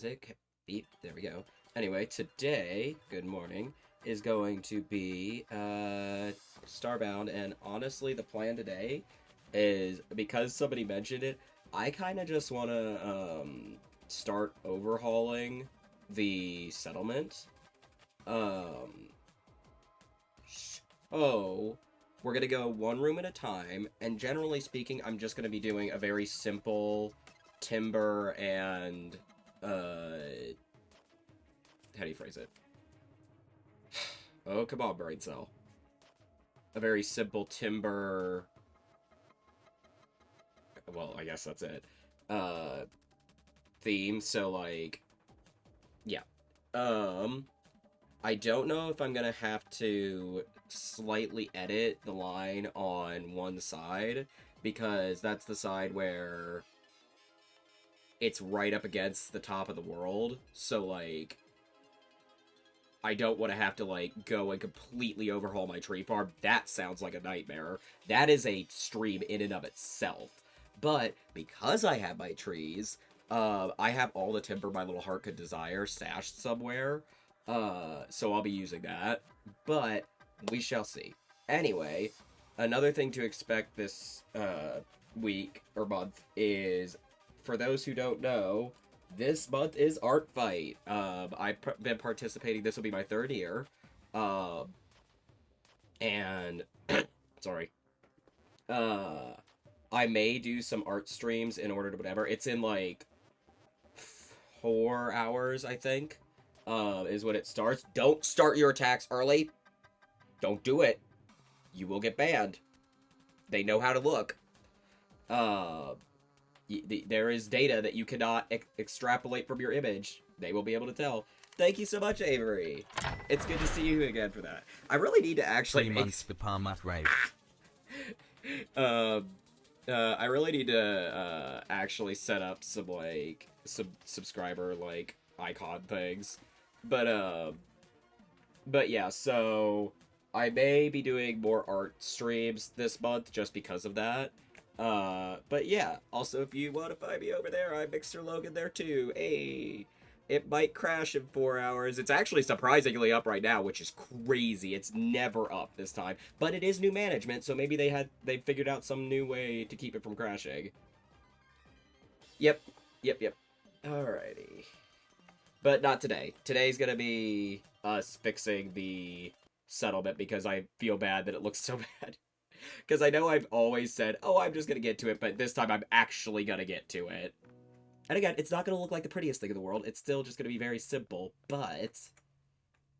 music. Beep, there we go. Anyway, today, good morning, is going to be Starbound, and honestly, the plan today is, because somebody mentioned it, I kind of just want to start overhauling the settlement. Um, so, we're going to go one room at a time, and generally speaking, I'm just going to be doing a very simple timber and, how do you phrase it? Oh, come on, brain cell. A very simple timber... Well, I guess that's it. Uh, theme, so, like... Yeah. I don't know if I'm gonna have to slightly edit the line on one side, because that's the side where it's right up against the top of the world, so, like... I don't want to have to, like, go and completely overhaul my tree farm. That sounds like a nightmare. That is a stream in and of itself. But, because I have my trees, I have all the timber my little heart could desire stashed somewhere. So I'll be using that. But, we shall see. Anyway, another thing to expect this, week, or month, is, for those who don't know, this month is Art Fight. I've been participating. This will be my third year. And sorry. I may do some art streams in order to whatever. It's in like 4 hours, I think. Is when it starts. Don't start your attacks early. Don't do it. You will get banned. They know how to look. There is data that you cannot extrapolate from your image. They will be able to tell. Thank you so much, Avery. It's good to see you again for that. I really need to actually 3 months the Palmat rave. I really need to actually set up some like subscriber like icon things. But yeah, so I may be doing more art streams this month just because of that. But yeah, also if you want to find me over there, I'm MixterLogan there too. Hey, it might crash in 4 hours. It's actually surprisingly up right now, which is crazy. It's never up this time, but it is new management, so maybe they figured out some new way to keep it from crashing. Yep. Alrighty. But not today. Today's gonna be us fixing the settlement because I feel bad that it looks so bad. Because I know I've always said, oh, I'm just going to get to it, but this time I'm actually going to get to it. And again, it's not going to look like the prettiest thing in the world. It's still just going to be very simple, but...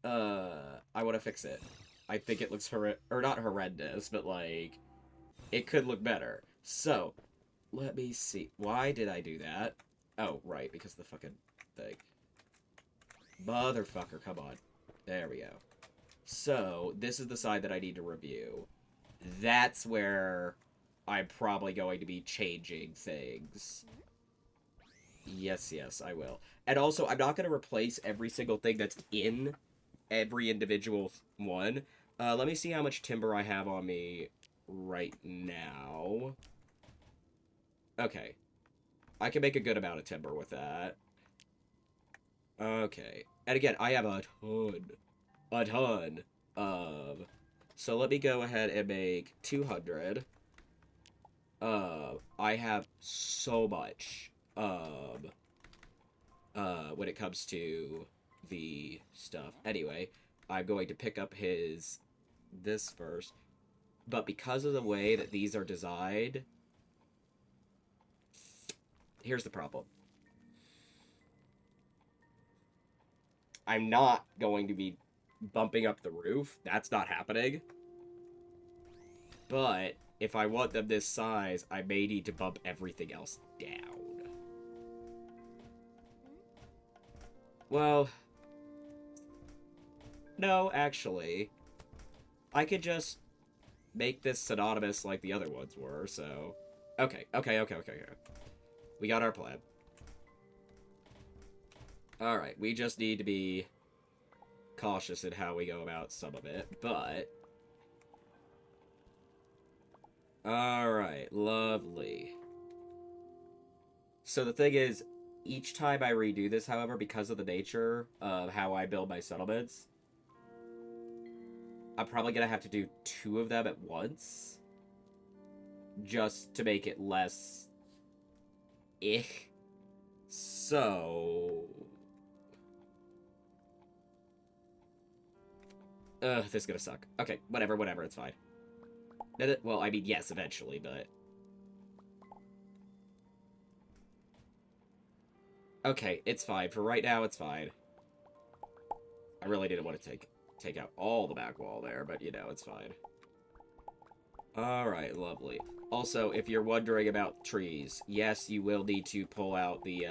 I want to fix it. I think it looks or not horrendous, but, like, it could look better. So, let me see. Why did I do that? Oh, right, because of the fucking thing. Motherfucker, come on. There we go. So, this is the side that I need to review. That's where I'm probably going to be changing things. Yes, I will. And also, I'm not going to replace every single thing that's in every individual one. Let me see how much timber I have on me right now. Okay. I can make a good amount of timber with that. Okay. And again, I have a ton of... So let me go ahead and make 200. I have so much, when it comes to the stuff. Anyway, I'm going to pick up this first. But because of the way that these are designed, here's the problem. I'm not going to be bumping up the roof. That's not happening. But if I want them this size, I may need to bump everything else down. Well, no, actually, I could just make this synonymous like the other ones were, so... Okay. We got our plan. Alright, we just need to be cautious in how we go about some of it, but... Alright, lovely. So the thing is, Each time I redo this, however, because of the nature of how I build my settlements, I'm probably gonna have to do 2 of them at once, just to make it less So... this is gonna suck. Okay, whatever, it's fine. Well, I mean, yes, eventually, but... Okay, it's fine. For right now, it's fine. I really didn't want to take out all the back wall there, but, you know, it's fine. Alright, lovely. Also, if you're wondering about trees, yes, you will need to pull out the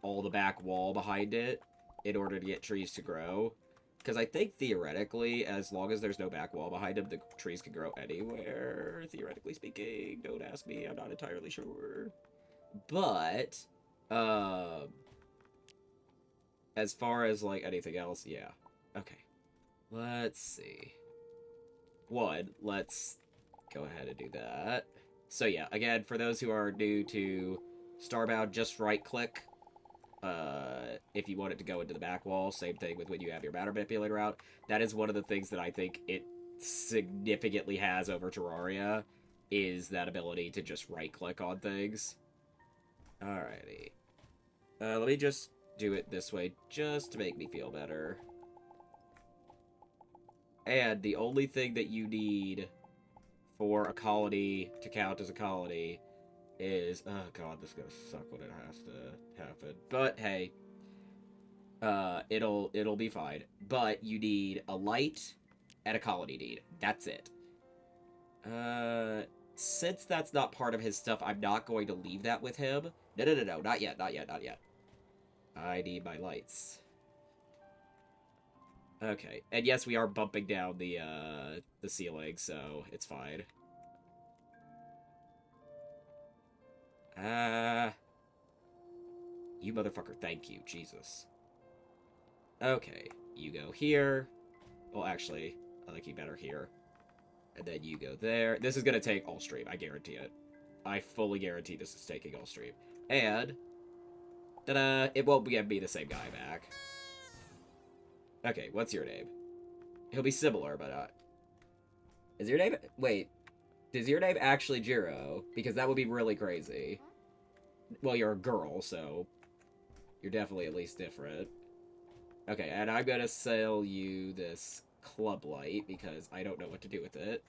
all the back wall behind it in order to get trees to grow. Because I think, theoretically, as long as there's no back wall behind them, the trees can grow anywhere, theoretically speaking. Don't ask me, I'm not entirely sure. But, as far as, like, anything else, yeah. Okay. Let's see. One, let's go ahead and do that. So yeah, again, for those who are new to Starbound, just right-click. If you want it to go into the back wall, same thing with when you have your matter manipulator out. That is one of the things that I think it significantly has over Terraria, is that ability to just right-click on things. Alrighty. Let me just do it this way, just to make me feel better. And the only thing that you need for a colony to count as a colony is... Oh god, this is gonna suck when it has to happen. But hey, it'll be fine. But you need a light and a colony need. That's it. Since that's not part of his stuff, I'm not going to leave that with him. No, not yet. I need my lights. Okay, and yes, we are bumping down the ceiling, so it's fine. You motherfucker, thank you, Jesus. Okay, you go here. Well, actually, I like you better here. And then you go there. This is gonna take all stream, I guarantee it. I fully guarantee this is taking all stream. And... ta-da! It won't be the same guy back. Okay, what's your name? He'll be similar, but, is your name... Wait. Is your name actually Jiro? Because that would be really crazy. Well, you're a girl, so... You're definitely at least different. Okay, and I'm gonna sell you this club light, because I don't know what to do with it.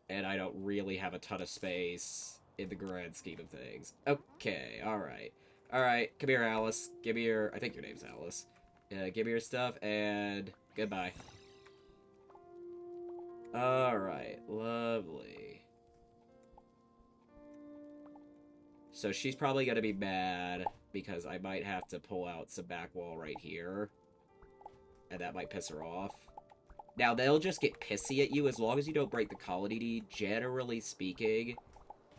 And I don't really have a ton of space in the grand scheme of things. Okay, alright. Alright, come here, Alice. Give me your... I think your name's Alice. Give me your stuff, and goodbye. Alright, lovely. So she's probably gonna be mad, because I might have to pull out some back wall right here. And that might piss her off. Now, they'll just get pissy at you as long as you don't break the colony deed. Generally speaking,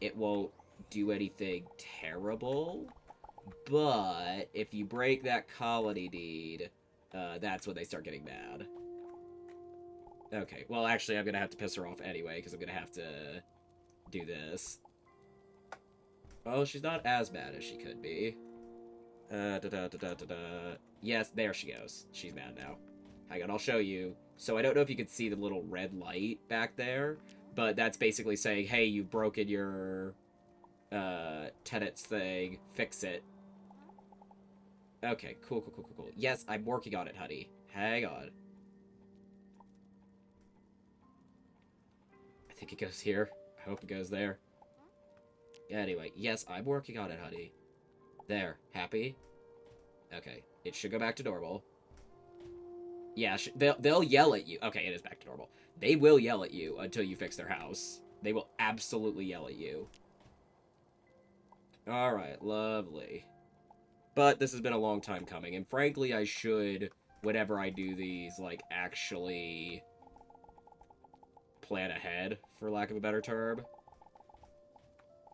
it won't do anything terrible. But if you break that colony deed, that's when they start getting mad. Okay, well, actually, I'm gonna have to piss her off anyway, because I'm gonna have to do this. Oh, she's not as bad as she could be. Yes, there she goes. She's mad now. Hang on, I'll show you. So I don't know if you can see the little red light back there, but that's basically saying, hey, you've broken your tenants thing. Fix it. Okay, cool. Yes, I'm working on it, honey. Hang on. I think it goes here. I hope it goes there. Anyway, yes, I'm working on it, honey. There. Happy? Okay. It should go back to normal. Yeah, they'll yell at you. Okay, it is back to normal. They will yell at you until you fix their house. They will absolutely yell at you. Alright, lovely. But this has been a long time coming, and frankly, I should, whenever I do these, like, actually plan ahead, for lack of a better term.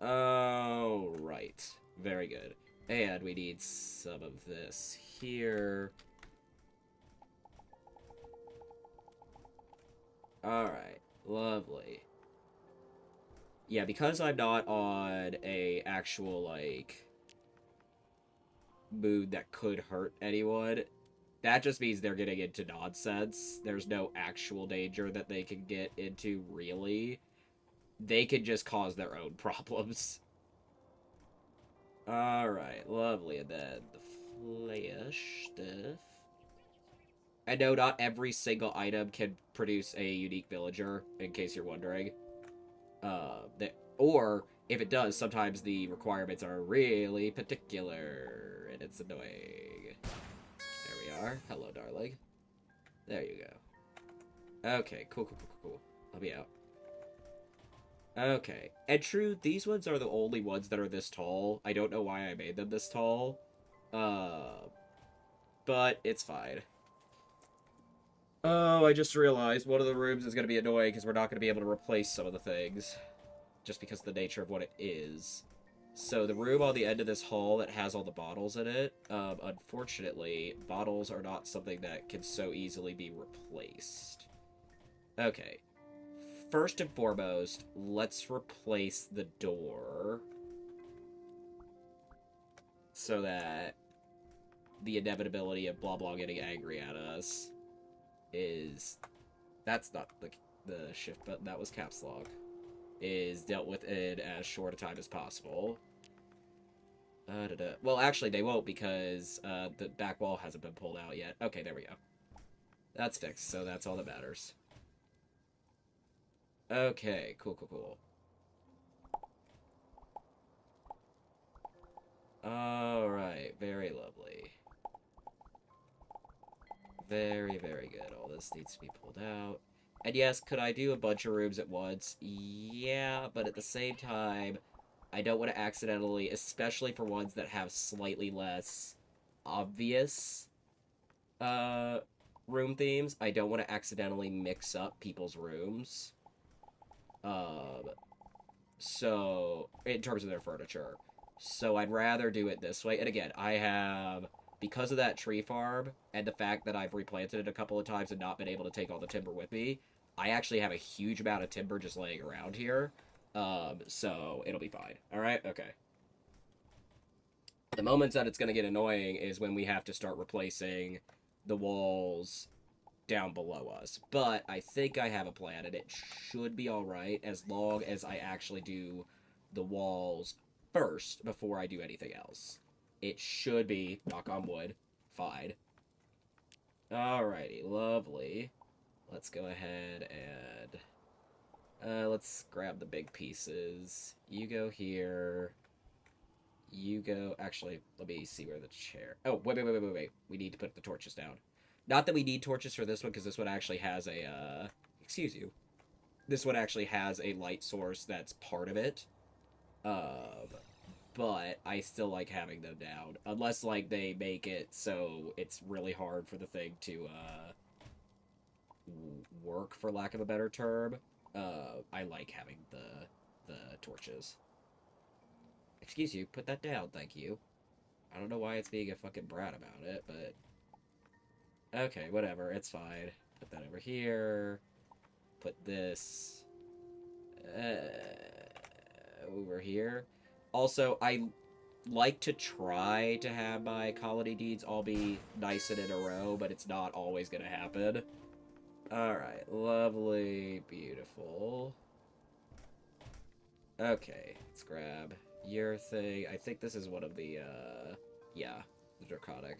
Oh, right. Very good. And we need some of this here. Alright. Lovely. Yeah, because I'm not on a actual, like, mood that could hurt anyone, that just means they're getting into nonsense. There's no actual danger that they can get into, really. They can just cause their own problems. Alright, lovely. And then the flesh stuff. I know not every single item can produce a unique villager, in case you're wondering. Or, if it does, sometimes the requirements are really particular, and it's annoying. There we are. Hello, darling. There you go. Okay, cool. Let me out. Okay. And true, these ones are the only ones that are this tall. I don't know why I made them this tall. But it's fine. Oh, I just realized one of the rooms is going to be annoying because we're not going to be able to replace some of the things. Just because of the nature of what it is. So the room on the end of this hall that has all the bottles in it, unfortunately, bottles are not something that can so easily be replaced. Okay. First and foremost, let's replace the door. So that the inevitability of blah blah getting angry at us is... That's not the shift button, that was caps lock. Is dealt with in as short a time as possible. Well, actually, they won't because the back wall hasn't been pulled out yet. Okay, there we go. That's fixed, so that's all that matters. Okay, cool. Alright, very lovely. Very good. All this needs to be pulled out. And yes, could I do a bunch of rooms at once? Yeah, but at the same time, I don't want to accidentally, especially for ones that have slightly less obvious room themes, I don't want to accidentally mix up people's rooms. So, in terms of their furniture. So I'd rather do it this way. And again, I have, because of that tree farm, and the fact that I've replanted it a couple of times and not been able to take all the timber with me, I actually have a huge amount of timber just laying around here. So it'll be fine. Alright? Okay. The moments that it's going to get annoying is when we have to start replacing the walls down below us. But I think I have a plan, and it should be alright as long as I actually do the walls first before I do anything else. It should be, knock on wood, fine. Alrighty, lovely. Let's go ahead and... let's grab the big pieces. You go here. You go... Actually, let me see where the chair... Oh, wait. We need to put the torches down. Not that we need torches for this one, because this one actually has a, excuse you. This one actually has a light source that's part of it. But I still like having them down. Unless, like, they make it so it's really hard for the thing to, work, for lack of a better term. I like having the torches. Excuse you, put that down, thank you. I don't know why it's being a fucking brat about it, but... Okay, whatever, it's fine. Put that over here. Put this... over here. Also, I like to try to have my colony deeds all be nice and in a row, but it's not always gonna happen. Alright, lovely, beautiful. Okay, let's grab your thing. I think this is one of the, yeah, the Draconic.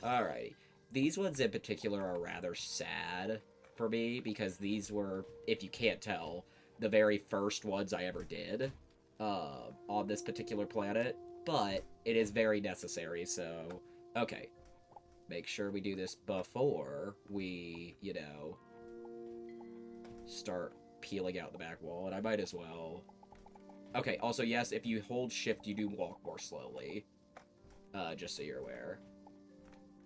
Alrighty. These ones in particular are rather sad for me, because these were, if you can't tell, the very first ones I ever did on this particular planet, but it is very necessary, so, okay. Make sure we do this before we, you know, start peeling out the back wall, and I might as well. Okay, also, yes, if you hold shift, you do walk more slowly, just so you're aware.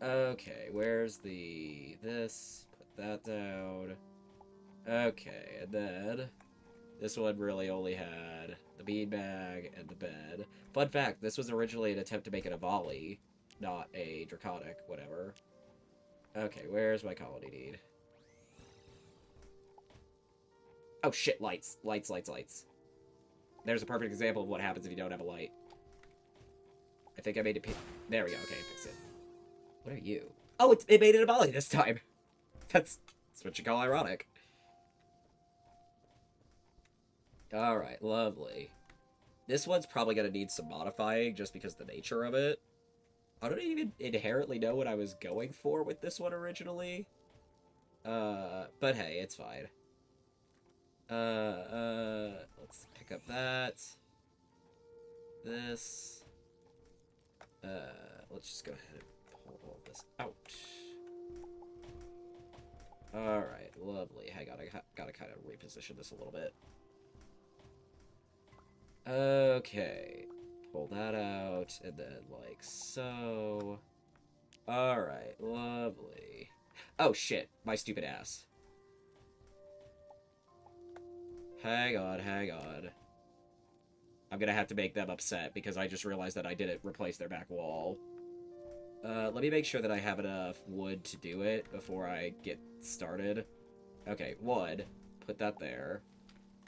Okay, where's this? Put that down. Okay, and then this one really only had the beanbag and the bed. Fun fact, this was originally an attempt to make it a volley, not a draconic, whatever. Okay, where's my colony deed? Oh shit, lights. Lights. There's a perfect example of what happens if you don't have a light. I think I made it... There we go. Okay, fix it. What are you? Oh, it made it a volley this time. That's what you call ironic. Alright, lovely. This one's probably going to need some modifying just because of the nature of it. I don't even inherently know what I was going for with this one originally. But hey, it's fine. Let's pick up that. This. Let's just go ahead and pull all this out. Alright, lovely. Hang on, I gotta kind of reposition this a little bit. Okay. Pull that out, and then, like, so... Alright, lovely. Oh, shit. My stupid ass. Hang on, hang on. I'm gonna have to make them upset, because I just realized that I didn't replace their back wall. Let me make sure that I have enough wood to do it before I get started. Okay, wood. Put that there.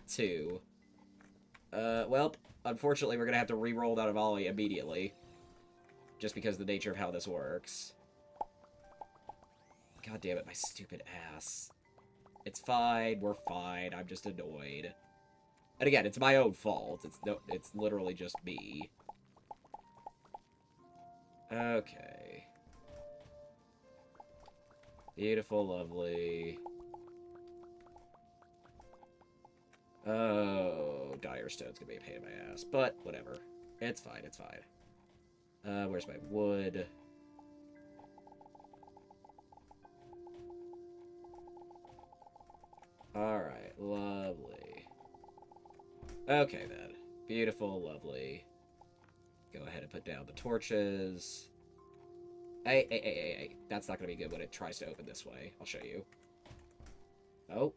2. Well, unfortunately, we're gonna have to re-roll that volley immediately. Just because of the nature of how this works. God damn it, my stupid ass. It's fine, we're fine, I'm just annoyed. And again, it's my own fault. It's literally just me. Okay. Beautiful, lovely. Oh, Dire Stone's gonna be a pain in my ass, but whatever. It's fine, it's fine. Where's my wood? Alright, lovely. Okay, then. Beautiful, lovely. Go ahead and put down the torches. Hey. That's not gonna be good when it tries to open this way. I'll show you. Oh.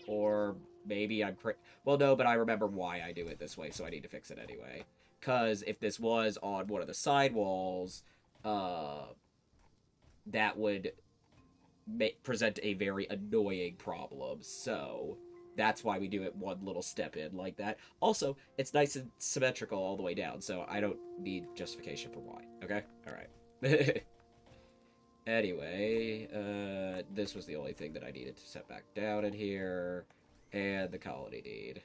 Or maybe I'm well, no, but I remember why I do it this way, so I need to fix it anyway. Because if this was on one of the side walls, that would present a very annoying problem. So that's why we do it one little step in like that. Also, it's nice and symmetrical all the way down, so I don't need justification for why. Okay? Alright. Anyway, this was the only thing that I needed to set back down in here. And the colony deed.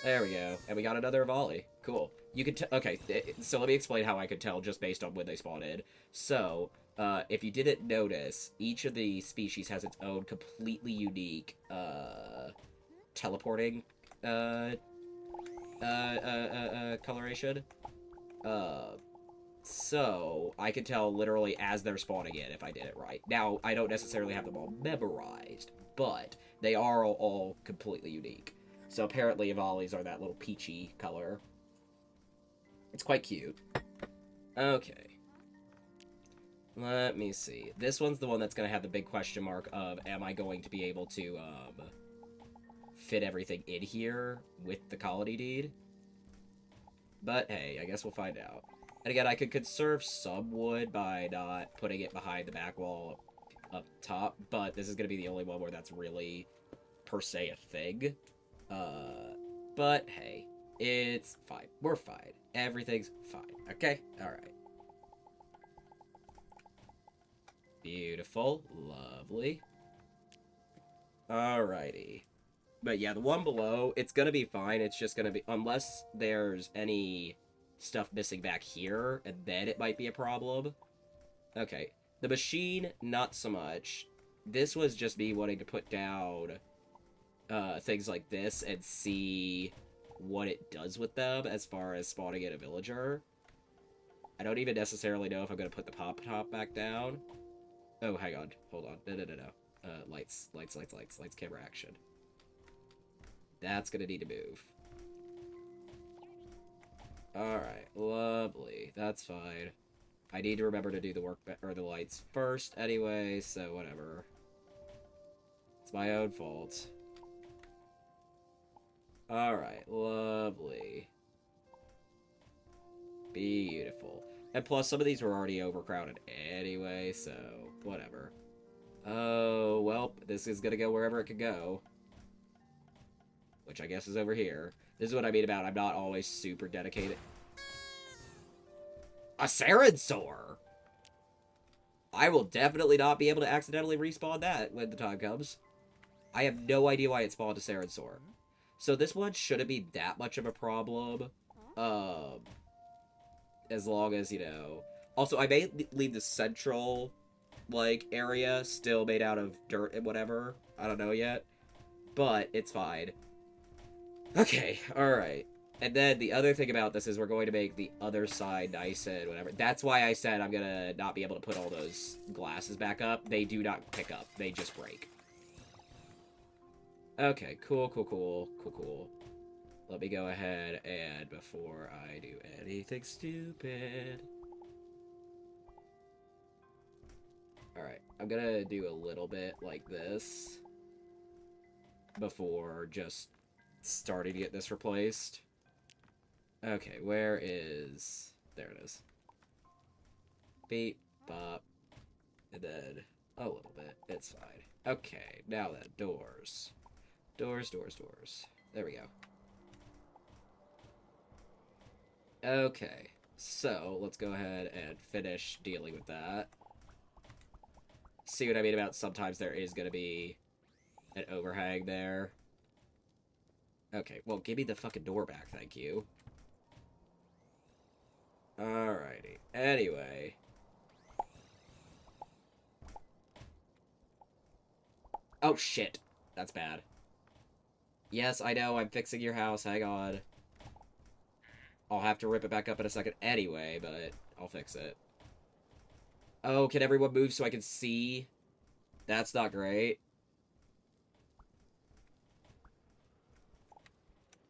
There we go. And we got another volley. Cool. You can okay, so let me explain how I could tell just based on when they spawn in. So, if you didn't notice, each of the species has its own completely unique, teleporting, coloration. So, I can tell literally as they're spawning in if I did it right. Now, I don't necessarily have them all memorized, but they are all completely unique. So apparently volleys are that little peachy color. It's quite cute. Okay. Let me see. This one's the one that's going to have the big question mark of, am I going to be able to, fit everything in here with the colony deed? But hey, I guess we'll find out. And again, I could conserve some wood by not putting it behind the back wall up top, but this is going to be the only one where that's really, per se, a thing. But hey, it's fine. We're fine. Everything's fine. Okay? Alright. Beautiful. Lovely. Alrighty. But yeah, the one below, it's gonna be fine. It's just gonna be, unless there's any stuff missing back here, and then it might be a problem. Okay. The machine, not so much. This was just me wanting to put down things like this and see what it does with them as far as spawning in a villager. I don't even necessarily know if I'm going to put the pop top back down. Oh, hang on. Hold on. No. Lights, camera, action. That's going to need to move. Alright, lovely. That's fine. I need to remember to do the or the lights first anyway, so whatever. It's my own fault. Alright, lovely. Beautiful. And plus, some of these were already overcrowded anyway, so whatever. Oh, well, this is gonna go wherever it could go. which I guess is over here. This is what I mean about I'm not always super dedicated. A Sarensaur! I will definitely not be able to accidentally respawn that when the time comes. I have no idea why it spawned a Sarensaur. So this one shouldn't be that much of a problem. As long as, you know... Also, I may leave the central, like, area still made out of dirt and whatever. I don't know yet. But it's fine. Okay, alright. And then the other thing about this is we're going to make the other side nice and whatever. That's why I said I'm going to not be able to put all those glasses back up. They do not pick up. They just break. Okay, cool. Let me go ahead and before I do anything stupid... Alright, I'm going to do a little bit like this before just starting to get this replaced. Okay, where is... There it is. Beep, bop, and then a little bit. It's fine. Okay, now then, doors. Doors. There we go. Okay, so let's go ahead and finish dealing with that. See what I mean about sometimes there is going to be an overhang there. Okay, well, give me the fucking door back, thank you. Alrighty. Anyway. Oh, shit. That's bad. Yes, I know, I'm fixing your house, hang on. I'll have to rip it back up in a second anyway, but I'll fix it. Oh, can everyone move so I can see? That's not great.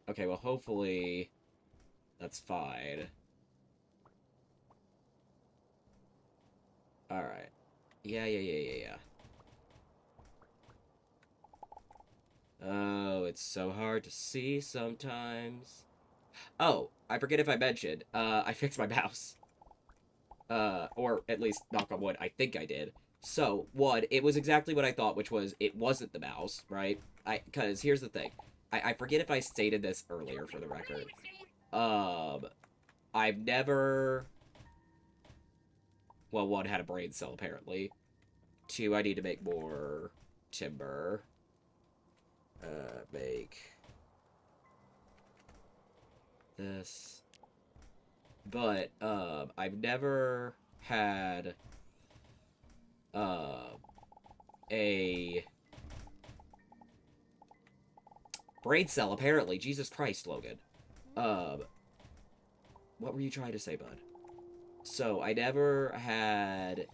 Okay, well, hopefully that's fine. Alright. Yeah. Oh, it's so hard to see sometimes. Oh, I forget if I mentioned, I fixed my mouse. Or at least, knock on wood, I think I did. So, one, it was exactly what I thought, which was, it wasn't the mouse, right? Because here's the thing. I forget if I stated this earlier for the record. I've never... Well, one, had a brain cell, apparently. Two, I need to make more timber. Make... this. But, I've never had... a... brain cell, apparently. Jesus Christ, Logan. What were you trying to say, bud? So, I never had...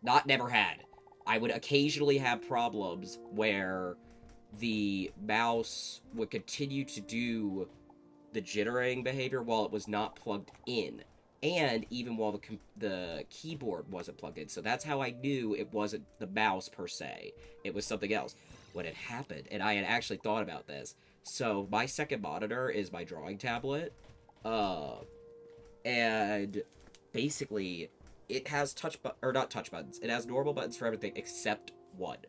Not never had. I would occasionally have problems where the mouse would continue to do the jittering behavior while it was not plugged in. And even while the keyboard wasn't plugged in. So that's how I knew it wasn't the mouse per se. It was something else. When it happened, and I had actually thought about this. So my second monitor is my drawing tablet. And basically it has not touch buttons. It has normal buttons for everything except one.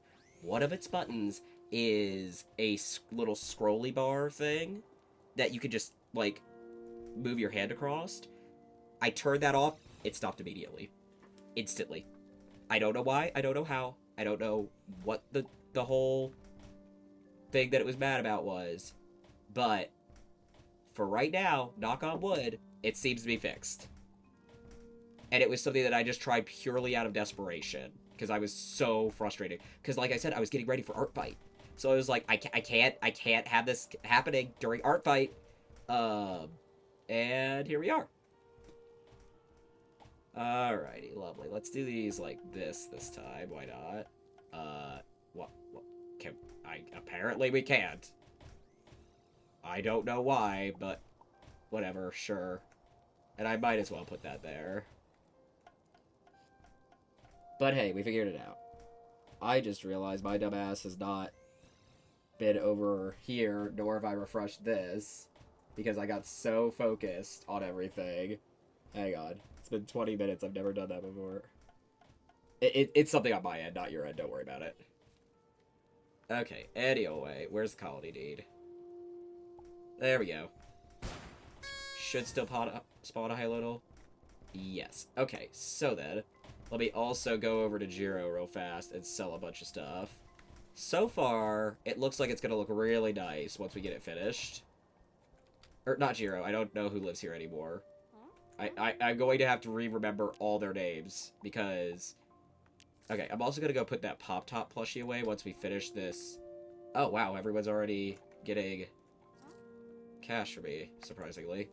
One of its buttons is a little scrolly bar thing that you could just, like, move your hand across. I turned that off, it stopped immediately. Instantly. I don't know why, I don't know how, I don't know what the whole thing that it was mad about was, but for right now, knock on wood, it seems to be fixed. And it was something that I just tried purely out of desperation, because I was so frustrated. Because, like I said, I was getting ready for Art Fight. So I was like, I can't have this happening during Art Fight. And here we are. Alrighty, lovely. Let's do these like this time. Why not? What can apparently we can't. I don't know why, but whatever, sure. And I might as well put that there. But hey, we figured it out. I just realized my dumbass has not been over here, nor have I refreshed this, because I got so focused on everything. Hang on. It's been 20 minutes. I've never done that before. It's something on my end, not your end. Don't worry about it. Okay, anyway, where's the colony deed? There we go. Should still spawn a Hylital. Yes. Okay, so then, let me also go over to Jiro real fast and sell a bunch of stuff. So far, it looks like it's going to look really nice once we get it finished. Or, not Jiro, I don't know who lives here anymore. I'm going to have to remember all their names, because... Okay, I'm also going to go put that Pop-Top plushie away once we finish this. Oh, wow, everyone's already getting cash for me, surprisingly.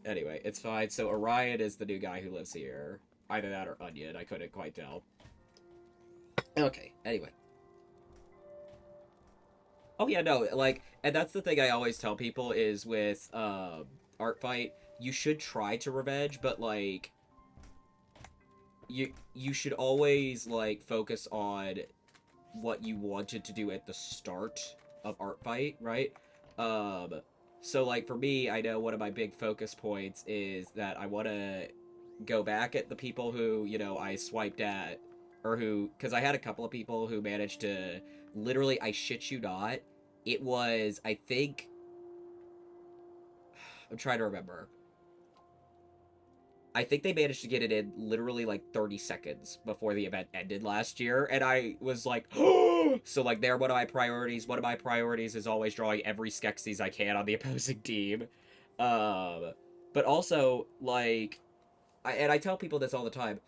Anyway, it's fine. So Orion is the new guy who lives here. Either that or Onion. I couldn't quite tell. Okay, anyway. Oh, yeah, no, like, and that's the thing I always tell people is with Art Fight, you should try to revenge, but, like, you should always, like, focus on what you wanted to do at the start of Art Fight, right? So, like, for me, I know one of my big focus points is that I want to go back at the people who, you know, I swiped at, or who, because I had a couple of people who managed to, literally, I shit you not, it was, I think, I'm trying to remember. I think they managed to get it in literally like 30 seconds before the event ended last year, and I was like, so like they're one of my priorities. One of my priorities is always drawing every Skeksis I can on the opposing team. But also, like, I tell people this all the time.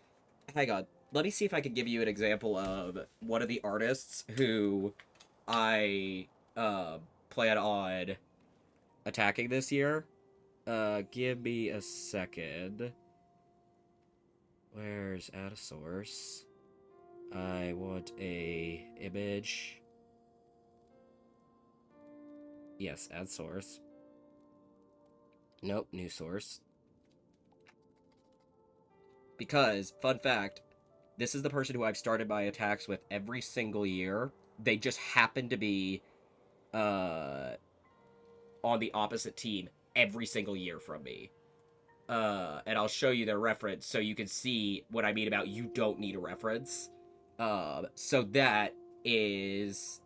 Hang on, let me see if I can give you an example of one of the artists who I plan on attacking this year. Give me a second. Where's add a source? I want a image. Yes, add source. Nope, new source. Because, fun fact, this is the person who I've started my attacks with every single year. They just happen to be on the opposite team every single year from me. And I'll show you their reference so you can see what I mean about you don't need a reference. So that is...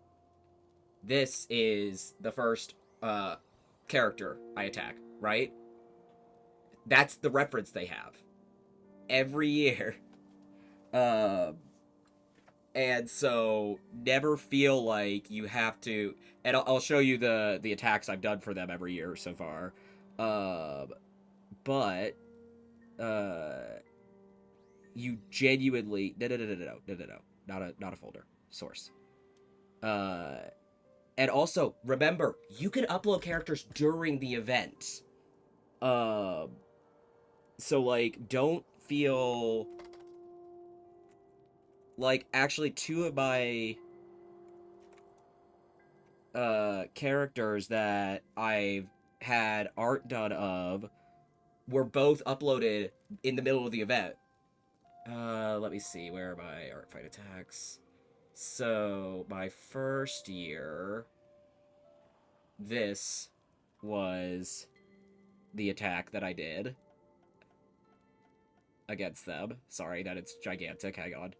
This is the first, character I attack, right? That's the reference they have. Every year. And so, never feel like you have to... And I'll show you the attacks I've done for them every year so far. But you genuinely no, not a folder source. And also remember, you can upload characters during the event. So like, don't feel like actually two of my characters that I've had art done of were both uploaded in the middle of the event. Let me see, where are my art fight attacks? So, my first year, this was the attack that I did against them. Sorry that it's gigantic, hang on.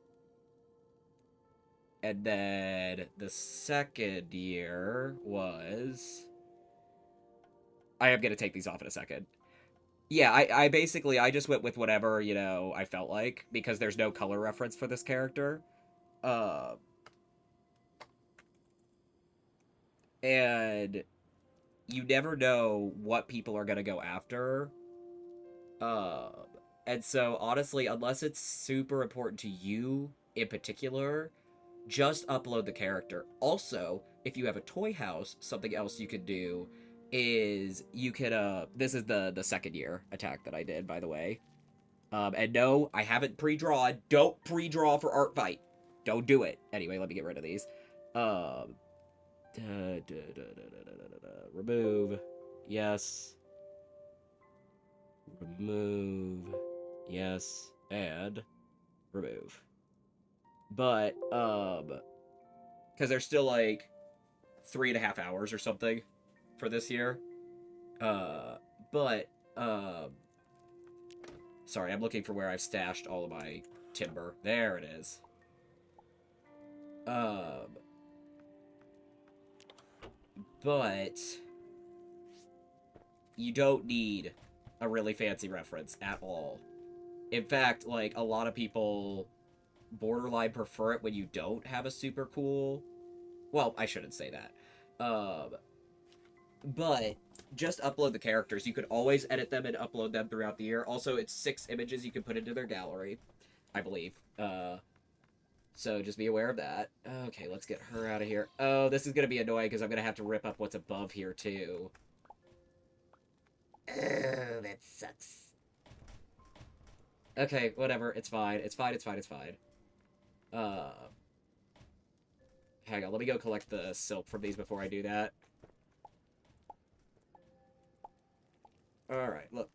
And then the second year was... I am going to take these off in a second. Yeah, I basically, I just went with whatever, you know, I felt like, because there's no color reference for this character. And you never know what people are going to go after. And so, honestly, unless it's super important to you in particular, just upload the character. Also, if you have a toy house, something else you could do is you could, this is the second year attack that I did, by the way. And no, I haven't pre-drawn. Don't pre-draw for Art Fight. Don't do it. Anyway, let me get rid of these. Remove. Yes. Remove. Yes. And remove. But, because there's still like 3.5 hours or something for this year. Sorry, I'm looking for where I've stashed all of my timber. There it is. But you don't need a really fancy reference at all. In fact, like, a lot of people borderline prefer it when you don't have a super cool... Well, I shouldn't say that. But just upload the characters. You could always edit them and upload them throughout the year. Also, it's 6 images you can put into their gallery, I believe. So just be aware of that. Okay, let's get her out of here. Oh, this is going to be annoying because I'm going to have to rip up what's above here, too. Oh, that sucks. Okay, whatever. It's fine. It's fine. It's fine. It's fine. Hang on. Let me go collect the silk from these before I do that. Alright, look.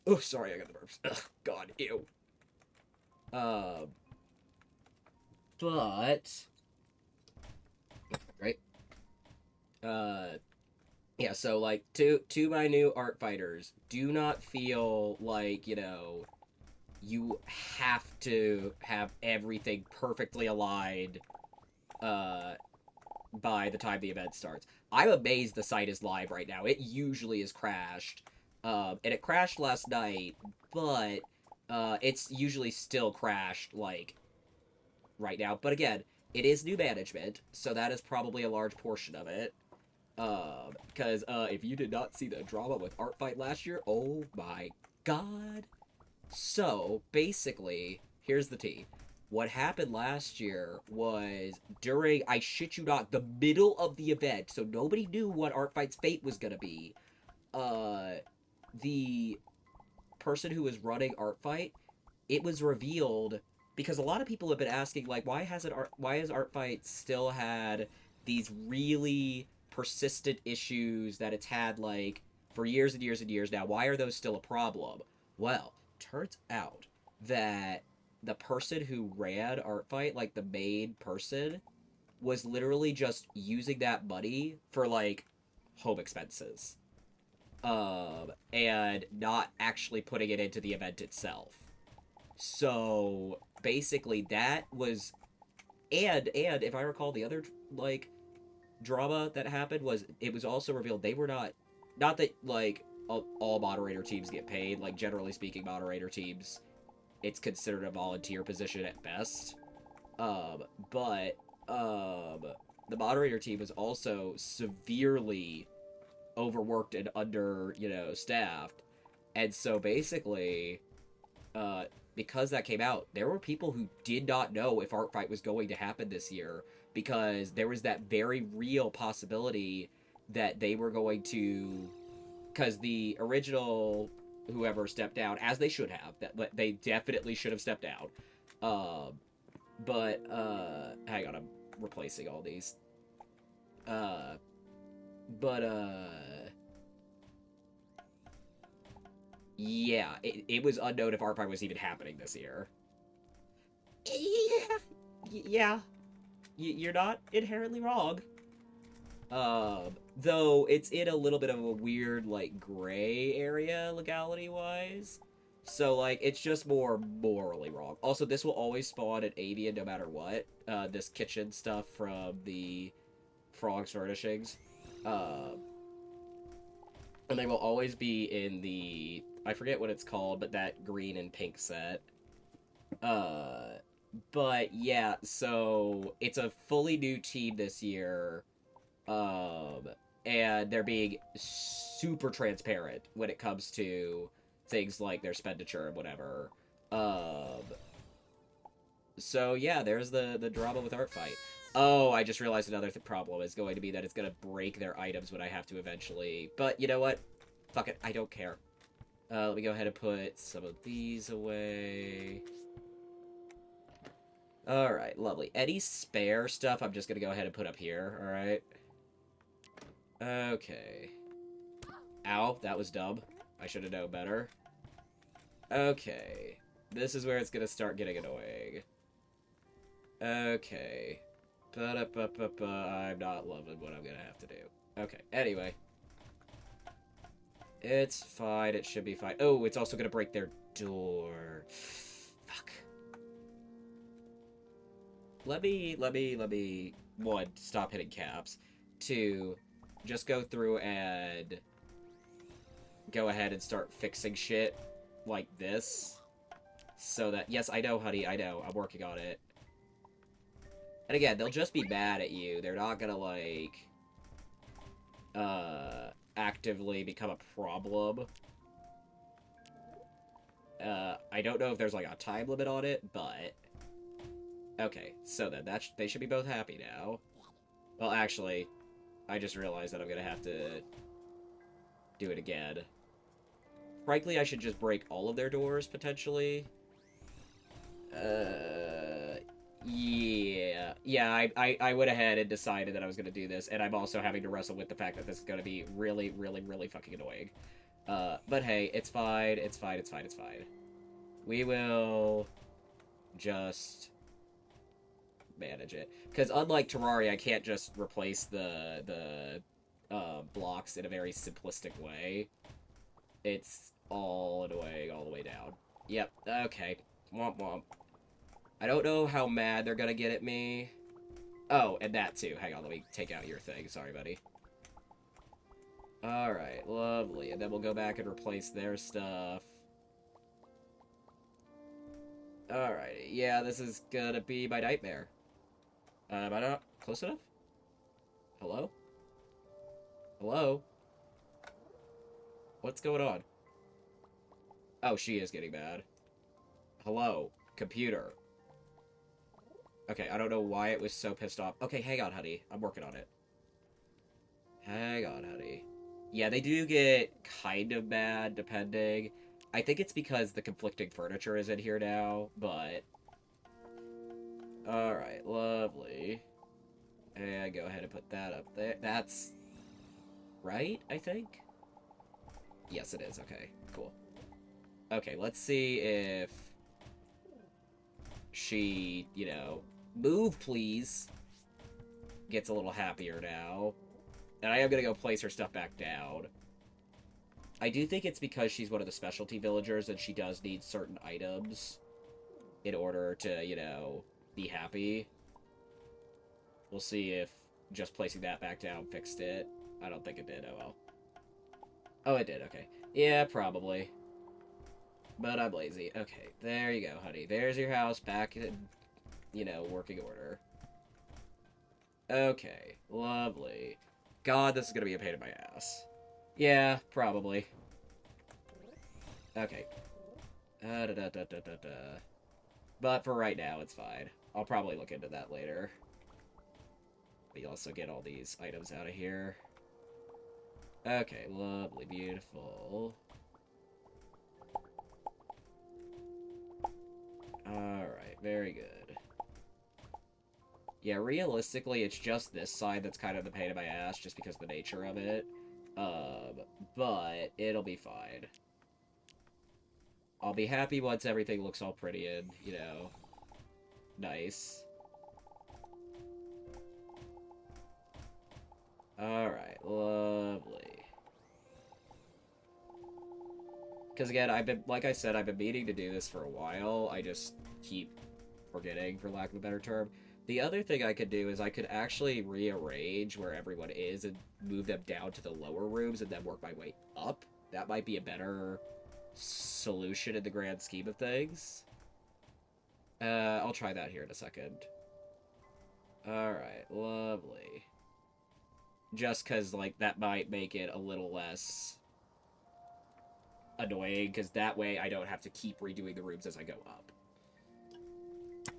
Oh, sorry, I got the burps. Ugh, God, ew. But... Right? Yeah, so, like, to my new art fighters, do not feel like, you know, you have to have everything perfectly aligned, by the time the event starts. I'm amazed the site is live right now. It usually is crashed. And it crashed last night, but, it's usually still crashed, like, right now. But again, it is new management, so that is probably a large portion of it. Because, if you did not see the drama with Art Fight last year, oh my god. So, basically, here's the tea. What happened last year was during, I shit you not, the middle of the event, so nobody knew what Art Fight's fate was gonna be. The person who was running Art Fight, it was revealed because a lot of people have been asking, like, why has Art Fight still had these really persistent issues that it's had, like, for years and years and years now? Why are those still a problem? Well, turns out that the person who ran Art Fight, like the main person, was literally just using that money for, like, home expenses. And not actually putting it into the event itself. So basically that was, and if I recall, the other, like, drama that happened was it was also revealed they were not that, like, all moderator teams get paid. Like, generally speaking, moderator teams, it's considered a volunteer position at best. But the moderator team was also severely overworked and under, you know, staffed. And so basically, because that came out, there were people who did not know if Art Fight was going to happen this year, because there was that very real possibility that they were going to, because the original whoever stepped down, as they should have, that they definitely should have stepped down. But hang on, I'm replacing all these. Yeah, it was unknown if Art Fight was even happening this year. Yeah, you're not inherently wrong. Though it's in a little bit of a weird, like, gray area legality-wise. So, like, it's just more morally wrong. Also, this will always spawn at Avian no matter what. This kitchen stuff from the Frog's Furnishings. And they will always be in the, I forget what it's called, but that green and pink set. But yeah, so it's a fully new team this year. And they're being super transparent when it comes to things like their expenditure and whatever. So yeah, there's the drama with Art Fight. Oh, I just realized another problem is going to be that it's going to break their items when I have to eventually. But you know what? Fuck it, I don't care. Let me go ahead and put some of these away. Alright, lovely. Any spare stuff, I'm just going to go ahead and put up here, alright? Okay. Ow, that was dumb. I should have known better. Okay. This is where it's going to start getting annoying. Okay. I'm not loving what I'm going to have to do. Okay, anyway. It's fine, it should be fine. Oh, it's also going to break their door. Fuck. Let me, one, stop hitting caps. Two, just go through and go ahead and start fixing shit like this. So that, yes, I know, honey, I know, I'm working on it. And again, they'll just be mad at you. They're not gonna, like, actively become a problem. I don't know if there's, like, a time limit on it, but... Okay, so then, they should be both happy now. Well, actually, I just realized that I'm gonna have to do it again. Frankly, I should just break all of their doors, potentially. Yeah. Yeah, I went ahead and decided that I was gonna do this, and I'm also having to wrestle with the fact that this is gonna be really, really, really fucking annoying. But hey, it's fine, it's fine, it's fine, it's fine. We will just manage it. Because unlike Terraria, I can't just replace the blocks in a very simplistic way. It's all annoying all the way down. Yep, okay. Womp womp. I don't know how mad they're gonna get at me. Oh, and that too. Hang on, let me take out your thing. Sorry, buddy. Alright, lovely. And then we'll go back and replace their stuff. Alright, yeah, this is gonna be my nightmare. Am I not close enough? Hello? Hello? What's going on? Oh, she is getting mad. Hello, computer. Okay, I don't know why it was so pissed off. Okay, hang on, honey. I'm working on it. Hang on, honey. Yeah, they do get kind of mad, depending. I think it's because the conflicting furniture is in here now, but... Alright, lovely. And go ahead and put that up there. That's... right, I think? Yes, it is. Okay, cool. Okay, let's see if... she, you know... Move, please! Gets a little happier now. And I am gonna go place her stuff back down. I do think it's because she's one of the specialty villagers and she does need certain items in order to, you know, be happy. We'll see if just placing that back down fixed it. I don't think it did, oh well. Oh, it did, okay. Yeah, probably. But I'm lazy. Okay, there you go, honey. There's your house back in, you know, working order. Okay, lovely. God, this is gonna be a pain in my ass. Yeah, probably. Okay. But for right now, it's fine. I'll probably look into that later. We also get all these items out of here. Okay, lovely, beautiful. Alright, very good. Yeah, realistically, it's just this side that's kind of the pain in my ass, just because of the nature of it. But it'll be fine. I'll be happy once everything looks all pretty and, you know, nice. Alright, lovely. Because again, like I said, I've been meaning to do this for a while. I just keep forgetting, for lack of a better term. The other thing I could do is I could actually rearrange where everyone is and move them down to the lower rooms and then work my way up. That might be a better solution in the grand scheme of things. I'll try that here in a second. Alright, lovely. Just because, like, that might make it a little less annoying, because that way I don't have to keep redoing the rooms as I go up.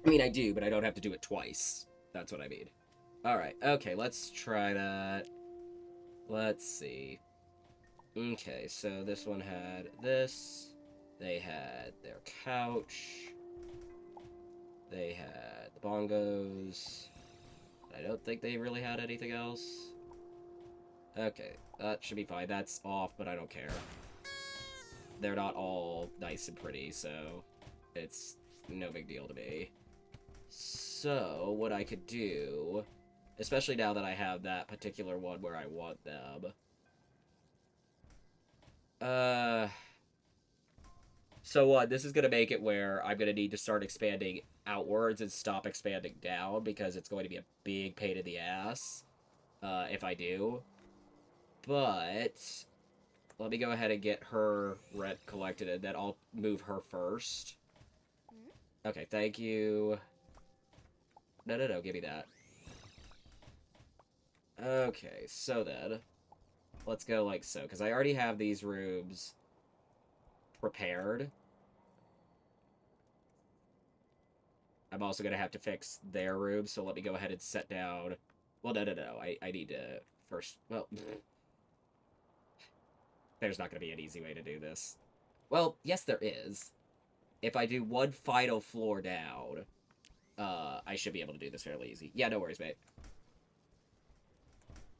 I mean, I do, but I don't have to do it twice. That's what I mean. Alright, okay, let's try that. Let's see. Okay, so this one had this. They had their couch. They had the bongos. I don't think they really had anything else. Okay, that should be fine. That's off, but I don't care. They're not all nice and pretty, so it's no big deal to me. So, what I could do, especially now that I have that particular one where I want them. So what, this is going to make it where I'm going to need to start expanding outwards and stop expanding down, because it's going to be a big pain in the ass, if I do. But Let me go ahead and get her rent collected, and then I'll move her first. Okay, thank you. No, no, no, give me that. Okay, so then, let's go like so, because I already have these rooms prepared. I'm also going to have to fix their room, so let me go ahead and set down... Well, no, no, no, I need to first... Well, there's not going to be an easy way to do this. Well, yes, there is. If I do one final floor down, I should be able to do this fairly easy. Yeah, no worries, mate.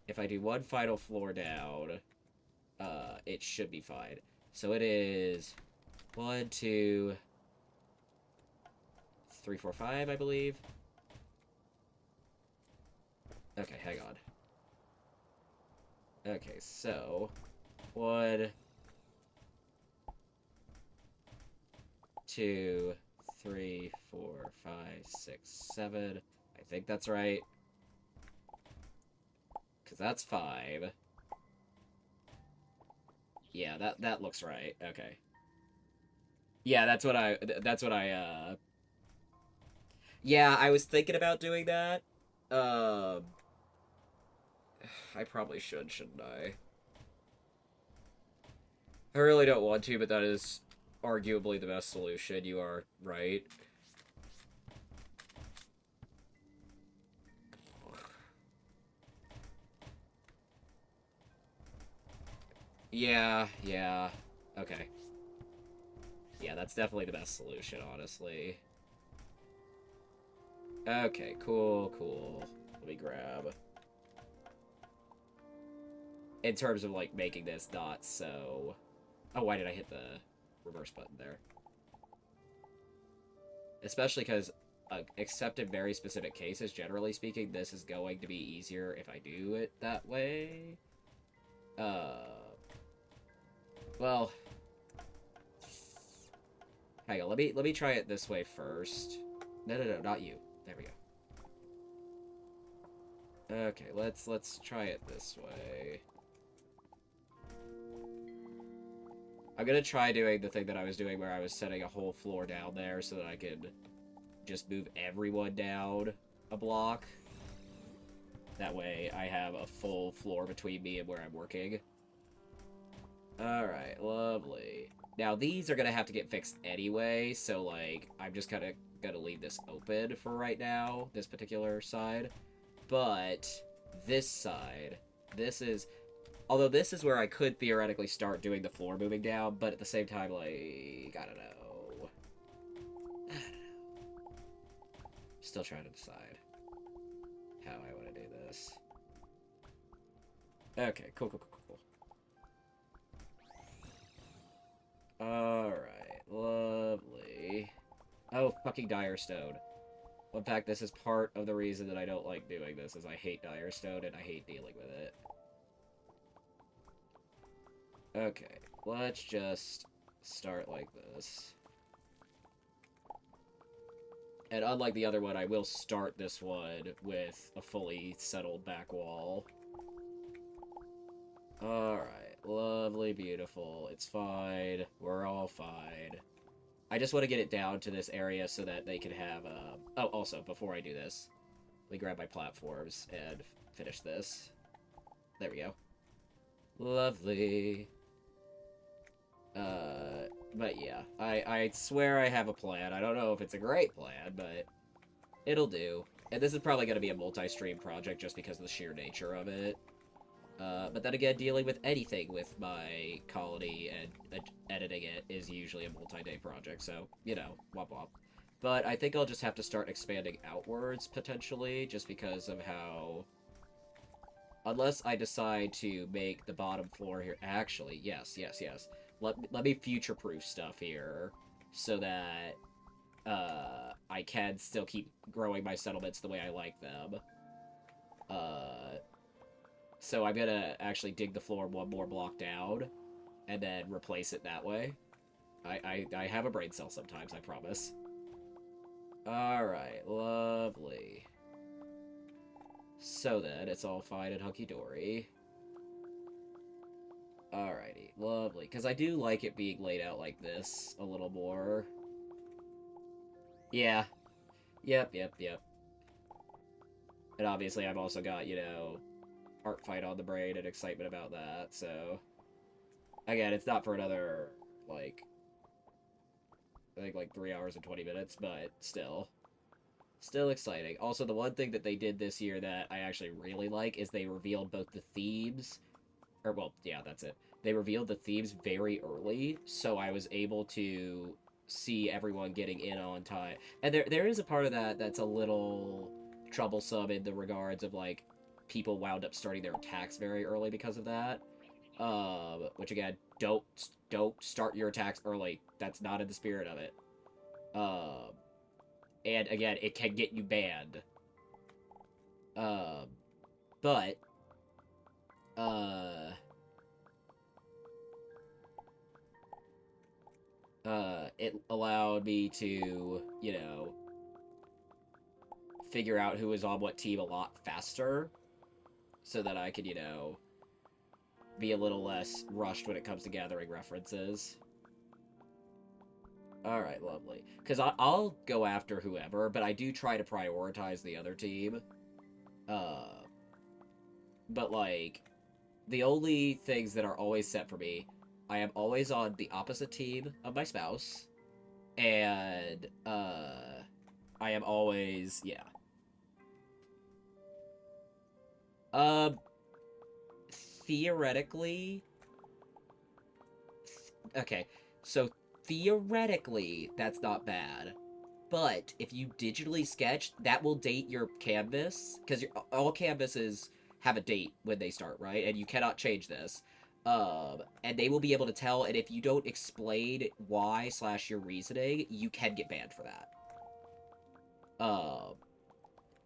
If I do one final floor down, it should be fine. So it is 1, 2, 3, 4, 5, I believe. Okay, hang on. Okay, so 1, 2, 3, 4, 5, 6, 7. I think that's right. Because that's 5. Yeah, that looks right. Okay. Yeah, Yeah, I was thinking about doing that. Um... I probably should, shouldn't I? I really don't want to, but that is arguably the best solution. You are right. Yeah, yeah. Okay. Yeah, that's definitely the best solution, honestly. Okay, cool, cool. Let me grab... In terms of, like, making this not so... Oh, why did I hit the reverse button there? Especially because, except in very specific cases, generally speaking, this is going to be easier if I do it that way. Well... Hang on, let me try it this way first. No, no, no, not you. There we go. Okay, let's try it this way. I'm gonna try doing the thing that I was doing where I was setting a whole floor down there so that I could just move everyone down a block. That way I have a full floor between me and where I'm working. Alright, lovely. Now these are gonna have to get fixed anyway, so like, I'm just kinda gonna leave this open for right now, this particular side. But this side, this is... Although this is where I could theoretically start doing the floor moving down, but at the same time, like, I don't know. Still trying to decide how I want to do this. Okay, cool, cool, cool, cool. Alright, lovely. Oh, fucking Dire Stone. Well, in fact, this is part of the reason that I don't like doing this, is I hate Dire Stone and I hate dealing with it. Okay, let's just start like this. And unlike the other one, I will start this one with a fully settled back wall. Alright, lovely, beautiful. It's fine. We're all fine. I just want to get it down to this area so that they can have, Oh, also, before I do this, let me grab my platforms and finish this. There we go. Lovely. But yeah, I swear I have a plan. I don't know if it's a great plan, but it'll do. And this is probably going to be a multi-stream project just because of the sheer nature of it. But then again, dealing with anything with my colony and editing it is usually a multi-day project, so, you know, womp womp. But I think I'll just have to start expanding outwards, potentially, just because of how... Unless I decide to make the bottom floor here... Actually, yes, yes, yes. Let me future-proof stuff here, so that I can still keep growing my settlements the way I like them. So I'm gonna actually dig the floor one more block down, and then replace it that way. I have a brain cell sometimes, I promise. Alright, lovely. So then, it's all fine and hunky-dory. Alrighty, lovely. Because I do like it being laid out like this a little more. Yeah. Yep. And obviously I've also got, you know, art fight on the brain and excitement about that, so... Again, it's not for another, like... I think like 3 hours and 20 minutes, but still. Still exciting. Also, the one thing that they did this year that I actually really like is they revealed both the themes... Or, well, yeah, that's it. They revealed the themes very early, so I was able to see everyone getting in on time. And there is a part of that that's a little troublesome in the regards of, like, people wound up starting their attacks very early because of that. Which, again, don't start your attacks early. That's not in the spirit of it. And, again, it can get you banned. But... it allowed me to, you know, figure out who was on what team a lot faster, so that I could, you know, be a little less rushed when it comes to gathering references. Alright, lovely. Because I'll go after whoever, but I do try to prioritize the other team. But, like, the only things that are always set for me, I am always on the opposite team of my spouse, and, I am always, yeah. Theoretically... Okay, so theoretically, that's not bad. But if you digitally sketch, that will date your canvas, because all canvases have a date when they start, right? And you cannot change this. And they will be able to tell, and if you don't explain why/your reasoning, you can get banned for that.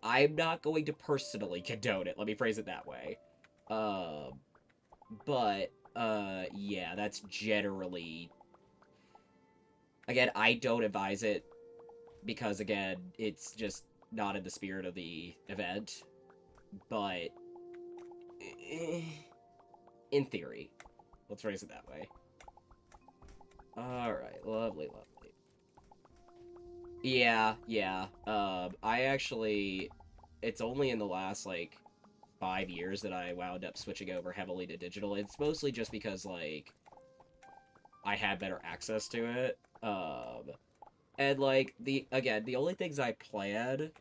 I'm not going to personally condone it, let me phrase it that way. But, yeah, that's generally... Again, I don't advise it, because, again, it's just not in the spirit of the event. But... in theory. Let's phrase it that way. Alright, lovely. Yeah. I actually... It's only in the last, like, 5 years that I wound up switching over heavily to digital. It's mostly just because, like, I had better access to it. And, like, the only things I plan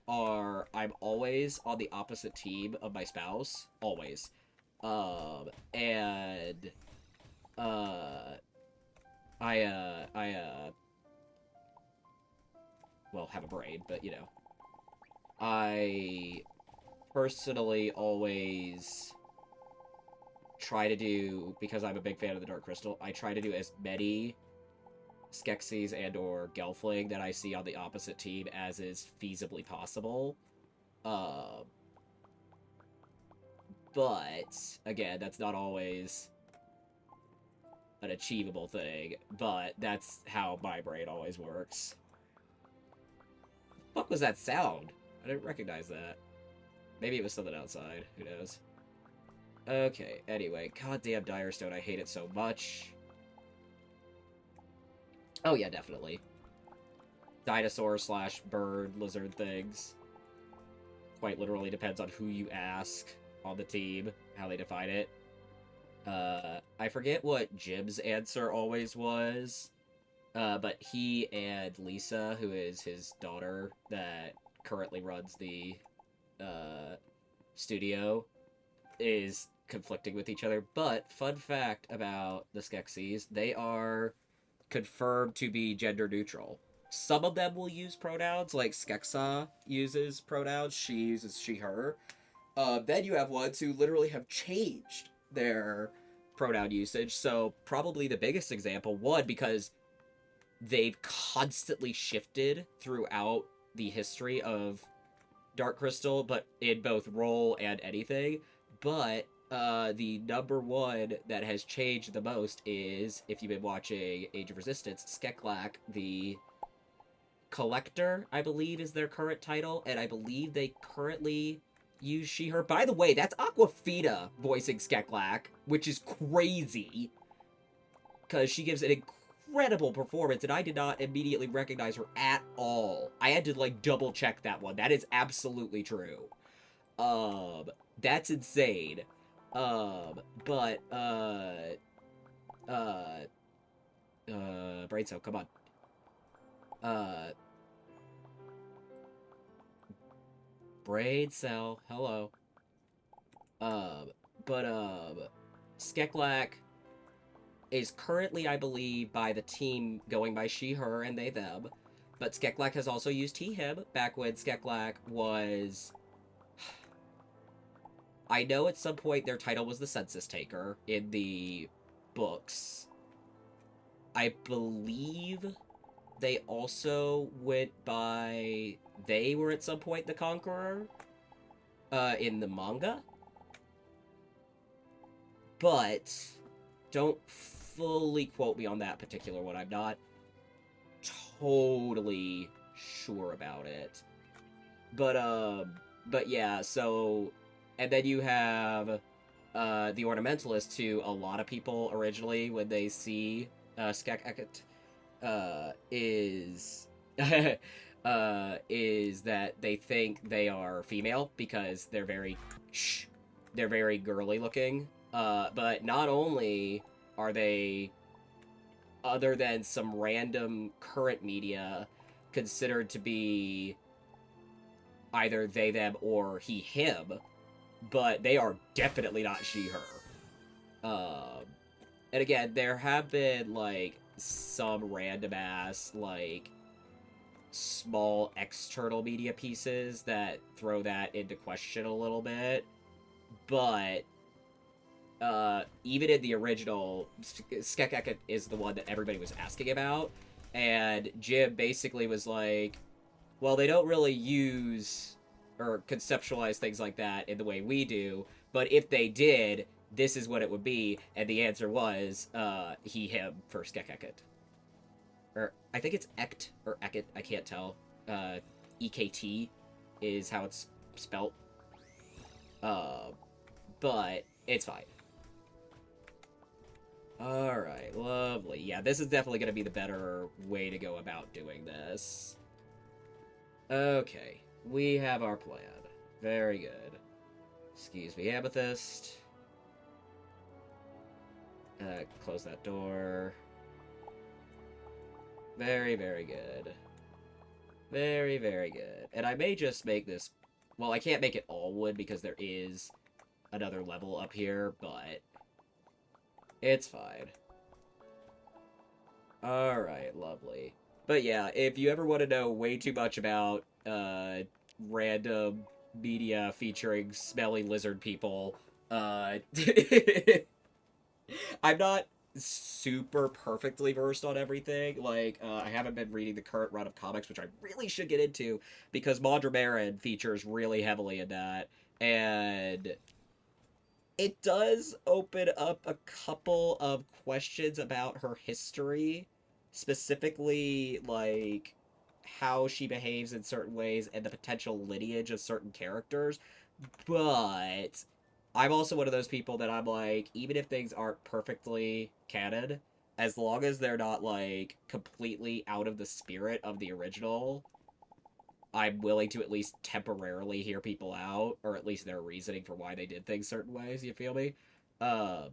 are I'm always on the opposite team of my spouse. Always. And, well, have a brain, but, you know. I personally always try to do, because I'm a big fan of the Dark Crystal, I try to do as many Skeksis and or Gelfling that I see on the opposite team as is feasibly possible. But, again, that's not always an achievable thing, but that's how my brain always works. What was that sound? I didn't recognize that. Maybe it was something outside. Who knows? Okay, anyway. Goddamn Direstone, I hate it so much. Oh yeah, definitely. Dinosaur/bird lizard things. Quite literally depends on who you ask on the team, how they define it. I forget what Jim's answer always was. But he and Lisa, who is his daughter that currently runs the studio, is conflicting with each other. But fun fact about the Skeksis, they are confirmed to be gender neutral. Some of them will use pronouns, like Skeksa uses pronouns. She uses she, her. Then you have ones who literally have changed their pronoun usage. So probably the biggest example, one, because they've constantly shifted throughout the history of Dark Crystal, but in both role and anything. But the number one that has changed the most is, if you've been watching Age of Resistance, Skeklak, the Collector, I believe, is their current title, and I believe they currently use she, her. By the way, that's Aquafina voicing Skeklak, which is crazy. Because she gives an incredible performance, and I did not immediately recognize her at all. I had to, like, double check that one. That is absolutely true. That's insane. But, Brain Cell, come on. Brain Cell, hello. Skeklak is currently, I believe, by the team going by she, her, and they, them. But Skeklak has also used he, him, back when Skeklak was... I know at some point their title was the Census Taker in the books. I believe they also went by... They were at some point the Conqueror in the manga. But don't fully quote me on that particular one. I'm not totally sure about it. But yeah, so... And then you have the Ornamentalist, who a lot of people originally, when they see Skek-Eket, is... is that they think they are female because they're very girly looking. But not only are they, other than some random current media, considered to be either they, them, or he, him, but they are definitely not she, her. And again, there have been, like, some random ass, like, small external media pieces that throw that into question a little bit, but even in the original, Skek-Eket is the one that everybody was asking about, and Jim basically was like, well, they don't really use or conceptualize things like that in the way we do, but if they did, this is what it would be, and the answer was he, him for Skek-Eket. Or I think it's Ekt or Eket, I can't tell. EKT is how it's spelt. But it's fine. Alright, lovely. Yeah, this is definitely going to be the better way to go about doing this. Okay, we have our plan. Very good. Excuse me, Amethyst. Close that door. Very, very good. Very, very good. And I may just make this... Well, I can't make it all wood because there is another level up here, but it's fine. Alright, lovely. But yeah, if you ever want to know way too much about random media featuring smelly lizard people, I'm not super perfectly versed on everything. Like, I haven't been reading the current run of comics, which I really should get into, because Maudra Marin features really heavily in that, and it does open up a couple of questions about her history, specifically, like, how she behaves in certain ways and the potential lineage of certain characters, but I'm also one of those people that I'm like, even if things aren't perfectly canon, as long as they're not, like, completely out of the spirit of the original, I'm willing to at least temporarily hear people out, or at least their reasoning for why they did things certain ways, you feel me? And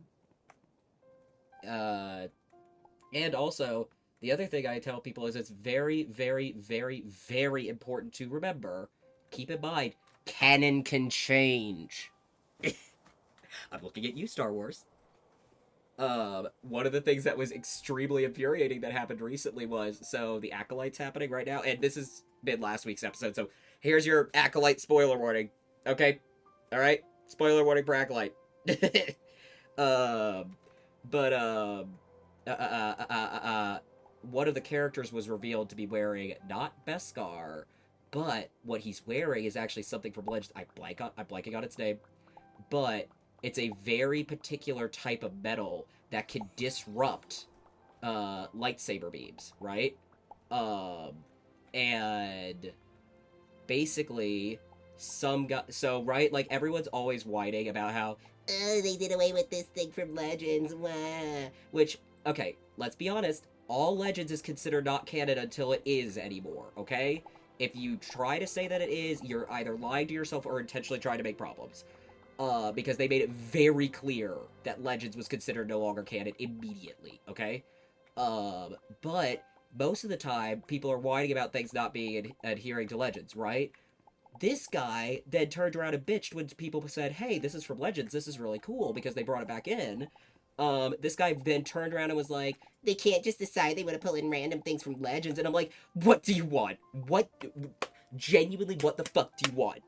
also, the other thing I tell people is it's very, very, very, very important to remember, keep in mind, canon can change. I'm looking at you, Star Wars. One of the things that was extremely infuriating that happened recently was, so the Acolyte's happening right now, and this has been last week's episode, so here's your Acolyte spoiler warning. Okay? Alright? Spoiler warning for Acolyte. One of the characters was revealed to be wearing not Beskar, but what he's wearing is actually something from Legends. I'm blanking on its name, but it's a very particular type of metal that can disrupt lightsaber beams, right? And basically, some guy, so right, like everyone's always whining about how, oh, they did away with this thing from Legends, wah. Which, okay, let's be honest, all Legends is considered not canon until it is anymore, okay? If you try to say that it is, you're either lying to yourself or intentionally trying to make problems. Because they made it very clear that Legends was considered no longer canon immediately, okay? But most of the time, people are whining about things not being adhering to Legends, right? This guy then turned around and bitched when people said, hey, this is from Legends, this is really cool, because they brought it back in. This guy then turned around and was like, they can't just decide they want to pull in random things from Legends. And I'm like, what do you want? What? Genuinely, what the fuck do you want?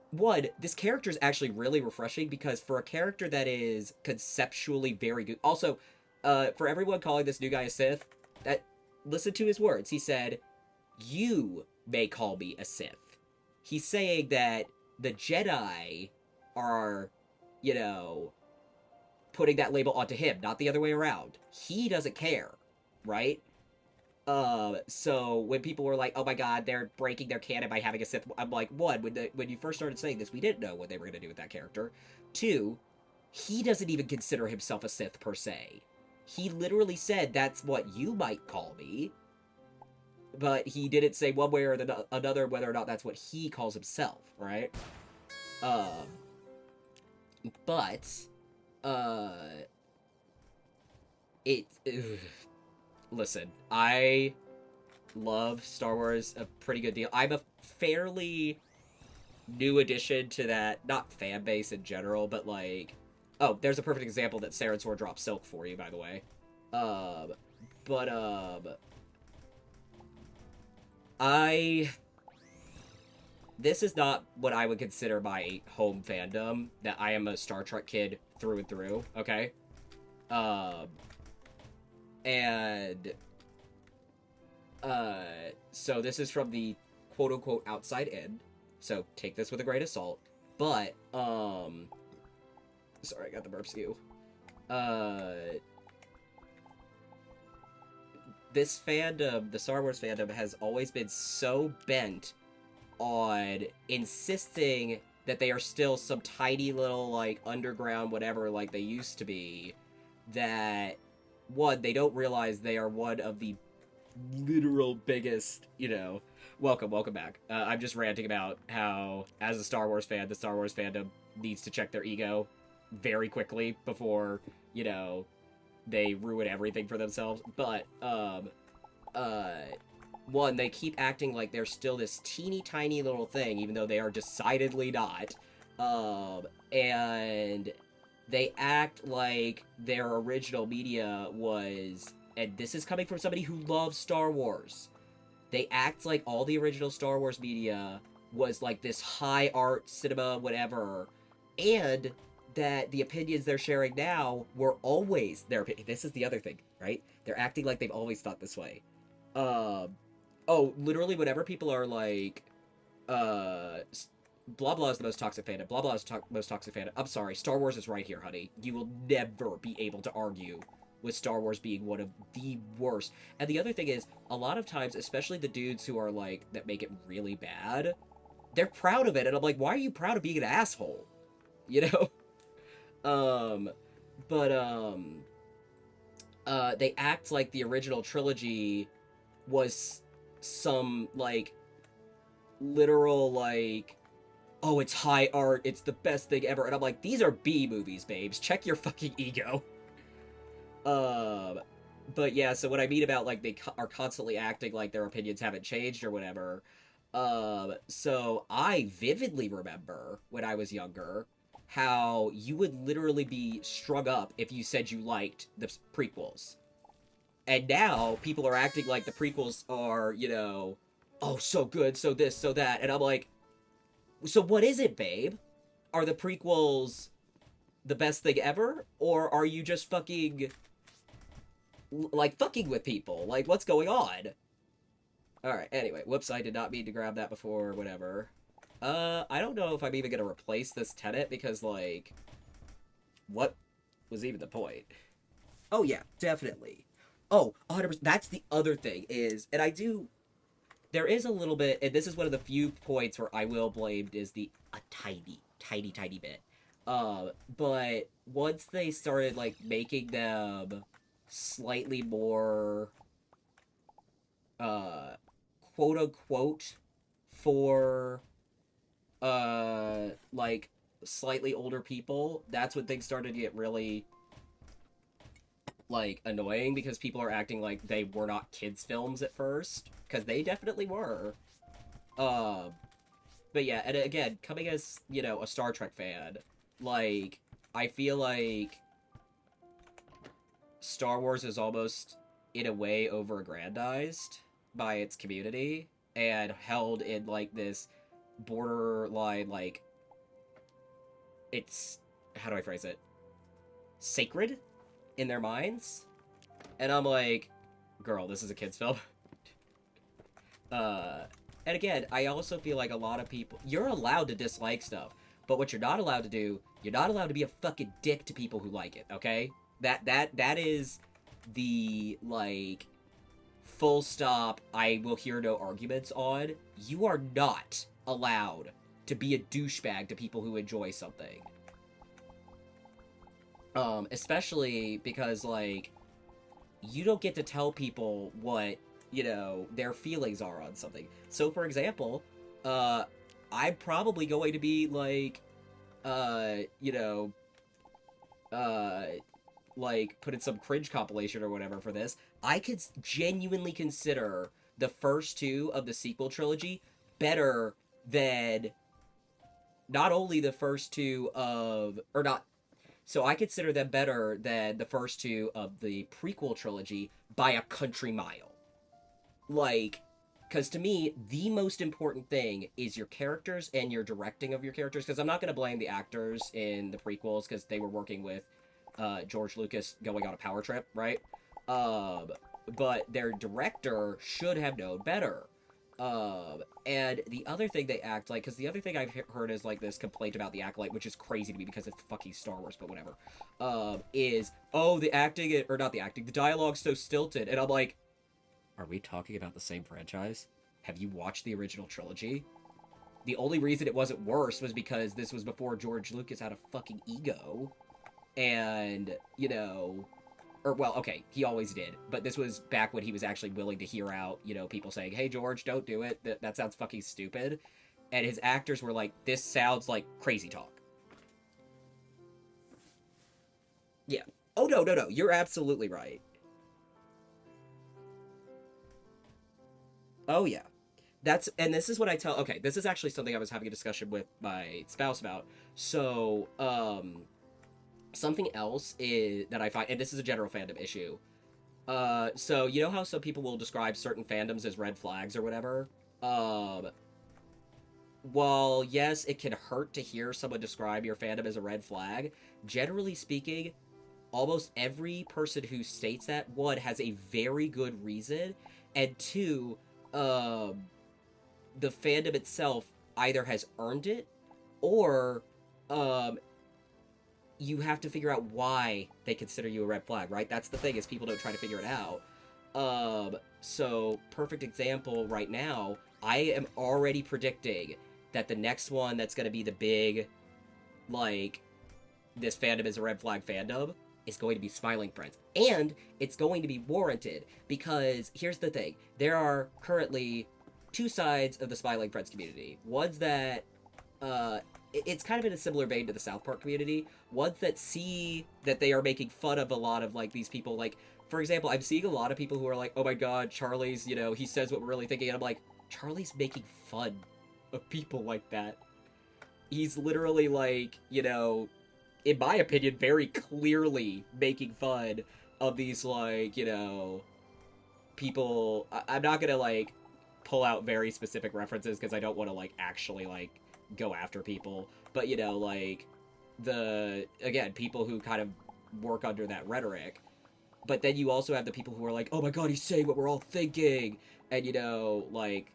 One, this character is actually really refreshing because for a character that is conceptually very good. Also, for everyone calling this new guy a Sith, that listen to his words. He said, "You may call me a Sith." He's saying that the Jedi are, you know, putting that label onto him, not the other way around. He doesn't care, right? So when people were like, "Oh my God, they're breaking their canon by having a Sith," I'm like, one, when you first started saying this, we didn't know what they were gonna do with that character. Two, he doesn't even consider himself a Sith per se. He literally said that's what you might call me, but he didn't say one way or another whether or not that's what he calls himself, right? Um, but it. Ugh. Listen, I love Star Wars a pretty good deal. I'm a fairly new addition to that, not fan base in general, but like, oh, there's a perfect example that Saren Sword dropped Silk for you, by the way. Um, but I this is not what I would consider my home fandom. That I am a Star Trek kid through and through. Okay, um, and so this is from the quote unquote outside in. So take this with a grain of salt. But sorry, I got the burps you. This fandom, the Star Wars fandom, has always been so bent on insisting that they are still some tiny little like underground whatever like they used to be, that one, they don't realize they are one of the literal biggest, welcome back. I'm just ranting about how, as a Star Wars fan, the Star Wars fandom needs to check their ego very quickly before, they ruin everything for themselves. But, one, they keep acting like they're still this teeny tiny little thing, even though they are decidedly not. And they act like their original media was, and this is coming from somebody who loves Star Wars, they act like all the original Star Wars media was like this high art cinema whatever, and that the opinions they're sharing now were always their opinion. This is the other thing, right? They're acting like they've always thought this way. Literally whenever people are like, blah blah is the most toxic fandom, blah blah is most toxic fandom, I'm sorry, Star Wars is right here, honey. You will never be able to argue with Star Wars being one of the worst. And the other thing is, a lot of times, especially the dudes who are like, that make it really bad, they're proud of it, and I'm like, why are you proud of being an asshole? You know? But, they act like the original trilogy was some, like, literal, like, oh, it's high art, it's the best thing ever, and I'm like, these are B movies, babes, check your fucking ego. But yeah, so what I mean about, like, they are constantly acting like their opinions haven't changed or whatever, so I vividly remember, when I was younger, how you would literally be strung up if you said you liked the prequels. And now, people are acting like the prequels are, oh, so good, so this, so that, and I'm like, so what is it, babe? Are the prequels the best thing ever? Or are you just fucking with people? Like, what's going on? Alright, anyway, whoops, I did not mean to grab that before, whatever. I don't know if I'm even gonna replace this tenant, because, like, what was even the point? Oh, yeah, definitely. Oh, 100%, that's the other thing, is, and there is a little bit, and this is one of the few points where I will blame Disney a tiny bit. But once they started like making them slightly more uh quote unquote for like slightly older people, that's when things started to get really like annoying because people are acting like they were not kids films at first, because they definitely were. um but yeah, and again, coming as, you know, a Star Trek fan, like, I feel like Star Wars is almost in a way over aggrandized by its community and held in like this borderline, like, it's, how do I phrase it, sacred in their minds. And I'm like, girl, this is a kid's film. uh and again, I also feel like a lot of people, you're allowed to dislike stuff, but what you're not allowed to do, you're not allowed to be a fucking dick to people who like it, okay? That is the, like, full stop, I will hear no arguments on. You are not allowed to be a douchebag to people who enjoy something. Especially because, like, you don't get to tell people what, you know, their feelings are on something. So, for example, I'm probably going to be, like, you know, like, put in some cringe compilation or whatever for this. I could genuinely consider the first two of the sequel trilogy better than not only the first two of, or not, so I consider them better than the first two of the prequel trilogy by a country mile. Like, because to me, the most important thing is your characters and your directing of your characters. Because I'm not going to blame the actors in the prequels because they were working with George Lucas going on a power trip, right? But their director should have known better. And the other thing they act like, because the other thing I've heard is like this complaint about the Acolyte, which is crazy to me because it's fucking Star Wars, but whatever, is, oh, the acting, or not the acting, the dialogue's so stilted. And I'm like, are we talking about the same franchise? Have you watched the original trilogy? The only reason it wasn't worse was because this was before George Lucas had a fucking ego. And, you know, or, well, okay, he always did, but this was back when he was actually willing to hear out, you know, people saying, hey, George, don't do it. That sounds fucking stupid. And his actors were like, this sounds like crazy talk. Yeah. Oh, no. You're absolutely right. Oh, yeah. And this is what I tell, okay, this is actually something I was having a discussion with my spouse about. So, something else is that I find, and this is a general fandom issue. So you know how some people will describe certain fandoms as red flags or whatever? Um, while yes, it can hurt to hear someone describe your fandom as a red flag, generally speaking, almost every person who states that, one, has a very good reason, and two, um, the fandom itself either has earned it, or um, you have to figure out why they consider you a red flag, right? That's the thing, is people don't try to figure it out. So perfect example right now, I am already predicting that the next one that's going to be the big, like, this fandom is a red flag fandom is going to be Smiling Friends. And it's going to be warranted, because here's the thing. There are currently two sides of the Smiling Friends community. Ones that, it's kind of in a similar vein to the South Park community. Ones that see that they are making fun of a lot of, like, these people. Like, for example, I'm seeing a lot of people who are like, oh my god, Charlie's, you know, he says what we're really thinking. And I'm like, Charlie's making fun of people like that. He's literally, like, you know, in my opinion, very clearly making fun of these, like, you know, people. I'm not gonna, like, pull out very specific references because I don't want to, like, actually, like, go after people. But, you know, like, again, people who kind of work under that rhetoric. But then you also have the people who are like, oh my god, he's saying what we're all thinking. And, you know, like,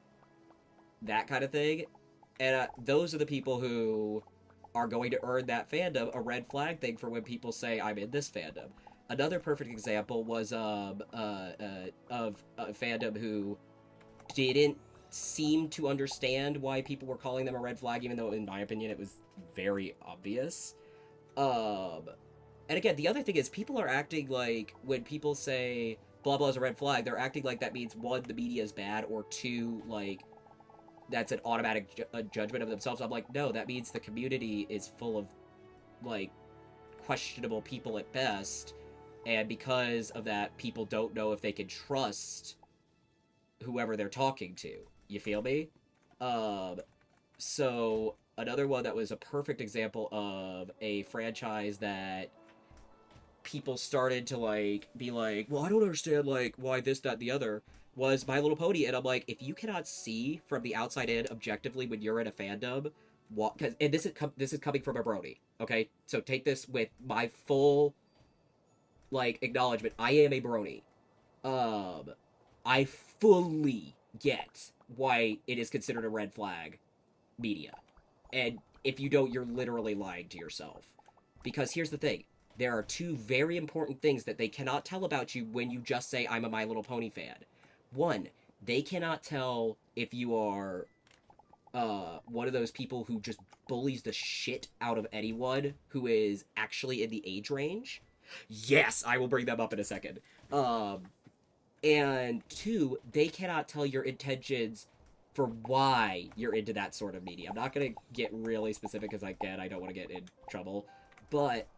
that kind of thing. And those are the people who are going to earn that fandom a red flag thing for when people say, I'm in this fandom. Another perfect example was of a fandom who didn't seem to understand why people were calling them a red flag, even though, in my opinion, it was very obvious. Um, and again, the other thing is people are acting like when people say blah blah is a red flag, they're acting like that means one, the media is bad, or two, like that's an automatic judgment of themselves. I'm like, no, that means the community is full of like questionable people at best, and because of that, people don't know if they can trust whoever they're talking to. You feel me? Um, so another one that was a perfect example of a franchise that people started to like be like, well, I don't understand like why this, that, and the other was My Little Pony, and I'm like, if you cannot see from the outside in objectively when you're in a fandom, what? Because and this is coming from a brony, okay? So take this with my full like acknowledgement. I am a brony. Um, I fully get why it is considered a red flag media. And if you don't, you're literally lying to yourself. Because here's the thing, there are two very important things that they cannot tell about you when you just say, I'm a My Little Pony fan. One, they cannot tell if you are one of those people who just bullies the shit out of anyone who is actually in the age range. Yes, I will bring them up in a second. And two, they cannot tell your intentions for why you're into that sort of media. I'm not gonna get really specific because I don't want to get in trouble. But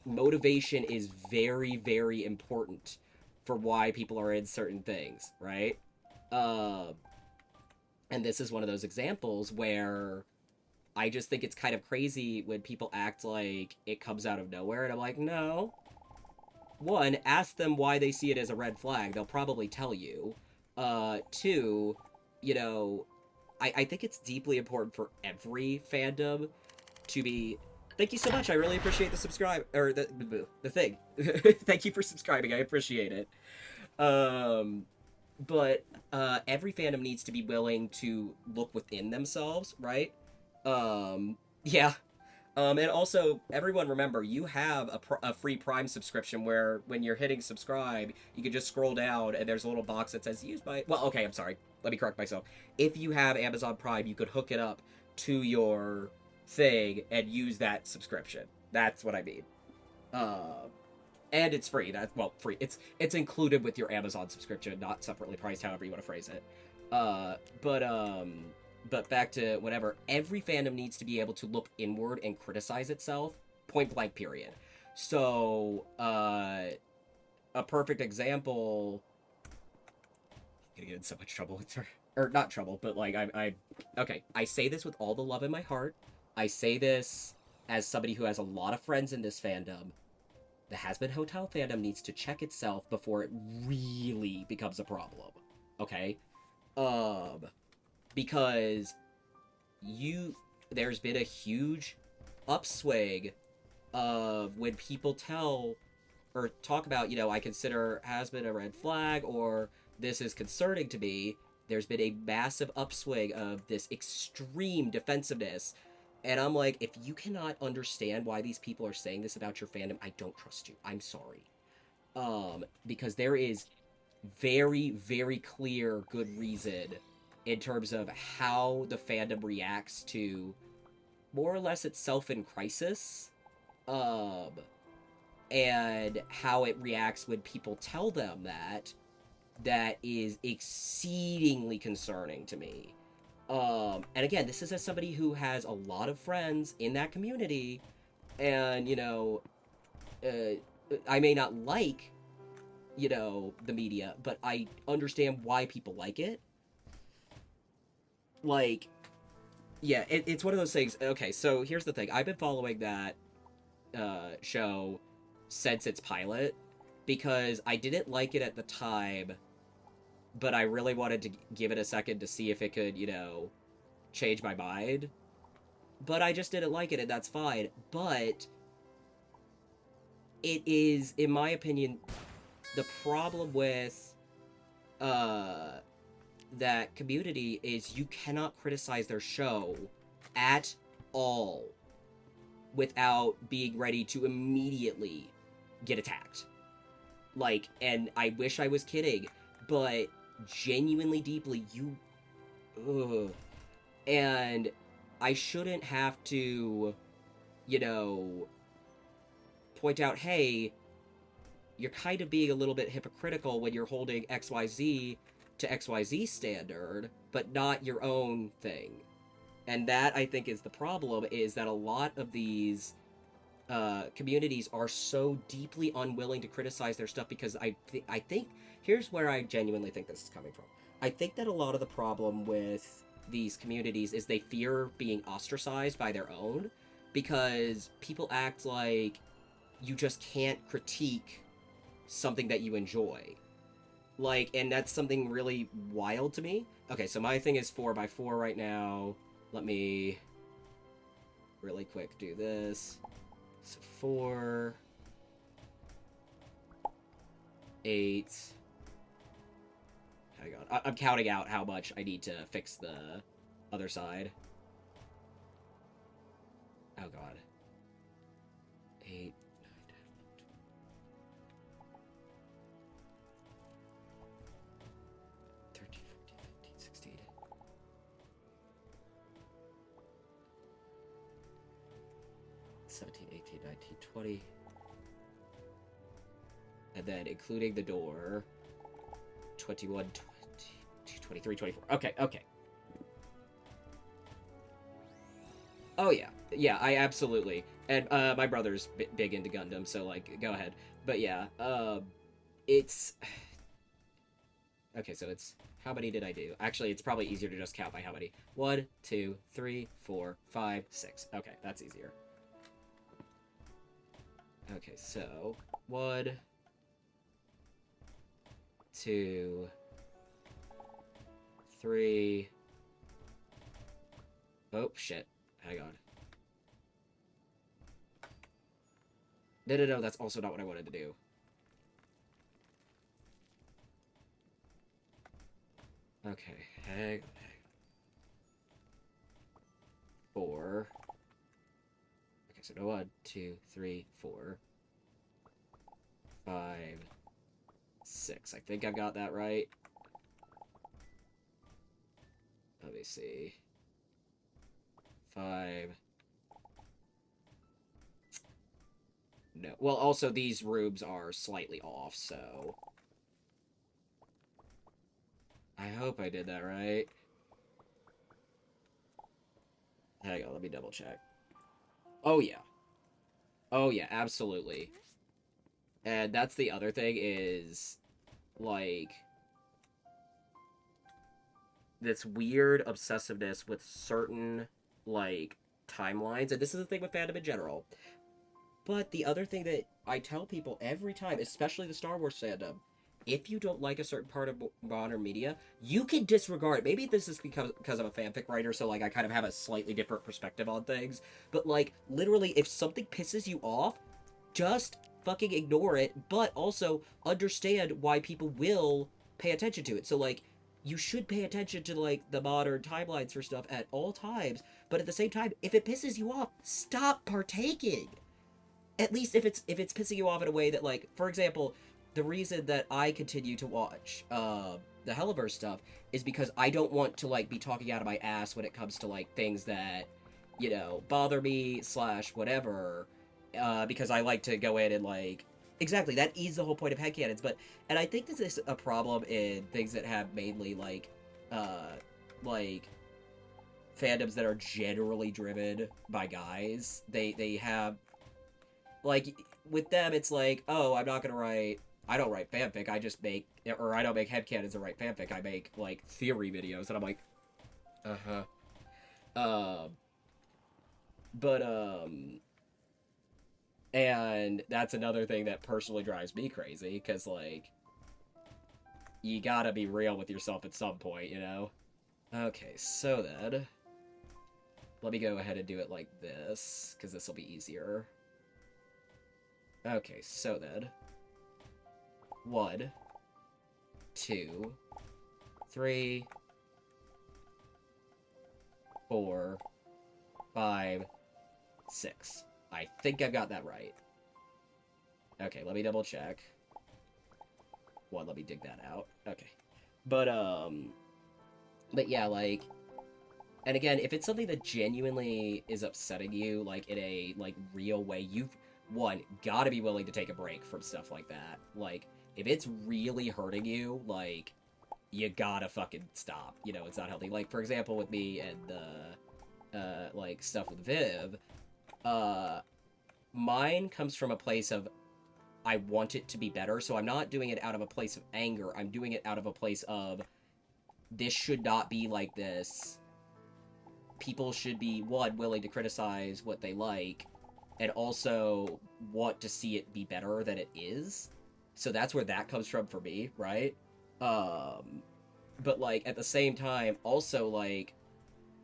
motivation is very, very important for why people are in certain things, right? Uh, and this is one of those examples where I just think it's kind of crazy when people act like it comes out of nowhere, and I'm like, no. One, ask them why they see it as a red flag. They'll probably tell you. Two, you know, I think it's deeply important for every fandom to be. Thank you so much. I really appreciate the subscribe or the thing. Thank you for subscribing. I appreciate it. Um, but every fandom needs to be willing to look within themselves, right? Yeah. And also, everyone remember, you have a free Prime subscription where when you're hitting subscribe, you can just scroll down and there's a little box that says used by... Well, okay, I'm sorry. Let me correct myself. If you have Amazon Prime, you could hook it up to your thing and use that subscription. That's what I mean. And it's free. That's, well, free. It's included with your Amazon subscription, not separately priced, however you want to phrase it. But back to whatever, every fandom needs to be able to look inward and criticize itself, point blank, period. So, a perfect example... I'm gonna get in so much trouble. Or, not trouble, but, like, okay, I say this with all the love in my heart. I say this as somebody who has a lot of friends in this fandom. The Has-Been Hotel fandom needs to check itself before it really becomes a problem. Okay? Because there's been a huge upswing of when people tell or talk about, I consider Has-Been a red flag or this is concerning to me. There's been a massive upswing of this extreme defensiveness. And I'm like, if you cannot understand why these people are saying this about your fandom, I don't trust you. I'm sorry. Because there is very, very clear good reason in terms of how the fandom reacts to more or less itself in crisis, and how it reacts when people tell them that is exceedingly concerning to me. And again, this is as somebody who has a lot of friends in that community, and, I may not like, the media, but I understand why people like it. Like, yeah, it's one of those things. Okay, so here's the thing. I've been following that show since its pilot, because I didn't like it at the time, but I really wanted to give it a second to see if it could, change my mind. But I just didn't like it, and that's fine. But it is, in my opinion, the problem with that community is you cannot criticize their show at all without being ready to immediately get attacked. Like, and I wish I was kidding, but genuinely deeply, ugh. And I shouldn't have to, you know, point out, hey, you're kind of being a little bit hypocritical when you're holding XYZ to XYZ standard, but not your own thing. And that, I think, is the problem, is that a lot of these communities are so deeply unwilling to criticize their stuff because I think here's where I genuinely think this is coming from. I think that a lot of the problem with these communities is they fear being ostracized by their own, because people act like you just can't critique something that you enjoy. Like, and that's something really wild to me. Okay, so my thing is 4x4 right now. Let me really quick do this. So 4, 8. Hang on. I'm counting out how much I need to fix the other side. Oh god. 8, 13, 14, 15, 16. 17, 18, 19, 20. And then including the door, 21, 22, 23, 24. Okay, okay. Oh, yeah. Yeah, I absolutely. And my brother's big into Gundam, so, like, go ahead. But yeah, it's... Okay, so it's... How many did I do? Actually, it's probably easier to just count by how many. 1, 2, 3, 4, 5, 6. Okay, that's easier. Okay, so... 1... 2... 3... Oh, shit. Hang on. No, that's also not what I wanted to do. Okay, hang on. 4. Okay, so 1, 2, 3, 4, 5, 6. I think I've got that right. Let me see. 5. No. Well, also, these rooms are slightly off, so... I hope I did that right. Hang on, let me double check. Oh, yeah. Oh, yeah, absolutely. And that's the other thing is, like... this weird obsessiveness with certain, like, timelines. And this is the thing with fandom in general. But the other thing that I tell people every time, especially the Star Wars fandom, if you don't like a certain part of modern media, you can disregard it. Maybe this is because I'm a fanfic writer, so, like, I kind of have a slightly different perspective on things. But, like, literally, if something pisses you off, just fucking ignore it, but also understand why people will pay attention to it. So, like, you should pay attention to, like, the modern timelines for stuff at all times, but at the same time, if it pisses you off, stop partaking. At least if it's pissing you off in a way that, like, for example, the reason that I continue to watch the Helliverse stuff is because I don't want to, like, be talking out of my ass when it comes to, like, things that, you know, bother me / whatever, because I like to go in and, like, exactly, that is the whole point of headcanons. But, and I think this is a problem in things that have mainly, like fandoms that are generally driven by guys. They have, like, with them, it's like, oh, I don't write fanfic, I just make, or I don't make headcanons to write fanfic, I make, like, theory videos, and I'm like, uh-huh. But, and that's another thing that personally drives me crazy, because, like, you gotta be real with yourself at some point, you know? Okay, so then, let me go ahead and do it like this, because this will be easier. Okay, so then, 1, 2, 3, 4, 5, 6. I think I've got that right. Okay, let me double check. 1, let me dig that out. Okay. But but yeah, like, and again, if it's something that genuinely is upsetting you, like in a like real way, you've one gotta be willing to take a break from stuff like that. Like, if it's really hurting you, like, you gotta fucking stop. You know, it's not healthy. Like, for example, with me and the like stuff with Viv, uh mine comes from a place of I want it to be better, so I'm not doing it out of a place of anger. I'm doing it out of a place of this should not be like this. People should be, one, willing to criticize what they like, and also want to see it be better than it is. So that's where that comes from for me, right? Um, but like at the same time, also like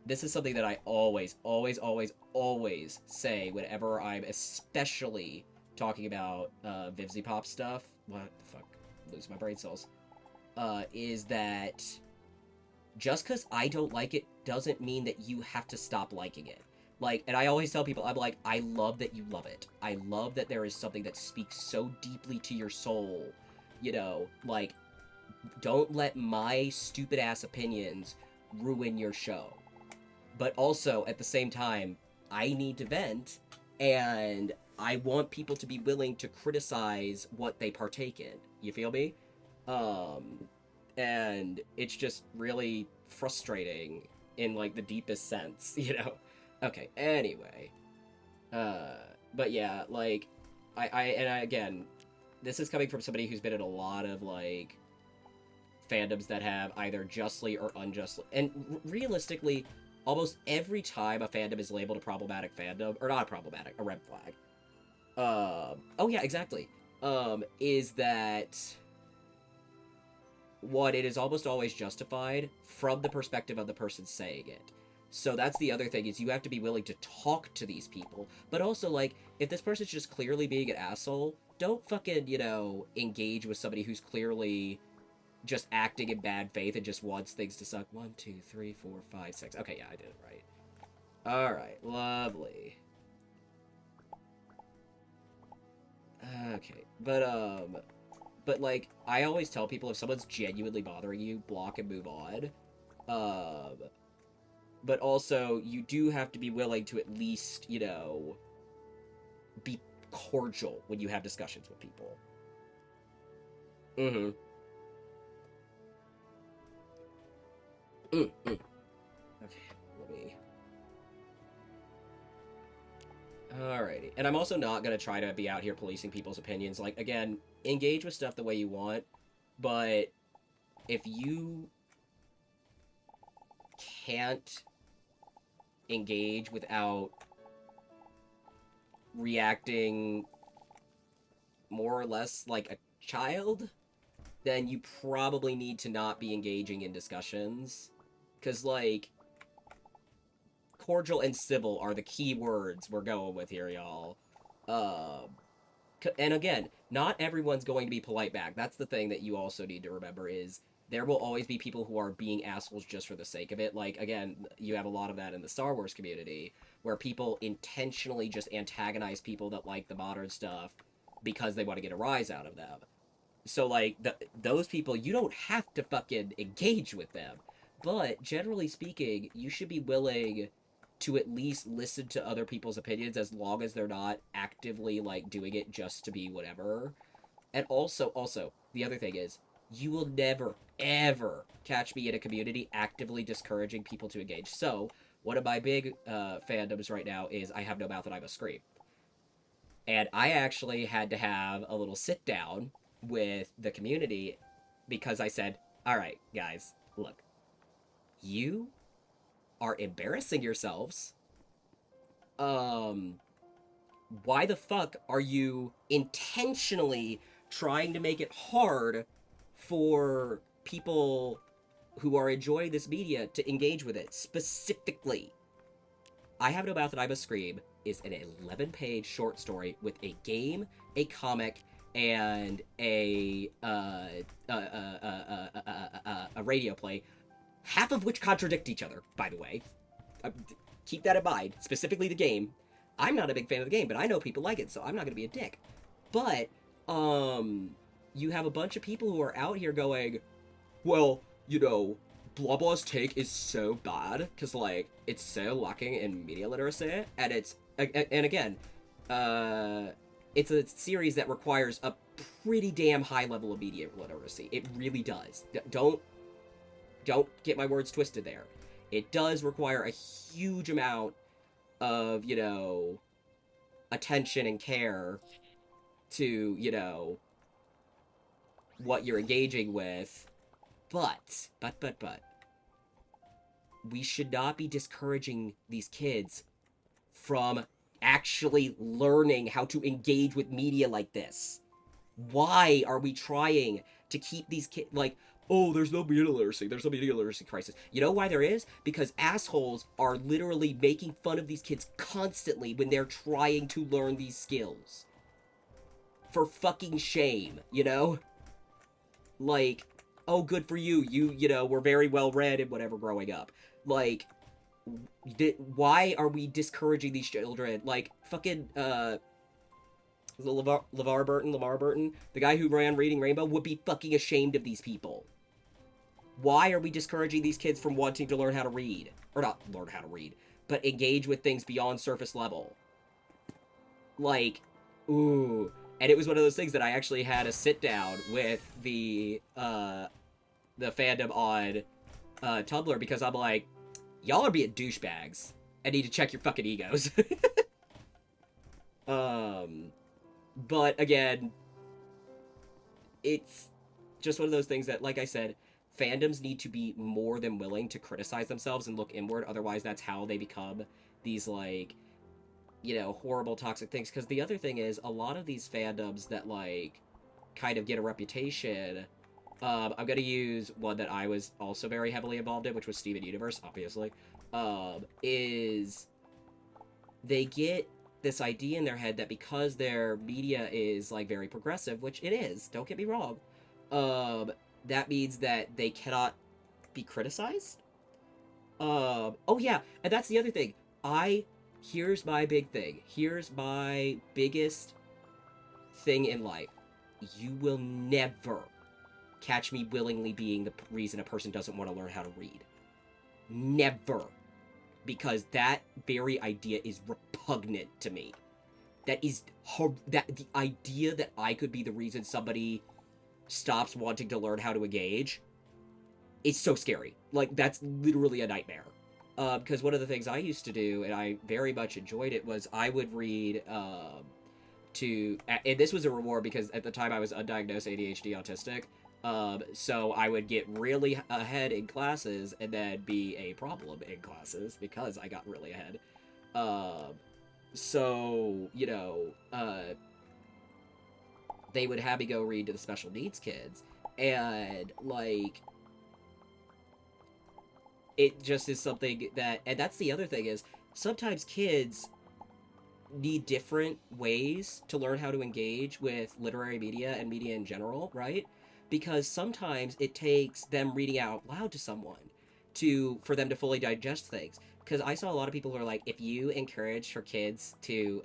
this is something that I always, always, always, always say whenever I'm especially talking about Vivzy Pop stuff. What the fuck? Lose my brain cells. Is that just because I don't like it doesn't mean that you have to stop liking it. Like, and I always tell people, I'm like, I love that you love it. I love that there is something that speaks so deeply to your soul. You know, like, don't let my stupid ass opinions ruin your show. But also, at the same time, I need to vent, and I want people to be willing to criticize what they partake in. You feel me? Um, and it's just really frustrating in like the deepest sense, you know. Okay, anyway. Uh but yeah, like again, this is coming from somebody who's been in a lot of like fandoms that have either justly or unjustly, and realistically, almost every time a fandom is labeled a problematic fandom, or not a problematic, a red flag. Oh yeah, exactly. Is that one, it is almost always justified from the perspective of the person saying it. So that's the other thing, is you have to be willing to talk to these people. But also, like, if this person's just clearly being an asshole, don't fucking, you know, engage with somebody who's clearly just acting in bad faith and just wants things to suck. 1, 2, 3, 4, 5, 6. Okay, yeah, I did it right. Alright, lovely. Okay, but like, I always tell people, if someone's genuinely bothering you, block and move on. Um, but also, you do have to be willing to at least, you know, be cordial when you have discussions with people. Mm-hmm. Mm-hmm. Okay, let me... Alrighty. And I'm also not gonna try to be out here policing people's opinions. Like, again, engage with stuff the way you want, but if you can't engage without reacting more or less like a child, then you probably need to not be engaging in discussions. Because, like, cordial and civil are the key words we're going with here, y'all. Uh, and again, not everyone's going to be polite back. That's the thing that you also need to remember, is there will always be people who are being assholes just for the sake of it. Like, again, you have a lot of that in the Star Wars community, where people intentionally just antagonize people that like the modern stuff because they want to get a rise out of them. So, like, those people, you don't have to fucking engage with them. But, generally speaking, you should be willing to at least listen to other people's opinions, as long as they're not actively, like, doing it just to be whatever. And also, the other thing is, you will never, ever catch me in a community actively discouraging people to engage. So, one of my big fandoms right now is I Have No Mouth and I Must Scream. And I actually had to have a little sit down with the community, because I said, all right, guys, look, you are embarrassing yourselves. Um, why the fuck are you intentionally trying to make it hard for people who are enjoying this media to engage with it? Specifically, I Have No Mouth and I Must Scream is an 11-page short story with a game, a comic, and a radio play, half of which contradict each other, by the way. Keep that in mind. Specifically the game. I'm not a big fan of the game, but I know people like it, so I'm not going to be a dick. But, you have a bunch of people who are out here going, well, you know, blah blah's take is so bad because like it's so lacking in media literacy, and and again, uh, it's a series that requires a pretty damn high level of media literacy. It really does. Don't get my words twisted there. It does require a huge amount of, you know, attention and care to, you know, what you're engaging with. But, we should not be discouraging these kids from actually learning how to engage with media like this. Why are we trying to keep these kids like, oh, there's no media literacy, there's no media literacy crisis? You know why there is? Because assholes are literally making fun of these kids constantly when they're trying to learn these skills. For fucking shame, you know? Like, oh, good for you. You know, were very well read and whatever growing up. Like, why are we discouraging these children? Like, fucking, Lamar Burton, the guy who ran Reading Rainbow, would be fucking ashamed of these people. Why are we discouraging these kids from wanting to learn how to read? Or not learn how to read, but engage with things beyond surface level? Like, ooh. And it was one of those things that I actually had a sit down with the fandom on Tumblr, because I'm like, y'all are being douchebags. I need to check your fucking egos. But again, it's just one of those things that, like I said, fandoms need to be more than willing to criticize themselves and look inward. Otherwise, that's how they become these, like, you know, horrible, toxic things. Because the other thing is, a lot of these fandoms that, like, kind of get a reputation. I'm going to use one that I was also very heavily involved in, which was Steven Universe, obviously. Is they get this idea in their head that because their media is, like, very progressive, which it is, don't get me wrong, that means that they cannot be criticized. Oh yeah, and that's the other thing. Here's my big thing. Here's my biggest thing in life. You will never catch me willingly being the reason a person doesn't want to learn how to read. Never. Because that very idea is repugnant to me. That the idea that I could be the reason somebody stops wanting to learn how to engage is so scary. Like, that's literally a nightmare. Because one of the things I used to do, and I very much enjoyed it, was I would read and this was a reward because at the time I was undiagnosed ADHD autistic. So I would get really ahead in classes and then be a problem in classes because I got really ahead. So, you know, they would have me go read to the special needs kids, and, like, it just is something that, and that's the other thing is, sometimes kids need different ways to learn how to engage with literary media and media in general, right? Because sometimes it takes them reading out loud to someone for them to fully digest things. Because I saw a lot of people who are like, if you encourage for kids to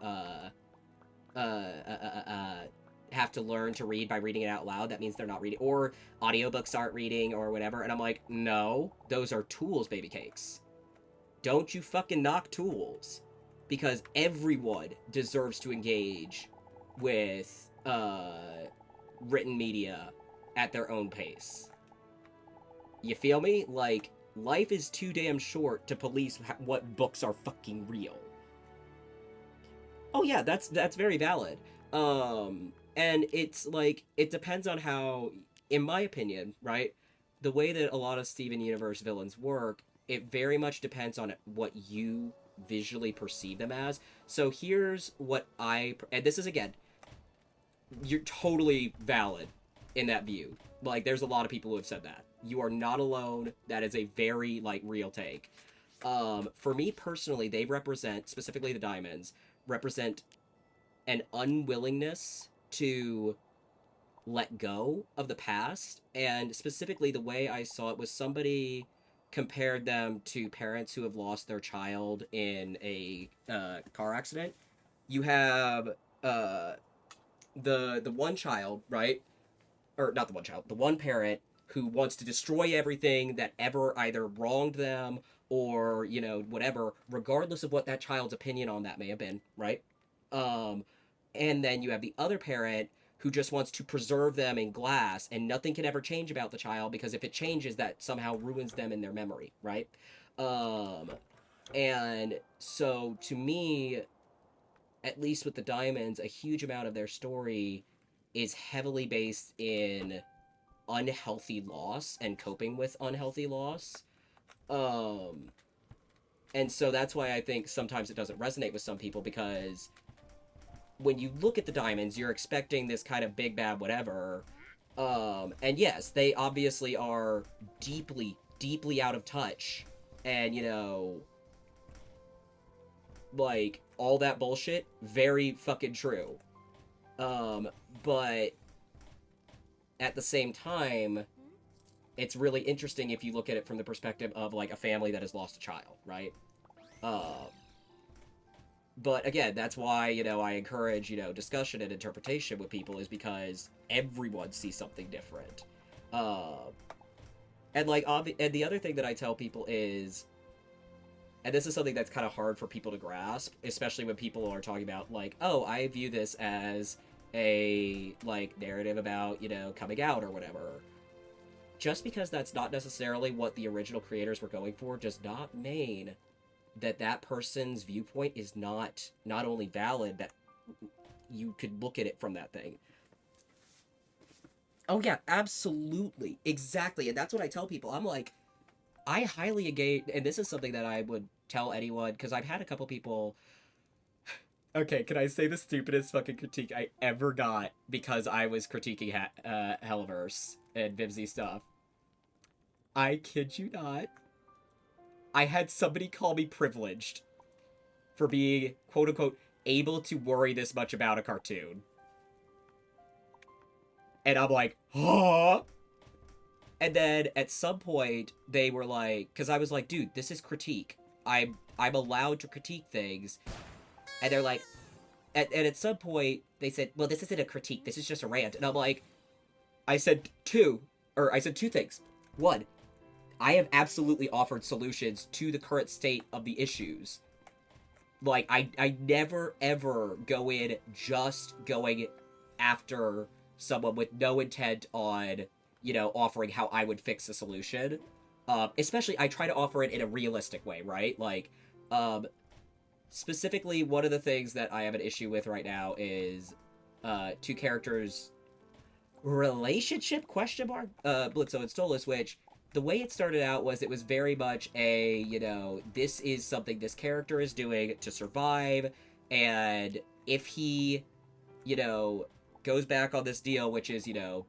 have to learn to read by reading it out loud, that means they're not reading, or audiobooks aren't reading, or whatever. And I'm like, no, those are tools, baby cakes. Don't you fucking knock tools. Because everyone deserves to engage with written media at their own pace. You feel me? Like, life is too damn short to police what books are fucking real. Oh yeah, that's very valid. And it's like, it depends on how, in my opinion, right? The way that a lot of Steven Universe villains work, it very much depends on what you visually perceive them as. So here's what and this is, again, you're totally valid in that view. Like, there's a lot of people who have said that. You are not alone. That is a very, like, real take. For me personally, they represent, specifically the diamonds, represent an unwillingness to let go of the past. And specifically, the way I saw it was somebody compared them to parents who have lost their child in a car accident. You have the one child, right? Or not the one child, the one parent who wants to destroy everything that ever either wronged them or, you know, whatever, regardless of what that child's opinion on that may have been, right? Um, and then you have the other parent who just wants to preserve them in glass, and nothing can ever change about the child, because if it changes, that somehow ruins them in their memory, right? Um, and so to me, at least with the Diamonds, a huge amount of their story is heavily based in unhealthy loss and coping with unhealthy loss. Um, and so that's why I think sometimes it doesn't resonate with some people, because when you look at the Diamonds, you're expecting this kind of big bad whatever. And yes, they obviously are deeply, deeply out of touch. And, you know, like, all that bullshit, very fucking true. But at the same time, it's really interesting if you look at it from the perspective of, like, a family that has lost a child, right? Uh, but again, that's why, you know, I encourage, you know, discussion and interpretation with people, is because everyone sees something different. Uh, and, like, and the other thing that I tell people is, and this is something that's kind of hard for people to grasp, especially when people are talking about, like, oh, I view this as a, like, narrative about, you know, coming out or whatever. Just because that's not necessarily what the original creators were going for does not mean that that person's viewpoint is not only valid, that you could look at it from that thing. Oh yeah, absolutely. Exactly. And that's what I tell people. I'm like, I highly engage, and this is something that I would tell anyone, because I've had a couple people. Okay, can I say the stupidest fucking critique I ever got because I was critiquing Helliverse and Vivzy stuff? I kid you not. I had somebody call me privileged for being, quote unquote, able to worry this much about a cartoon. And I'm like, huh? And then at some point they were like, because I was like, dude, this is critique. I'm allowed to critique things. And they're like, and at some point they said, well, this isn't a critique, this is just a rant. And I'm like, I said two things. One, I have absolutely offered solutions to the current state of the issues. Like, I never ever go in just going after someone with no intent on, you know, offering how I would fix a solution. Especially, I try to offer it in a realistic way, right? Like, specifically, one of the things that I have an issue with right now is two characters' relationship, question mark? Blitzo and Stolas, which the way it started out was, it was very much a, you know, this is something this character is doing to survive, and if he, you know, goes back on this deal, which is, you know,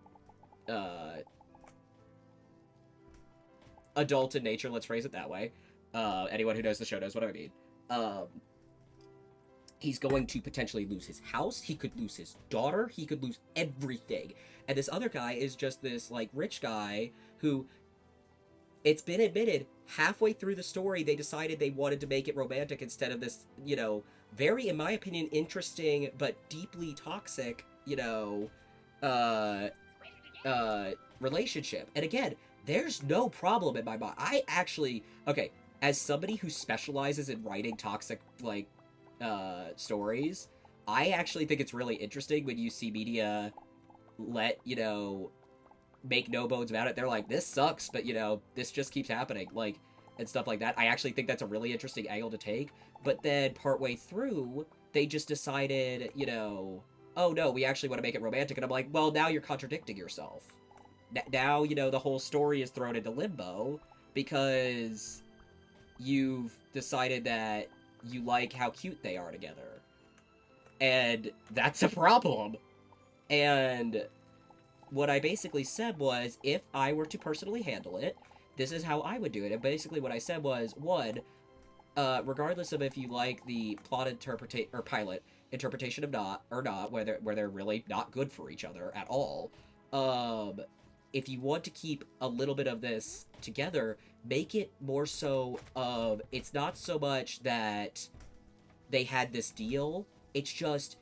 adult in nature, let's phrase it that way. Anyone who knows the show knows what I mean. He's going to potentially lose his house, he could lose his daughter, he could lose everything. And this other guy is just this, like, rich guy who, it's been admitted, halfway through the story, they decided they wanted to make it romantic instead of this, you know, very, in my opinion, interesting but deeply toxic, you know, relationship. And again, there's no problem in my mind. I actually, okay, as somebody who specializes in writing toxic, like, stories, I actually think it's really interesting when you see media let, you know, make no bones about it. They're like, this sucks, but, you know, this just keeps happening, like, and stuff like that. I actually think that's a really interesting angle to take. But then partway through, they just decided, you know, oh no, we actually want to make it romantic. And I'm like, well, now you're contradicting yourself. Now, you know, the whole story is thrown into limbo because you've decided that you like how cute they are together. And that's a problem. And what I basically said was, if I were to personally handle it, this is how I would do it. And basically what I said was, one, regardless of if you like the plot interpretation or pilot interpretation of not, where they're really not good for each other at all, if you want to keep a little bit of this together, make it more so of, it's not so much that they had this deal, it's just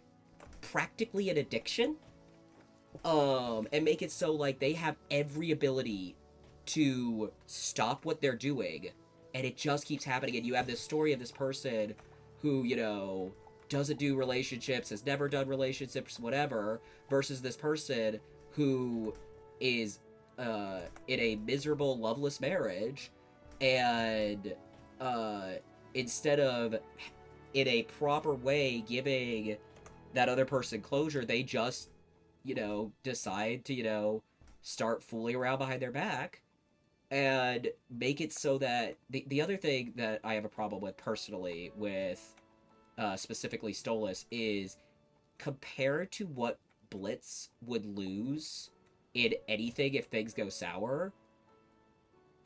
practically an addiction. And make it so like they have every ability to stop what they're doing, and it just keeps happening. And you have this story of this person who, you know, doesn't do relationships, has never done relationships, whatever, versus this person who is in a miserable, loveless marriage, and uh, instead of in a proper way giving that other person closure, they just, you know, decide to, you know, start fooling around behind their back and make it so that the other thing that I have a problem with personally with specifically Stolas is compared to what Blitz would lose in anything if things go sour.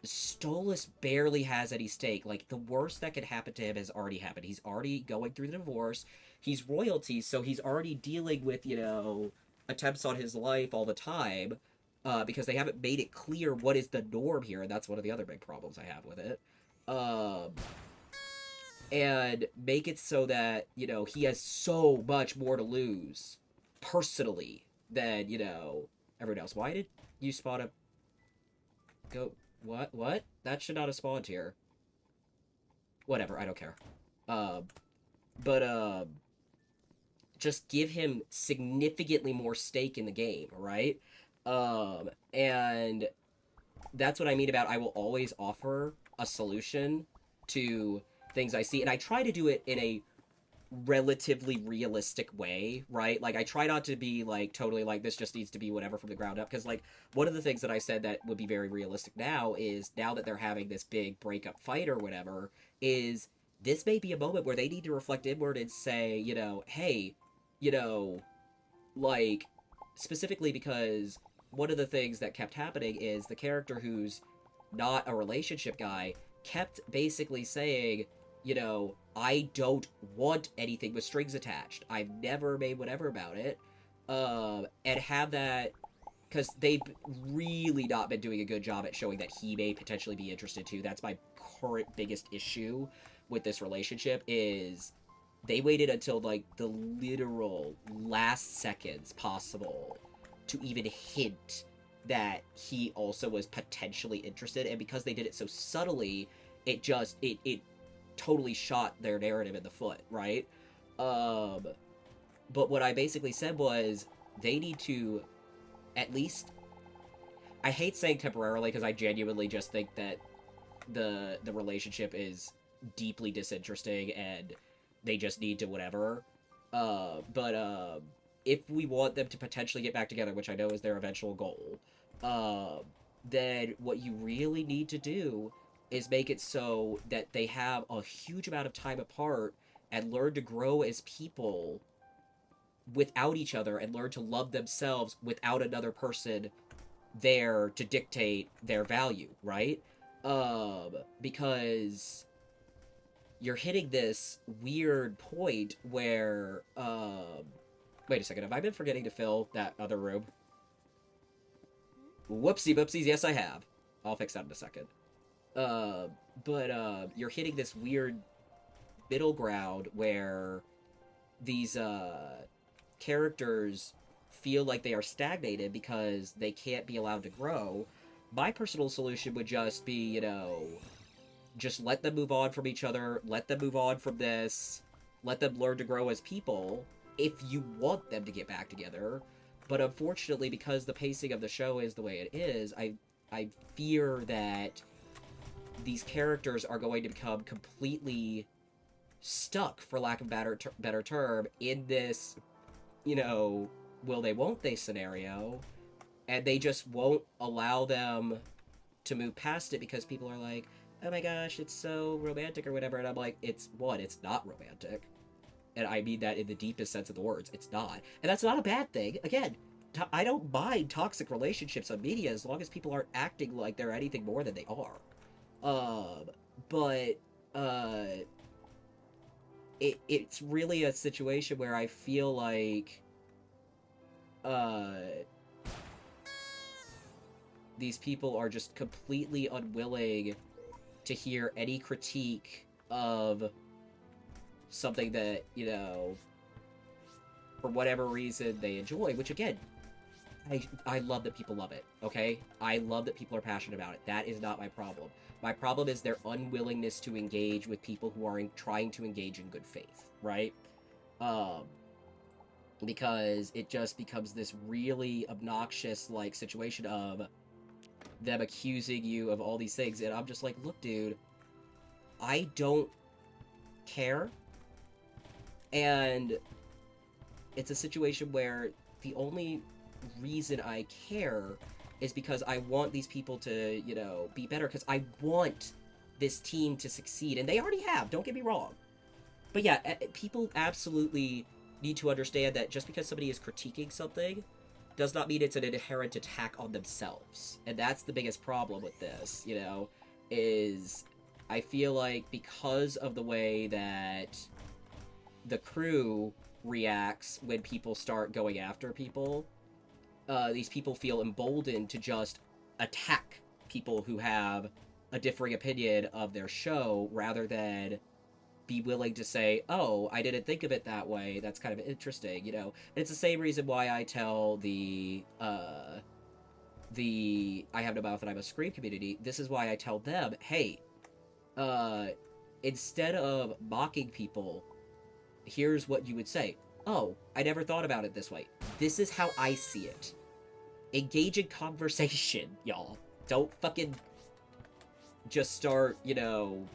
Stolas barely has any stake. Like, the worst that could happen to him has already happened. He's already going through the divorce. He's royalty, so he's already dealing with, you know, attempts on his life all the time, because they haven't made it clear what is the norm here, and that's one of the other big problems I have with it. Um, and make it so that, you know, he has so much more to lose personally than, you know, everyone else. Why did you spawn a go? What? That should not have spawned here. Whatever, I don't care. Um, but just give him significantly more stake in the game, right? And that's what I mean about I will always offer a solution to things I see, and I try to do it in a relatively realistic way, right? Like, I try not to be like totally like this just needs to be whatever from the ground up, because like one of the things that I said that would be very realistic now is now that they're having this big breakup fight or whatever, is this may be a moment where they need to reflect inward and say, you know, hey, you know, like, specifically because one of the things that kept happening is the character who's not a relationship guy kept basically saying, you know, I don't want anything with strings attached. I've never made whatever about it. And have that, because they've really not been doing a good job at showing that he may potentially be interested too. That's my current biggest issue with this relationship is they waited until like the literal last seconds possible to even hint that he also was potentially interested, and because they did it so subtly, it totally shot their narrative in the foot, right? um but what I basically said was they need to at least, I hate saying temporarily because I genuinely just think that the relationship is deeply disinteresting and they just need to whatever. But if we want them to potentially get back together, which I know is their eventual goal, uh, then what you really need to do is make it so that they have a huge amount of time apart and learn to grow as people without each other and learn to love themselves without another person there to dictate their value, right? Because you're hitting this weird point where wait a second, have I been forgetting to fill that other room? Whoopsie boopsies, yes I have. I'll fix that in a second. Uh, but you're hitting this weird middle ground where these characters feel like they are stagnated because they can't be allowed to grow. My personal solution would just be, you know, just let them move on from each other, let them move on from this, let them learn to grow as people if you want them to get back together. But unfortunately, because the pacing of the show is the way it is, I fear that these characters are going to become completely stuck, for lack of a better term, in this, you know, will they won't they scenario, and they just won't allow them to move past it because people are like, oh my gosh, it's so romantic or whatever, and I'm like, it's not romantic, and I mean that in the deepest sense of the words. It's not, and that's not a bad thing. Again, I don't mind toxic relationships on media as long as people aren't acting like they're anything more than they are. But it's really a situation where I feel like uh these people are just completely unwilling to hear any critique of something that, you know, for whatever reason they enjoy, which again, I love that people love it, okay? I love that people are passionate about it. That is not my problem. My problem is their unwillingness to engage with people who are trying to engage in good faith, right? Um, because it just becomes this really obnoxious, like, situation of them accusing you of all these things, and I'm just like, look, dude, I don't care, and it's a situation where the only reason I care is because I want these people to, you know, be better, because I want this team to succeed, and they already have, don't get me wrong. But yeah, people absolutely need to understand that just because somebody is critiquing something does not mean it's an inherent attack on themselves. And that's the biggest problem with this, you know, is I feel like because of the way that the crew reacts when people start going after people, these people feel emboldened to just attack people who have a differing opinion of their show rather than be willing to say, oh, I didn't think of it that way. That's kind of interesting, you know? And it's the same reason why I tell the I Have No Mouth and I'm a Scream community, this is why I tell them, hey, instead of mocking people, here's what you would say. Oh, I never thought about it this way. This is how I see it. Engage in conversation, y'all. Don't fucking just start, you know,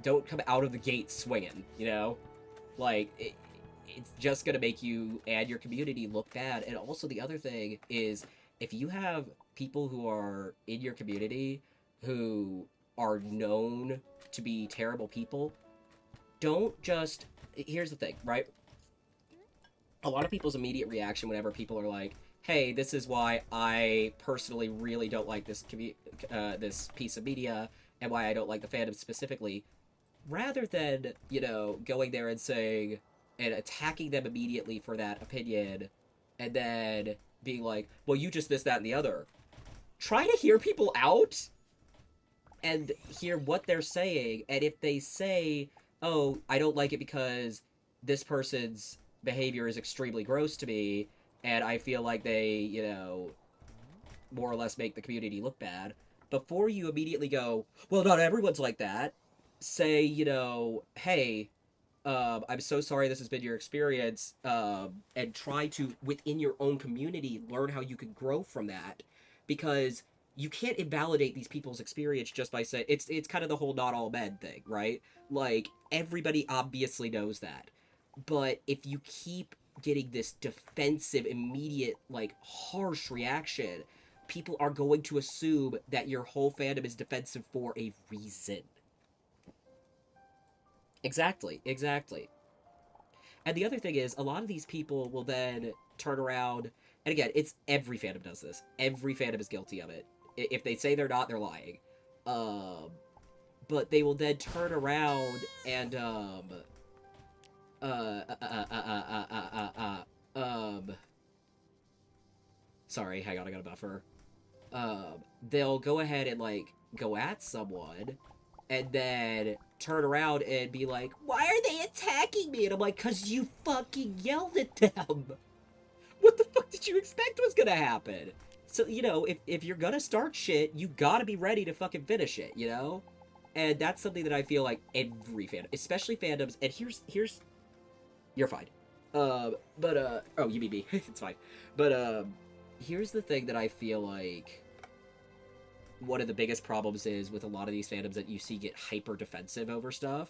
don't come out of the gate swinging, you know? Like, it's just gonna make you and your community look bad. And also the other thing is, if you have people who are in your community who are known to be terrible people, don't just... Here's the thing, right? A lot of people's immediate reaction whenever people are like, hey, this is why I personally really don't like this this piece of media, and why I don't like the fandom specifically, rather than, you know, going there and saying, and attacking them immediately for that opinion, and then being like, well, you just this, that, and the other. Try to hear people out and hear what they're saying, and if they say, oh, I don't like it because this person's behavior is extremely gross to me, and I feel like they, you know, more or less make the community look bad, before you immediately go, well, not everyone's like that, say, you know, hey, I'm so sorry this has been your experience, and try to, within your own community, learn how you can grow from that, because you can't invalidate these people's experience just by saying, it's kind of the whole not all men thing, right? Like, everybody obviously knows that. But if you keep getting this defensive, immediate, like, harsh reaction, people are going to assume that your whole fandom is defensive for a reason. Exactly, exactly. And the other thing is, a lot of these people will then turn around, and again, it's every fandom does this. Every fandom is guilty of it. If they say they're not, they're lying. Um, but they will then turn around and uh, uh, uh, uh, uh, uh, uh, um, sorry, hang on, I got a buffer. They'll go ahead and, like, go at someone, and then turn around and be like, why are they attacking me? And I'm like, cause you fucking yelled at them. What the fuck did you expect was gonna happen? So, you know, if you're gonna start shit, you gotta be ready to fucking finish it, you know? And that's something that I feel like every fandom, especially fandoms, and here's you're fine. Oh, you beat me. It's fine. But, here's the thing that I feel like one of the biggest problems is with a lot of these fandoms that you see get hyper defensive over stuff.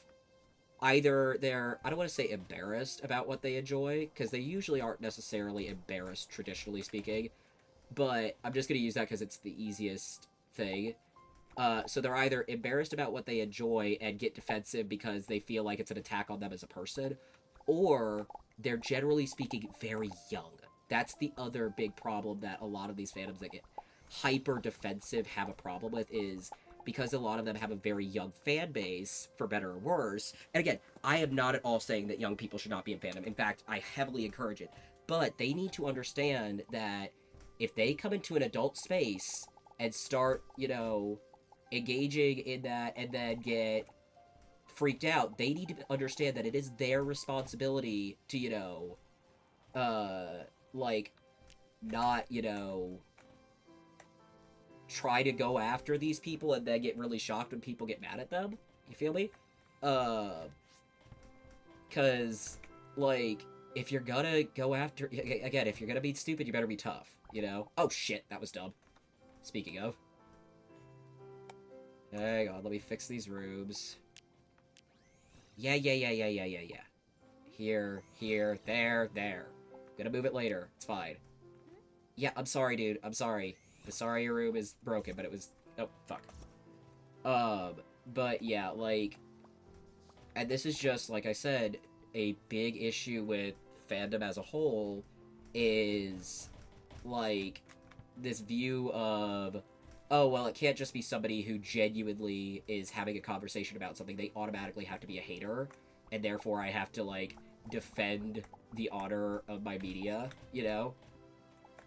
Either they're, I don't want to say embarrassed about what they enjoy, because they usually aren't necessarily embarrassed, traditionally speaking, but I'm just going to use that because it's the easiest thing. So they're either embarrassed about what they enjoy and get defensive because they feel like it's an attack on them as a person, or they're generally speaking very young. That's the other big problem that a lot of these fandoms that get hyper defensive have a problem with, is because a lot of them have a very young fan base, for better or worse. And again, I am not at all saying that young people should not be in fandom. In fact, I heavily encourage it. But they need to understand that if they come into an adult space and start, you know, engaging in that and then get freaked out, they need to understand that it is their responsibility to, you know, like, not, try to go after these people and then get really shocked when people get mad at them. You feel me? Cause, like, if you're gonna go after... Again, if you're gonna be stupid, you better be tough, Oh, shit, that was dumb. Speaking of. Hang on, let me fix these rooms. Yeah. Here, there. I'm gonna move it later. It's fine. Yeah, I'm sorry, dude. I'm sorry. I'm sorry your room is broken, but it was... Oh, fuck. But yeah, like... And this is just, like I said, a big issue with fandom as a whole is, like, this view of, oh, well, it can't just be somebody who genuinely is having a conversation about something. They automatically have to be a hater, and therefore I have to, like, defend the honor of my media,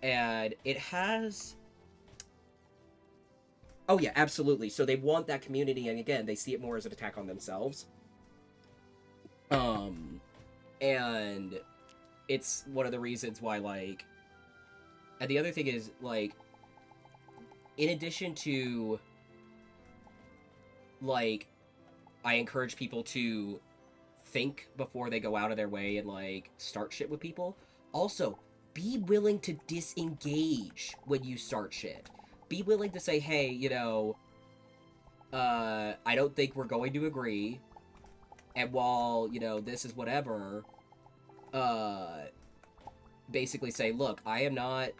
And it has... Oh, yeah, absolutely. So they want that community, and again, they see it more as an attack on themselves. And it's one of the reasons why, like... And the other thing is, like, in addition to, like, I encourage people to think before they go out of their way and, like, start shit with people, also, be willing to disengage when you start shit. Be willing to say, hey, I don't think we're going to agree, and while, this is whatever, basically say, look, I am not,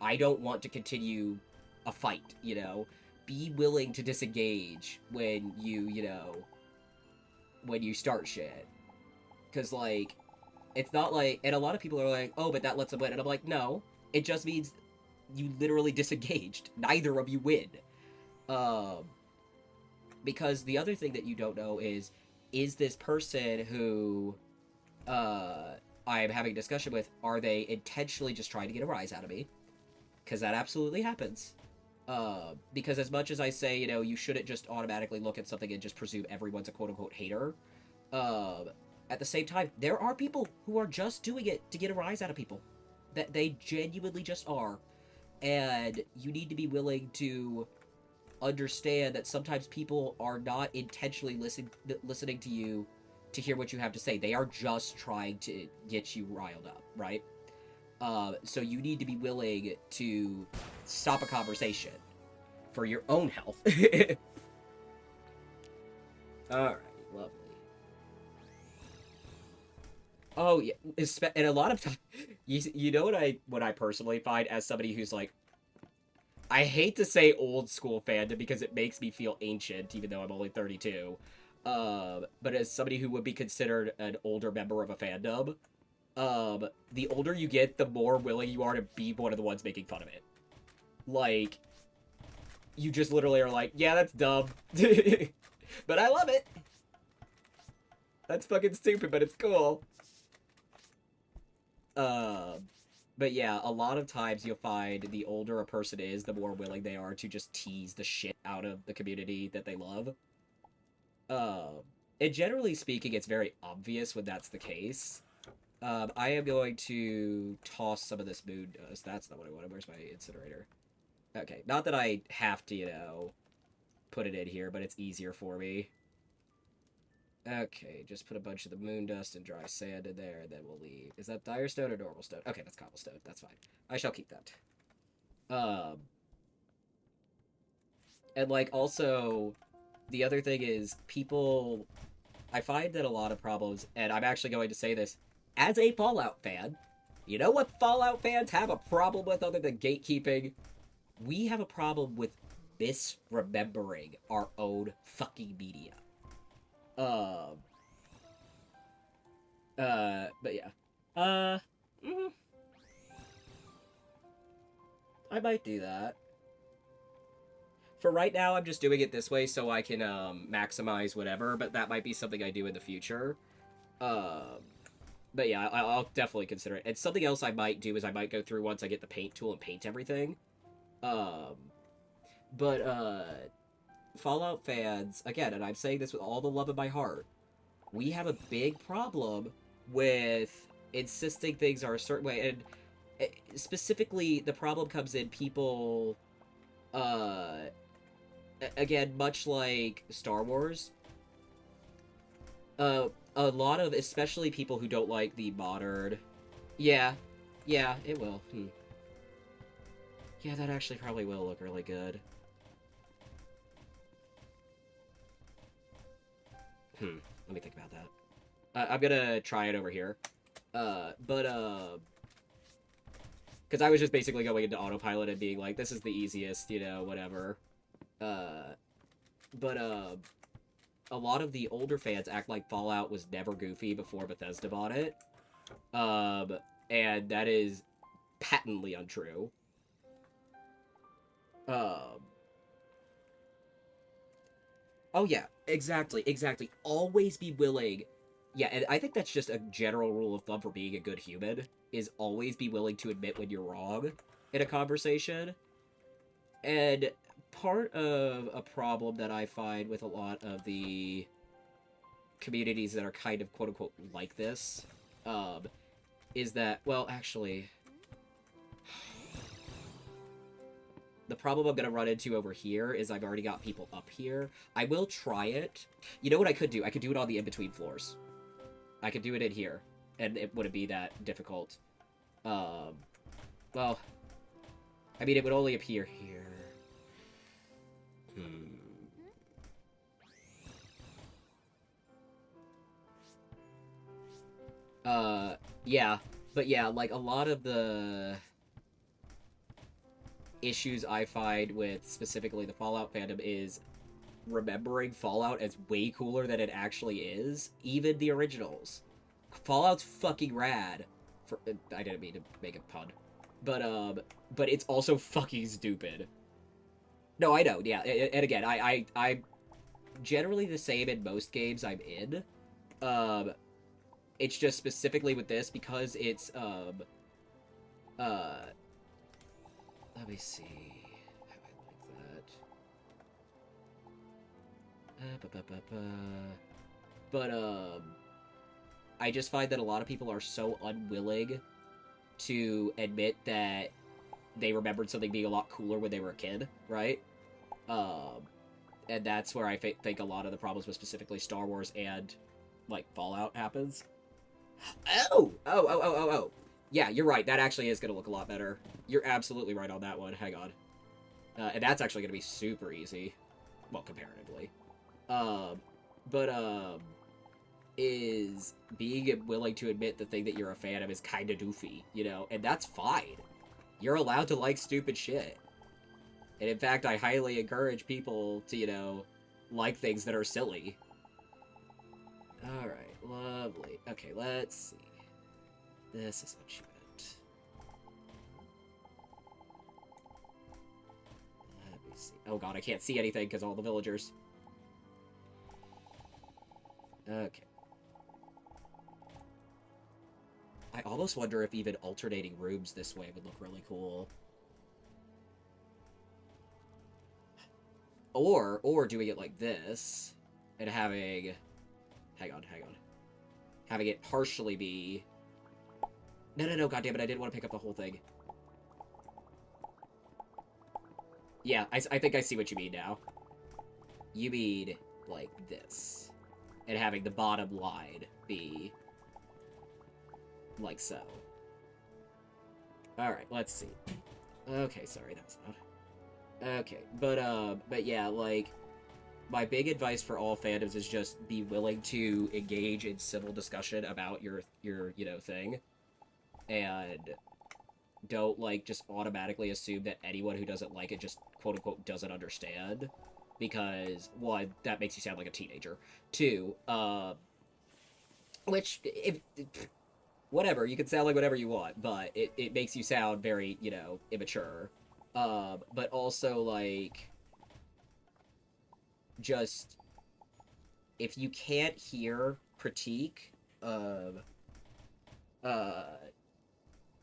I don't want to continue a fight, Be willing to disengage when you, when you start shit. Because, like, it's not like, and a lot of people are like, oh, but that lets them win. And I'm like, no, it just means you literally disengaged. Neither of you win. Because the other thing that you don't know is this person who I'm having a discussion with, are they intentionally just trying to get a rise out of me? Because that absolutely happens. Because as much as I say, you shouldn't just automatically look at something and just presume everyone's a quote-unquote hater, at the same time, there are people who are just doing it to get a rise out of people. That they genuinely just are. And you need to be willing to understand that sometimes people are not intentionally listening to you to hear what you have to say. They are just trying to get you riled up, right? So you need to be willing to stop a conversation for your own health. Alright, lovely. Oh, yeah, and a lot of times, you know what I personally find as somebody who's like, I hate to say old school fandom because it makes me feel ancient, even though I'm only 32. But as somebody who would be considered an older member of a fandom, the older you get, the more willing you are to be one of the ones making fun of it. Like, you just literally are like, yeah, that's dumb. But I love it. That's fucking stupid, but it's cool. But yeah, a lot of times you'll find the older a person is, the more willing they are to just tease the shit out of the community that they love. And generally speaking, it's very obvious when that's the case. I am going to toss some of this moon dust. That's not what I wanted. Where's my incinerator? Okay, not that I have to, put it in here, but it's easier for me. Okay, just put a bunch of the moon dust and dry sand in there, and then we'll leave. Is that dire stone or normal stone? Okay, that's cobblestone. That's fine. I shall keep that. And, like, also, the other thing is, people... I find that a lot of problems, and I'm actually going to say this, as a Fallout fan, you know what Fallout fans have a problem with other than gatekeeping? We have a problem with misremembering our own fucking media. But yeah. I might do that. For right now, I'm just doing it this way so I can, maximize whatever, but that might be something I do in the future. But yeah, I'll definitely consider it. And something else I might do is I might go through once I get the paint tool and paint everything. Fallout fans, again, and I'm saying this with all the love in my heart, we have a big problem with insisting things are a certain way, and specifically, the problem comes in people, uh, again, much like Star Wars, a lot of, especially people who don't like the modern, yeah, yeah, it will, Yeah, that actually probably will look really good. Let me think about that. I'm gonna try it over here. Because I was just basically going into autopilot and being like, this is the easiest, you know, whatever. Uh, but, a lot of the older fans act like Fallout was never goofy before Bethesda bought it. And that is patently untrue. Oh yeah, exactly, exactly. Always be willing. Yeah, and I think that's just a general rule of thumb for being a good human, is always be willing to admit when you're wrong in a conversation. And part of a problem that I find with a lot of the communities that are kind of quote-unquote like this, is that, well, actually, the problem I'm going to run into over here is I've already got people up here. I will try it. You know what I could do? I could do it on the in-between floors. I could do it in here, and it wouldn't be that difficult. Well, I mean, it would only appear here. Yeah. But yeah, like, a lot of the issues I find with specifically the Fallout fandom is remembering Fallout as way cooler than it actually is. Even the originals. Fallout's fucking rad. I didn't mean to make a pun. But it's also fucking stupid. No, I know, yeah. And again, I'm generally the same in most games I'm in. It's just specifically with this because it's, let me see how I like that. But, I just find that a lot of people are so unwilling to admit that they remembered something being a lot cooler when they were a kid, right? And that's where I think a lot of the problems with specifically Star Wars and, like, Fallout happens. Oh! Yeah, you're right. That actually is going to look a lot better. You're absolutely right on that one. Hang on. And that's actually going to be super easy. Well, comparatively. Is being willing to admit the thing that you're a fan of is kind of doofy, you know? And that's fine. You're allowed to like stupid shit. And in fact, I highly encourage people to, you know, like things that are silly. Alright, lovely. Okay, let's see. This is what you meant. Let me see. Oh god, I can't see anything because all the villagers. Okay. I almost wonder if even alternating rooms this way would look really cool. Or doing it like this, and having... Hang on. Having it partially be... No, goddammit, I didn't want to pick up the whole thing. Yeah, I think I see what you mean now. You mean, like, this. And having the bottom line be... like so. Alright, let's see. Okay, sorry, that was loud. Okay, but yeah, like, my big advice for all fandoms is just be willing to engage in civil discussion about your you know, thing. And don't, like, just automatically assume that anyone who doesn't like it just, quote-unquote, doesn't understand. Because, one, that makes you sound like a teenager. Two, which, whatever, you can sound like whatever you want, but it makes you sound very, you know, immature. But also, like, just, if you can't hear critique of,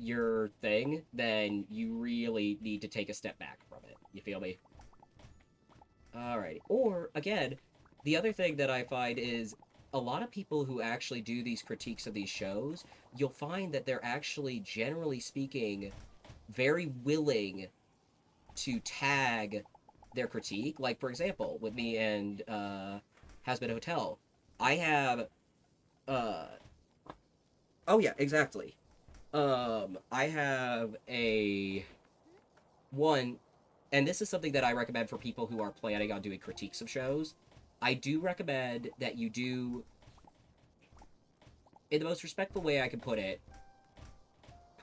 your thing, then you really need to take a step back from it. You feel me? Alrighty. Or, again, the other thing that I find is a lot of people who actually do these critiques of these shows, you'll find that they're actually, generally speaking, very willing to tag their critique. Like, for example, with me and Has Been Hotel, I have. Uh, oh, yeah, exactly. I have a. One, and this is something that I recommend for people who are planning on doing critiques of shows. I do recommend that you do, in the most respectful way I can put it,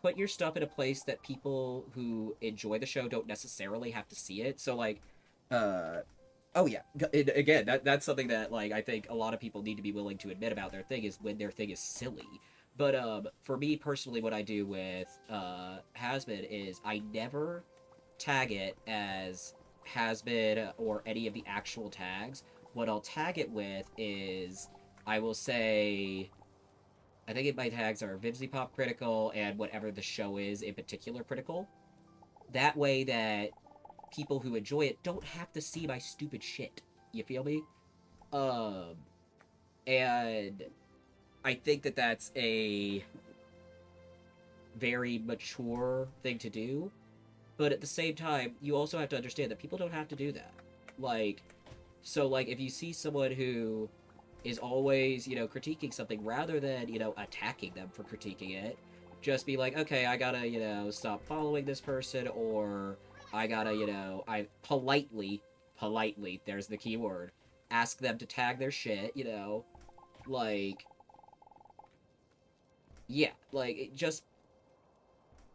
put your stuff in a place that people who enjoy the show don't necessarily have to see it. So, like, uh, oh yeah, again, that's something that, like, I think a lot of people need to be willing to admit about their thing is when their thing is silly. But for me personally, what I do with Hasbin is I never tag it as Hasbin or any of the actual tags. What I'll tag it with is I will say, I think my tags are Vivzy Pop Critical and whatever the show is in particular critical. That way that people who enjoy it don't have to see my stupid shit. You feel me? Um, and I think that that's a very mature thing to do. But at the same time, you also have to understand that people don't have to do that. Like, so, like, if you see someone who is always, critiquing something rather than, attacking them for critiquing it, just be like, okay, I gotta, stop following this person, or I gotta, I politely, there's the key word, ask them to tag their shit, like, yeah, like, just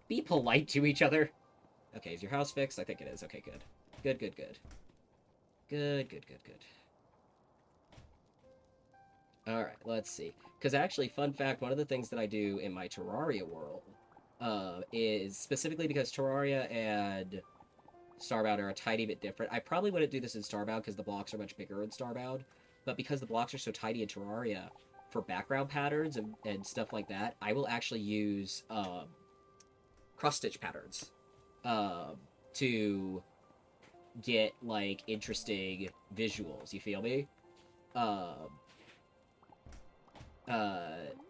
be polite to each other. Okay, is your house fixed? I think it is. Okay, good. Good, good, good. Good, good, good, good. Alright, let's see. Because actually, fun fact, one of the things that I do in my Terraria world is specifically because Terraria and Starbound are a tiny bit different. I probably wouldn't do this in Starbound because the blocks are much bigger in Starbound, but because the blocks are so tiny in Terraria, for background patterns and stuff like that, I will actually use cross-stitch patterns to get, like, interesting visuals, you feel me? Um,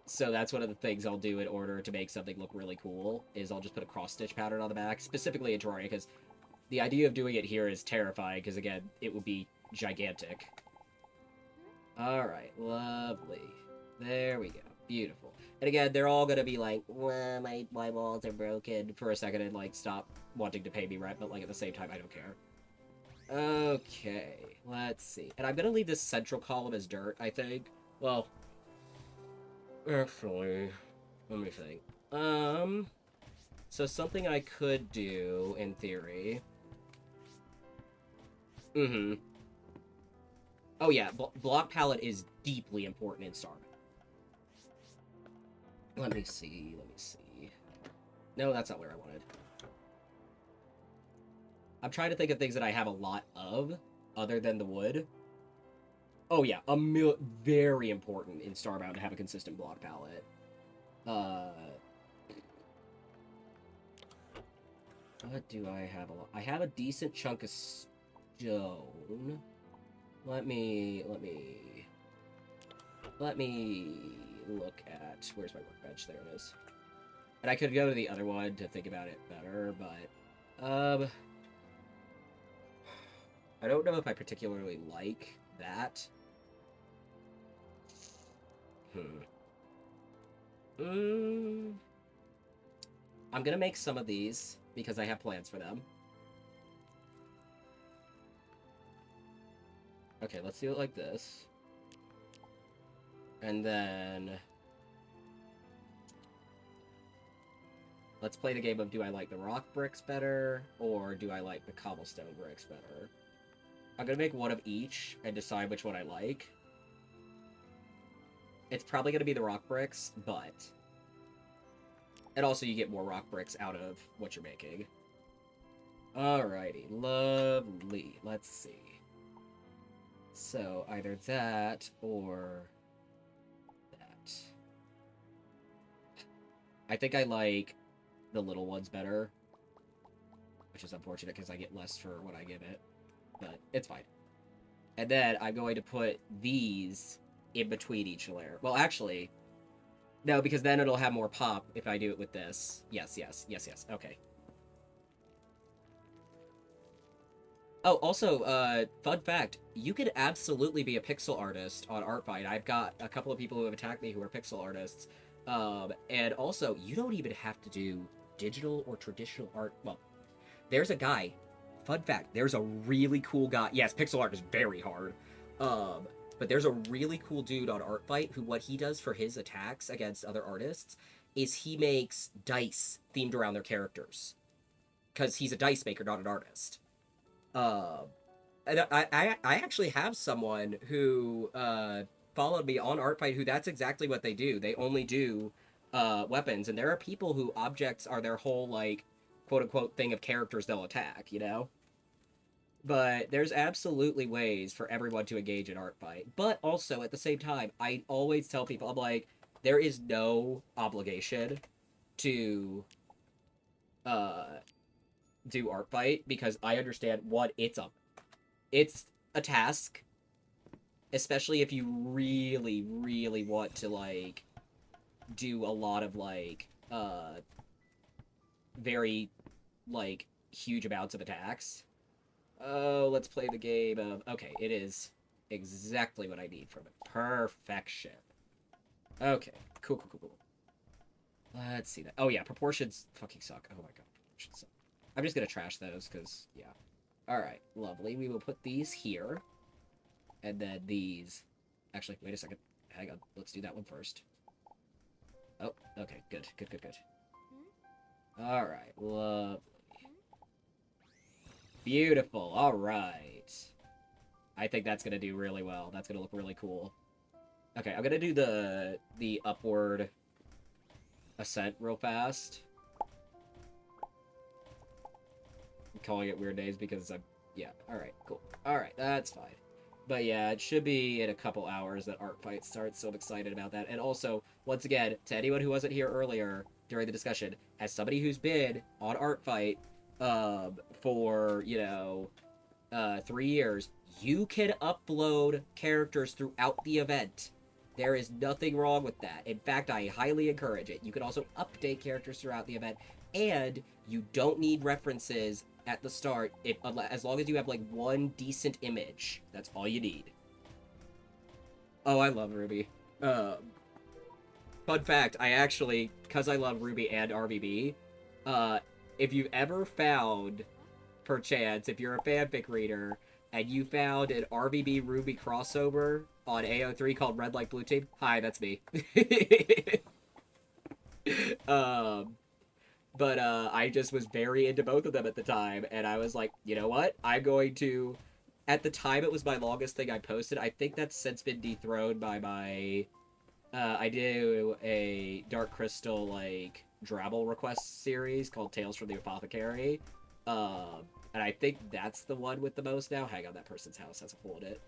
so that's one of the things I'll do in order to make something look really cool, is I'll just put a cross-stitch pattern on the back, specifically in Terraria, because the idea of doing it here is terrifying, because, again, it would be gigantic. Alright, lovely. There we go. Beautiful. And again, they're all gonna be like, well, my walls are broken for a second and, like, stop wanting to pay me rent, but, like, at the same time, I don't care. Okay, let's see. And I'm gonna leave this central column as dirt, I think. Well, actually, let me think. So something I could do, in theory. Oh yeah, block palette is deeply important in Starbound. Let me see. No, that's not where I wanted. I'm trying to think of things that I have a lot of, other than the wood. Oh yeah, very important in Starbound to have a consistent block palette. What do I have a lot? I have a decent chunk of stone. Let me look at, where's my workbench? There it is. And I could go to the other one to think about it better, but I don't know if I particularly like that. I'm gonna make some of these because I have plans for them. Okay, let's do it like this. And then let's play the game of, do I like the rock bricks better, or do I like the cobblestone bricks better? I'm gonna make one of each and decide which one I like. It's probably gonna be the rock bricks, but... And also you get more rock bricks out of what you're making. Alrighty, lovely. Let's see. So, either that, or... that. I think I like the little ones better. Which is unfortunate, because I get less for what I give it. But, it's fine. And then, I'm going to put these in between each layer. Well, actually, no, because then it'll have more pop if I do it with this. Yes, yes, yes, yes. Okay. Oh, also, fun fact, you could absolutely be a pixel artist on Artfight. I've got a couple of people who have attacked me who are pixel artists. And also, you don't even have to do digital or traditional art. Well, there's a guy. Fun fact, there's a really cool guy. Yes, pixel art is very hard. Um, but there's a really cool dude on Artfight who what he does for his attacks against other artists is he makes dice themed around their characters. Because he's a dice maker, not an artist. Um, and I actually have someone who followed me on Artfight who that's exactly what they do. They only do weapons, and there are people who objects are their whole like quote unquote thing of characters they'll attack, you know? But there's absolutely ways for everyone to engage in Artfight. But also at the same time, I always tell people I'm like, there is no obligation to uh do Artfight because I understand what it's a task, especially if you really, really want to like do a lot of like very like huge amounts of attacks. Oh, let's play the game of okay, it is exactly what I need from it. Perfection. Okay, cool, cool, cool, cool. Let's see that. Oh yeah, proportions fucking suck. Oh my god, proportions suck. I'm just gonna trash those because yeah. All right, lovely. We will put these here. And then these. Actually, wait a second. Hang on. Let's do that one first. Oh, okay. Good, good, good, good. Alright, lovely. Beautiful. Alright. I think that's gonna do really well. That's gonna look really cool. Okay, I'm gonna do the upward ascent real fast. I'm calling it weird names because I'm... Yeah, alright, cool. Alright, that's fine. But yeah, it should be in a couple hours that Artfight starts, so I'm excited about that. And also, once again, to anyone who wasn't here earlier during the discussion, as somebody who's been on Artfight for, 3 years, you can upload characters throughout the event. There is nothing wrong with that. In fact, I highly encourage it. You can also update characters throughout the event, and you don't need references at the start as long as you have like one decent image. That's all you need. Oh, I love Ruby. Fun fact, I actually, because I love Ruby and RBB, if you've ever found, perchance, if you're a fanfic reader, and you found an RBB Ruby crossover on AO3 called Red Like Blue Team, hi, that's me. um, But I just was very into both of them at the time, and I was like, you know what? I'm going to. At the time, it was my longest thing I posted. I think that's since been dethroned by my. I do a Dark Crystal like Drabble request series called Tales from the Apothecary, and I think that's the one with the most now. Hang on, that person's house has a hole in it,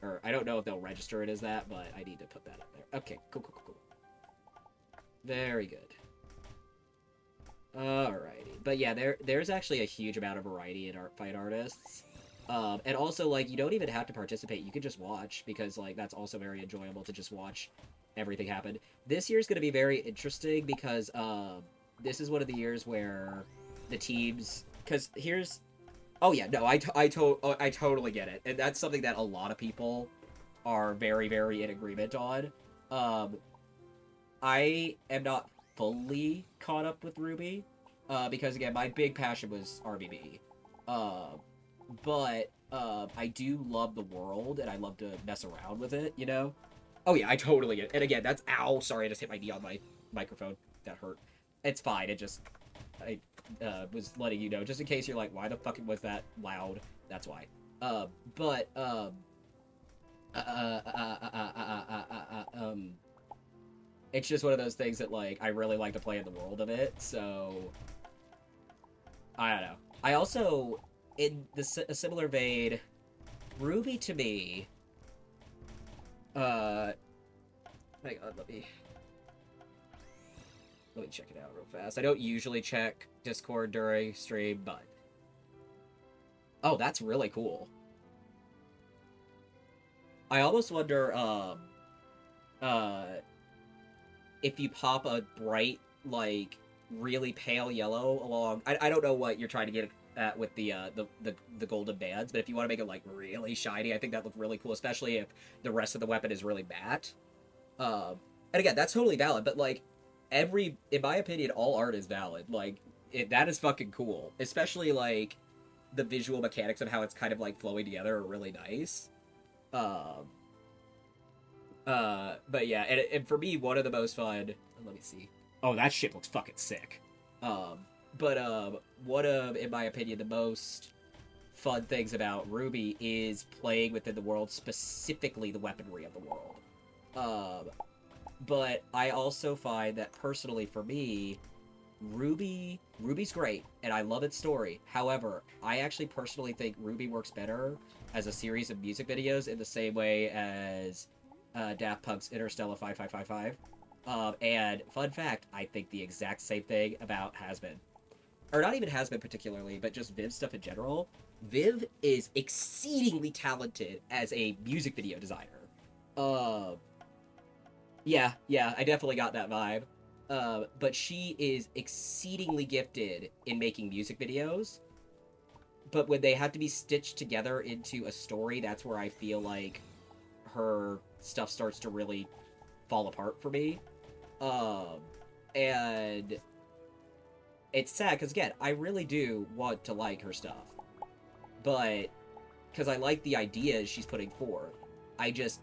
or I don't know if they'll register it as that, but I need to put that up there. Okay, cool, cool, cool, cool. Very good. Alrighty. But yeah, there's actually a huge amount of variety in Artfight artists. And also, like, you don't even have to participate. You can just watch, because, like, that's also very enjoyable to just watch everything happen. This year's going to be very interesting, because, this is one of the years where the teams... Because here's... Oh, yeah, no, I totally get it. And that's something that a lot of people are very, very in agreement on. I am not fully caught up with Ruby, because again, my big passion was RBB. But I do love the world, and I love to mess around with it, you know? Oh yeah, I totally get it. And again, that's... Ow, sorry, I just hit my knee on my microphone. That hurt. It's fine, it just... I was letting you know, just in case you're like, why the fuck was that loud? That's why. But, it's just one of those things that, like, I really like to play in the world of it, so... I don't know. I also, in a similar vein, Ruby to me... hang on, let me check it out real fast. I don't usually check Discord during stream, but... Oh, that's really cool. I almost wonder, uh, if you pop a bright, like, really pale yellow along, I don't know what you're trying to get at with the golden bands, but if you want to make it like really shiny, I think that look really cool, especially if the rest of the weapon is really matte. Um, and again, that's totally valid, but like in my opinion, all art is valid. Like that is fucking cool, especially like the visual mechanics of how it's kind of like flowing together are really nice. Um, but yeah, and for me, one of the most fun. Let me see. Oh, that shit looks fucking sick. Um, but one of, in my opinion, the most fun things about Ruby is playing within the world, specifically the weaponry of the world. Um, but I also find that personally for me, Ruby's great, and I love its story. However, I actually personally think Ruby works better as a series of music videos in the same way as Daft Punk's Interstellar 5555. And fun fact, I think the exact same thing about Hasbin. Or not even Hasbin particularly, but just Viv stuff in general. Viv is exceedingly talented as a music video designer. Uh, yeah, I definitely got that vibe. But she is exceedingly gifted in making music videos. But when they have to be stitched together into a story, that's where I feel like her stuff starts to really fall apart for me. Um, and it's sad because again, I really do want to like her stuff, but because I like the ideas she's putting forth, I just,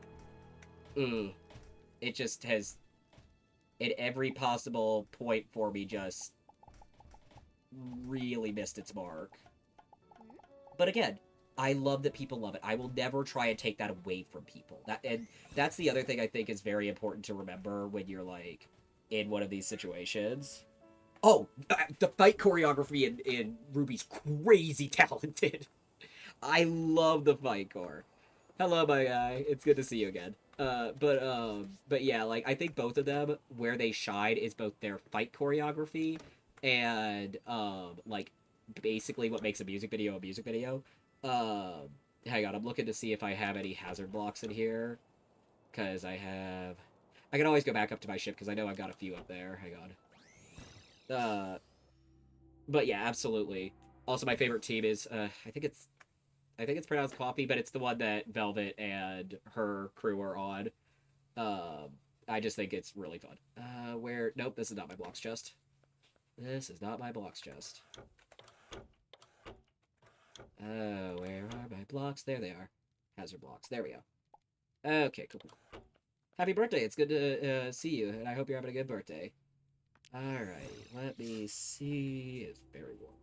it just has at every possible point for me just really missed its mark. But again, I love that people love it. I will never try and take that away from people. That's the other thing I think is very important to remember when you're like in one of these situations. Oh, the fight choreography in Ruby's crazy talented. I love the fight core. Hello, my guy. It's good to see you again. But yeah, like I think both of them where they shine is both their fight choreography and like basically what makes a music video a music video. Um, hang on, I'm looking to see if I have any hazard blocks in here because I can always go back up to my ship because I know I've got a few up there. Hang on. But yeah, absolutely. Also, my favorite team is I think it's pronounced Coffee, but it's the one that Velvet and her crew are on. Um, I just think it's really fun. Where? Nope, this is not my blocks chest. This is not my blocks chest. Where are my blocks? There they are. Hazard blocks. There we go. Okay, cool. Happy birthday! It's good to see you, and I hope you're having a good birthday. Alright, let me see. It's very warm.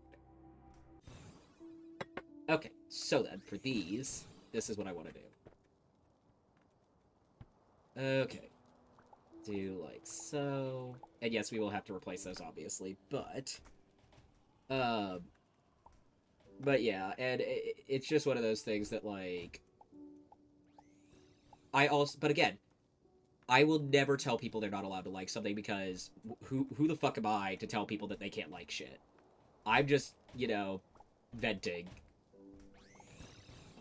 Okay, so then, for these, this is what I want to do. Okay. Do like so. And yes, we will have to replace those, obviously, but... Um... But yeah, and it's just one of those things that, like... But again, I will never tell people they're not allowed to like something because who the fuck am I to tell people that they can't like shit? I'm just, venting.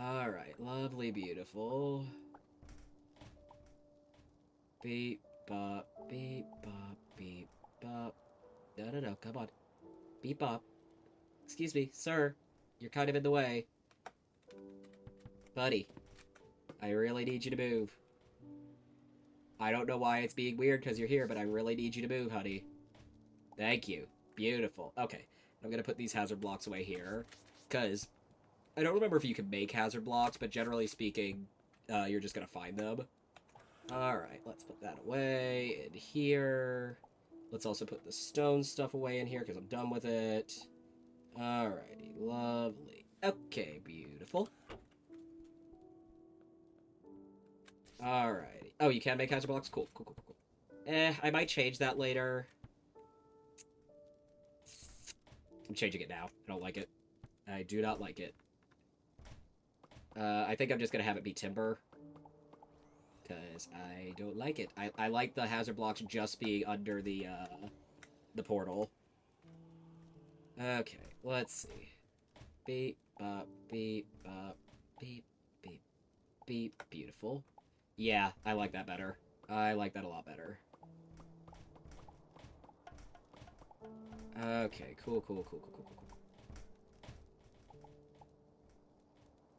Alright, lovely, beautiful. Beep, bop, beep, bop, beep, bop. No, come on. Beep, bop. Excuse me, sir. You're kind of in the way. Buddy, I really need you to move. I don't know why it's being weird because you're here, but I really need you to move, honey. Thank you. Beautiful. Okay, I'm gonna put these hazard blocks away here because I don't remember if you can make hazard blocks, but generally speaking, you're just gonna find them. Alright, let's put that away in here. Let's also put the stone stuff away in here because I'm done with it. Alrighty, lovely. Okay, beautiful. Alrighty. Oh, you can make hazard blocks? Cool. I might change that later. I'm changing it now. I don't like it. I do not like it. I think I'm just gonna have it be timber. Because I don't like it. I like the hazard blocks just being under the portal. Okay, let's see. Beep, bop, beep, bop, beep, beep, beep. Beautiful. Yeah, I like that better. I like that a lot better. Okay, cool.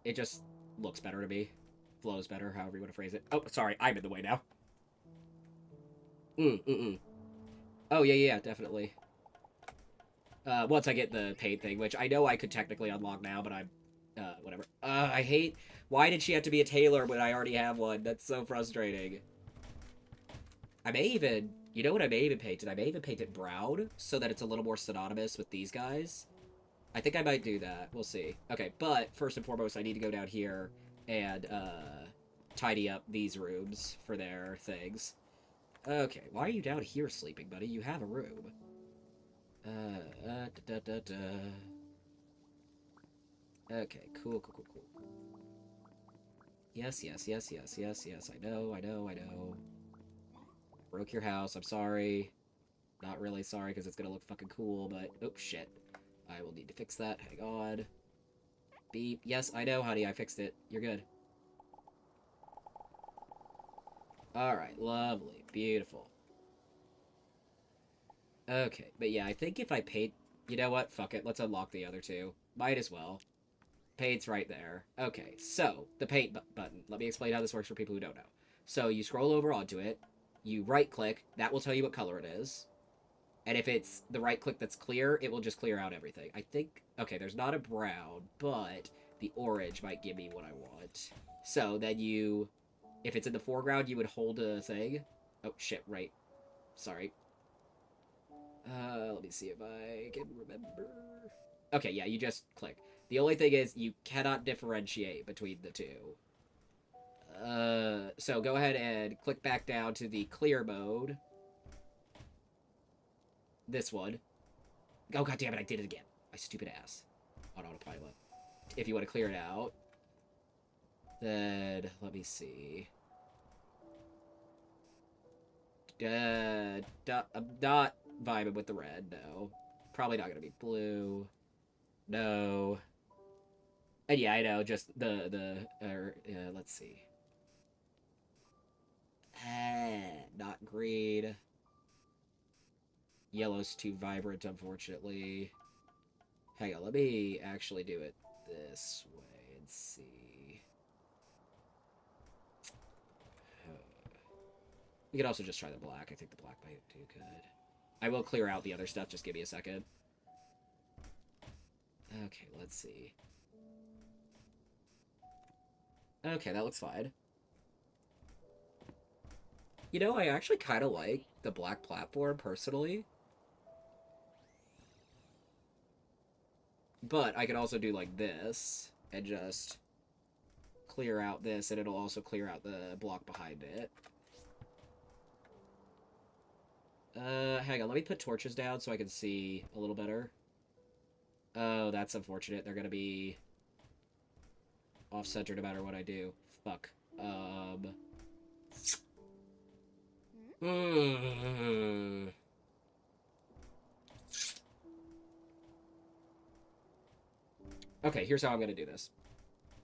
It just looks better to me. Flows better, however you want to phrase it. Oh, sorry, I'm in the way now. Oh, yeah, definitely. Once I get the paint thing, which I know I could technically unlock now, but I'm... whatever. I hate... Why did she have to be a tailor when I already have one? That's so frustrating. I may even... You know what I may even paint it? I may even paint it brown, so that it's a little more synonymous with these guys. I think I might do that. We'll see. Okay, but first and foremost, I need to go down here and, tidy up these rooms for their things. Okay, why are you down here sleeping, buddy? You have a room. Okay, cool. Yes. I know. Broke your house. I'm sorry. Not really sorry because it's gonna look fucking cool, but... Oh, shit. I will need to fix that. Hang on. Beep. Yes, I know, honey. I fixed it. You're good. Alright, lovely. Beautiful. Okay, but yeah, I think if I paint... You know what? Fuck it. Let's unlock the other two. Might as well. Paint's right there. Okay, so, the paint button. Let me explain how this works for people who don't know. So, you scroll over onto it, you right-click, that will tell you what color it is. And if it's the right-click that's clear, it will just clear out everything. I think... Okay, there's not a brown, but the orange might give me what I want. So, then you... If it's in the foreground, you would hold a thing. Oh, shit, right. Sorry. Let me see if I can remember. Okay, yeah, you just click. The only thing is you cannot differentiate between the two. So go ahead and click back down to the clear mode. This one. Oh, god damn it, I did it again. My stupid ass. On autopilot. If you want to clear it out, then let me see. I'm not vibing with the red, no. Probably not gonna be blue. No. And yeah, I know, just let's see. Not green. Yellow's too vibrant, unfortunately. Hang on, let me actually do it this way and see. We could also just try the black. I think the black might do good. I will clear out the other stuff, just give me a second. Okay, let's see. Okay, that looks fine. You know, I actually kind of like the black platform, personally. But I could also do like this, and just clear out this, and it'll also clear out the block behind it. Hang on, let me put torches down so I can see a little better. Oh, that's unfortunate. They're gonna be off-center no matter what I do. Fuck. Okay, here's how I'm gonna do this.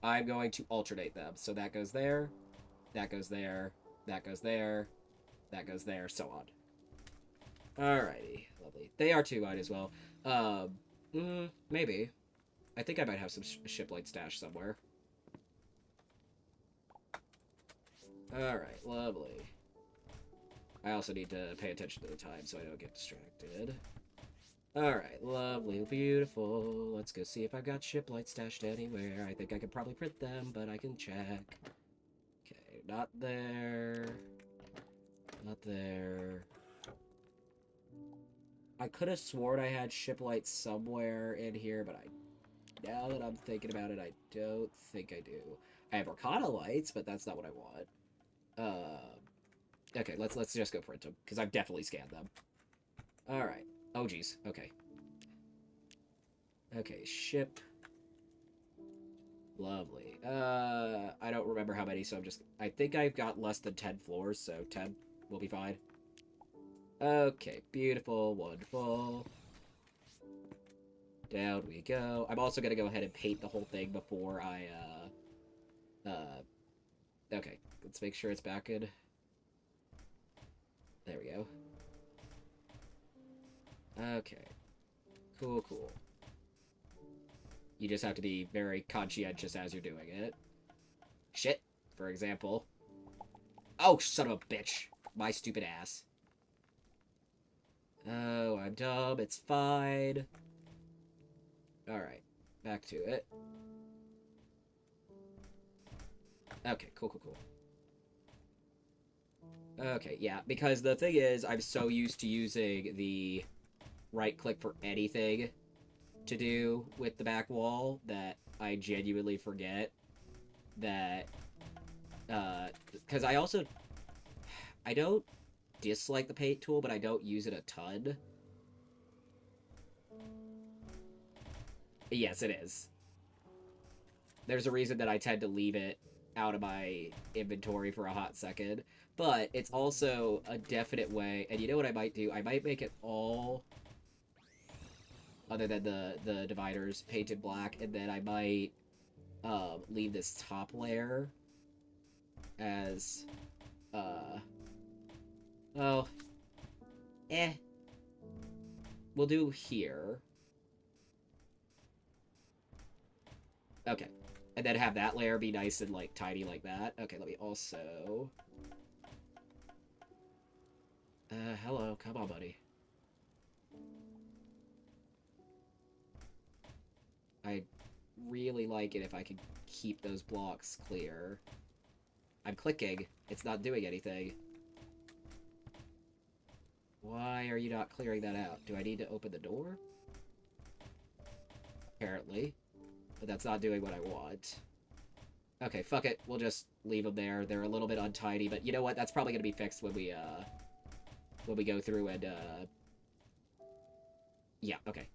I'm going to alternate them. So that goes there, that goes there, that goes there, that goes there, so on. Alrighty, lovely. They are too wide as well. Maybe. I think I might have some ship light stash somewhere. Alright, lovely. I also need to pay attention to the time so I don't get distracted. Alright, lovely, beautiful. Let's go see if I've got ship light stashed anywhere. I think I could probably print them, but I can check. Okay, not there. Not there. I could have sworn I had ship lights somewhere in here, but now that I'm thinking about it, I don't think I do. I have Arcana lights, but that's not what I want. Okay, let's just go print them, because I've definitely scanned them. Alright. Oh, geez. Okay. Okay, ship. Lovely. I don't remember how many, so I think I've got less than 10 floors, so 10 will be fine. Okay, beautiful, wonderful. Down we go. I'm also gonna go ahead and paint the whole thing before I, okay, let's make sure it's back in. There we go. Okay. Cool, cool. You just have to be very conscientious as you're doing it. Shit, for example. Oh, son of a bitch. My stupid ass. Oh, I'm dumb. It's fine. Alright. Back to it. Okay, cool, cool, cool. Okay, yeah, because the thing is, I'm so used to using the right-click for anything to do with the back wall that I genuinely forget that, because I don't dislike the paint tool, but I don't use it a ton. Yes, it is. There's a reason that I tend to leave it out of my inventory for a hot second, but it's also a definite way, and you know what I might do? I might make it all, other than the dividers, painted black, and then I might leave this top layer as, well, we'll do here. Okay. And then have that layer be nice and, like, tiny like that. Okay, let me also... hello. Come on, buddy. I'd really like it if I could keep those blocks clear. I'm clicking. It's not doing anything. Why are you not clearing that out? Do I need to open the door? Apparently. But that's not doing what I want. Okay, fuck it. We'll just leave them there. They're a little bit untidy, but you know what? That's probably gonna be fixed when we go through and, yeah, okay.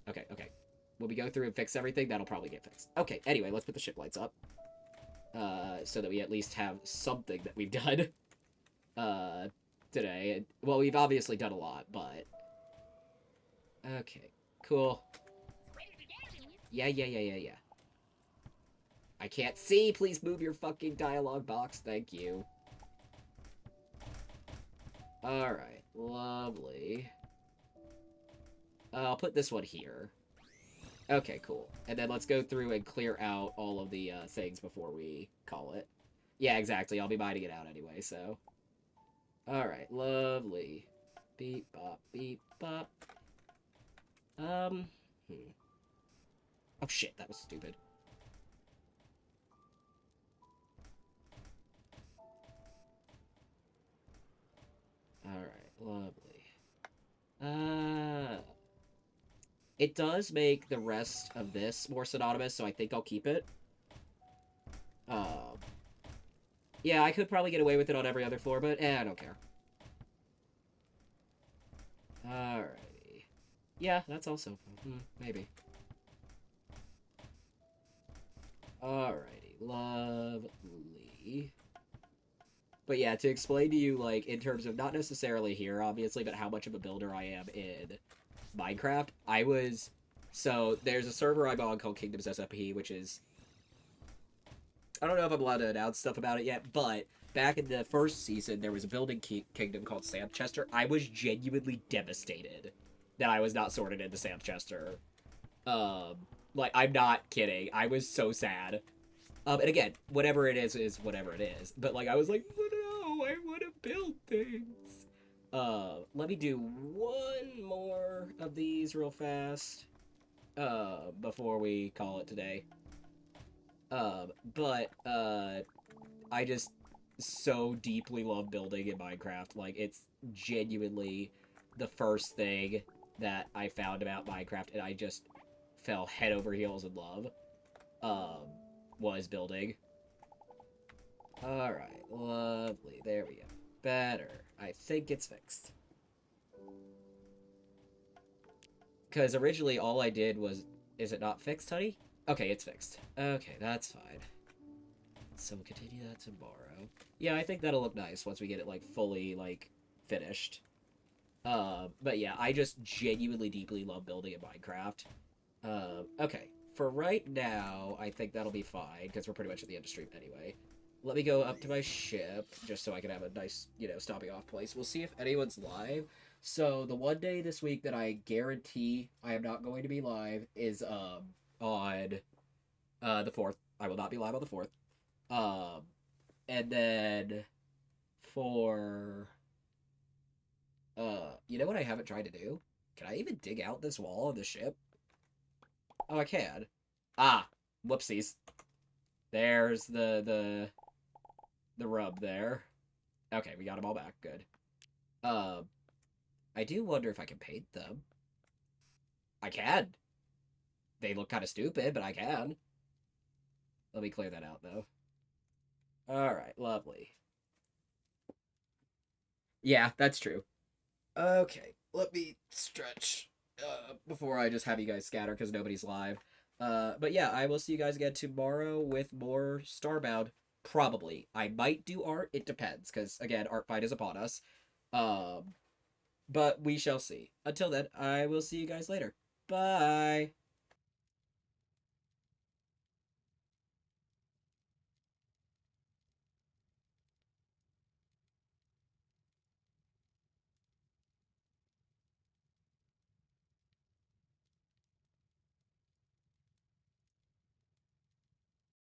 When we go through and fix everything, that'll probably get fixed. Okay, anyway, let's put the ship lights up. So that we at least have something that we've done, today. Well, we've obviously done a lot, but... Okay, cool. Yeah. I can't see. Please move your fucking dialogue box. Thank you. Alright. Lovely. I'll put this one here. Okay, cool. And then let's go through and clear out all of the things before we call it. Yeah, exactly. I'll be mining it out anyway, so... Alright, lovely. Beep, bop, beep, bop. Oh shit, that was stupid. Alright, lovely. It does make the rest of this more synonymous, so I think I'll keep it. Yeah, I could probably get away with it on every other floor, but I don't care. Alrighty. Yeah, that's also... maybe. Alrighty, lovely. But yeah, to explain to you, like, in terms of not necessarily here, obviously, but how much of a builder I am in Minecraft, so, there's a server I'm on called Kingdoms SMP, which is... I don't know if I'm allowed to announce stuff about it yet, but back in the first season, there was a building kingdom called Samchester. I was genuinely devastated that I was not sorted into Samchester. Like, I'm not kidding. I was so sad. And again, whatever it is whatever it is. But, like, I was like, no, I want to build things. Let me do one more of these real fast, before we call it today. I just so deeply love building in Minecraft. Like, it's genuinely the first thing that I found about Minecraft, and I just fell head over heels in love, was building. Alright, lovely. There we go. Better. I think it's fixed. Because originally all I did was... Is it not fixed, honey? Okay, it's fixed. Okay, that's fine. So we'll continue that tomorrow. Yeah, I think that'll look nice once we get it, like, fully, like, finished. But yeah, I just genuinely deeply love building in Minecraft. Okay, for right now, I think that'll be fine, because we're pretty much at the end of stream anyway. let me go up to my ship just so I can have a nice, stopping off place. We'll see if anyone's live. So the one day this week that I guarantee I am not going to be live is on the 4th. I will not be live on the 4th. Um and then for you know what I haven't tried to do? Can I even dig out this wall of the ship? Oh, I can. Ah, whoopsies. There's the rub there. Okay, we got them all back. Good. Um, I do wonder if I can paint them. I can. They look kind of stupid, but I can. Let me clear that out, though. Alright, lovely. Yeah, that's true. Okay, let me stretch before I just have you guys scatter because nobody's live. But yeah, I will see you guys again tomorrow with more Starbound. Probably. I might do art. It depends, because again, art fight is upon us. Um, but we shall see. Until then, I will see you guys later. Bye.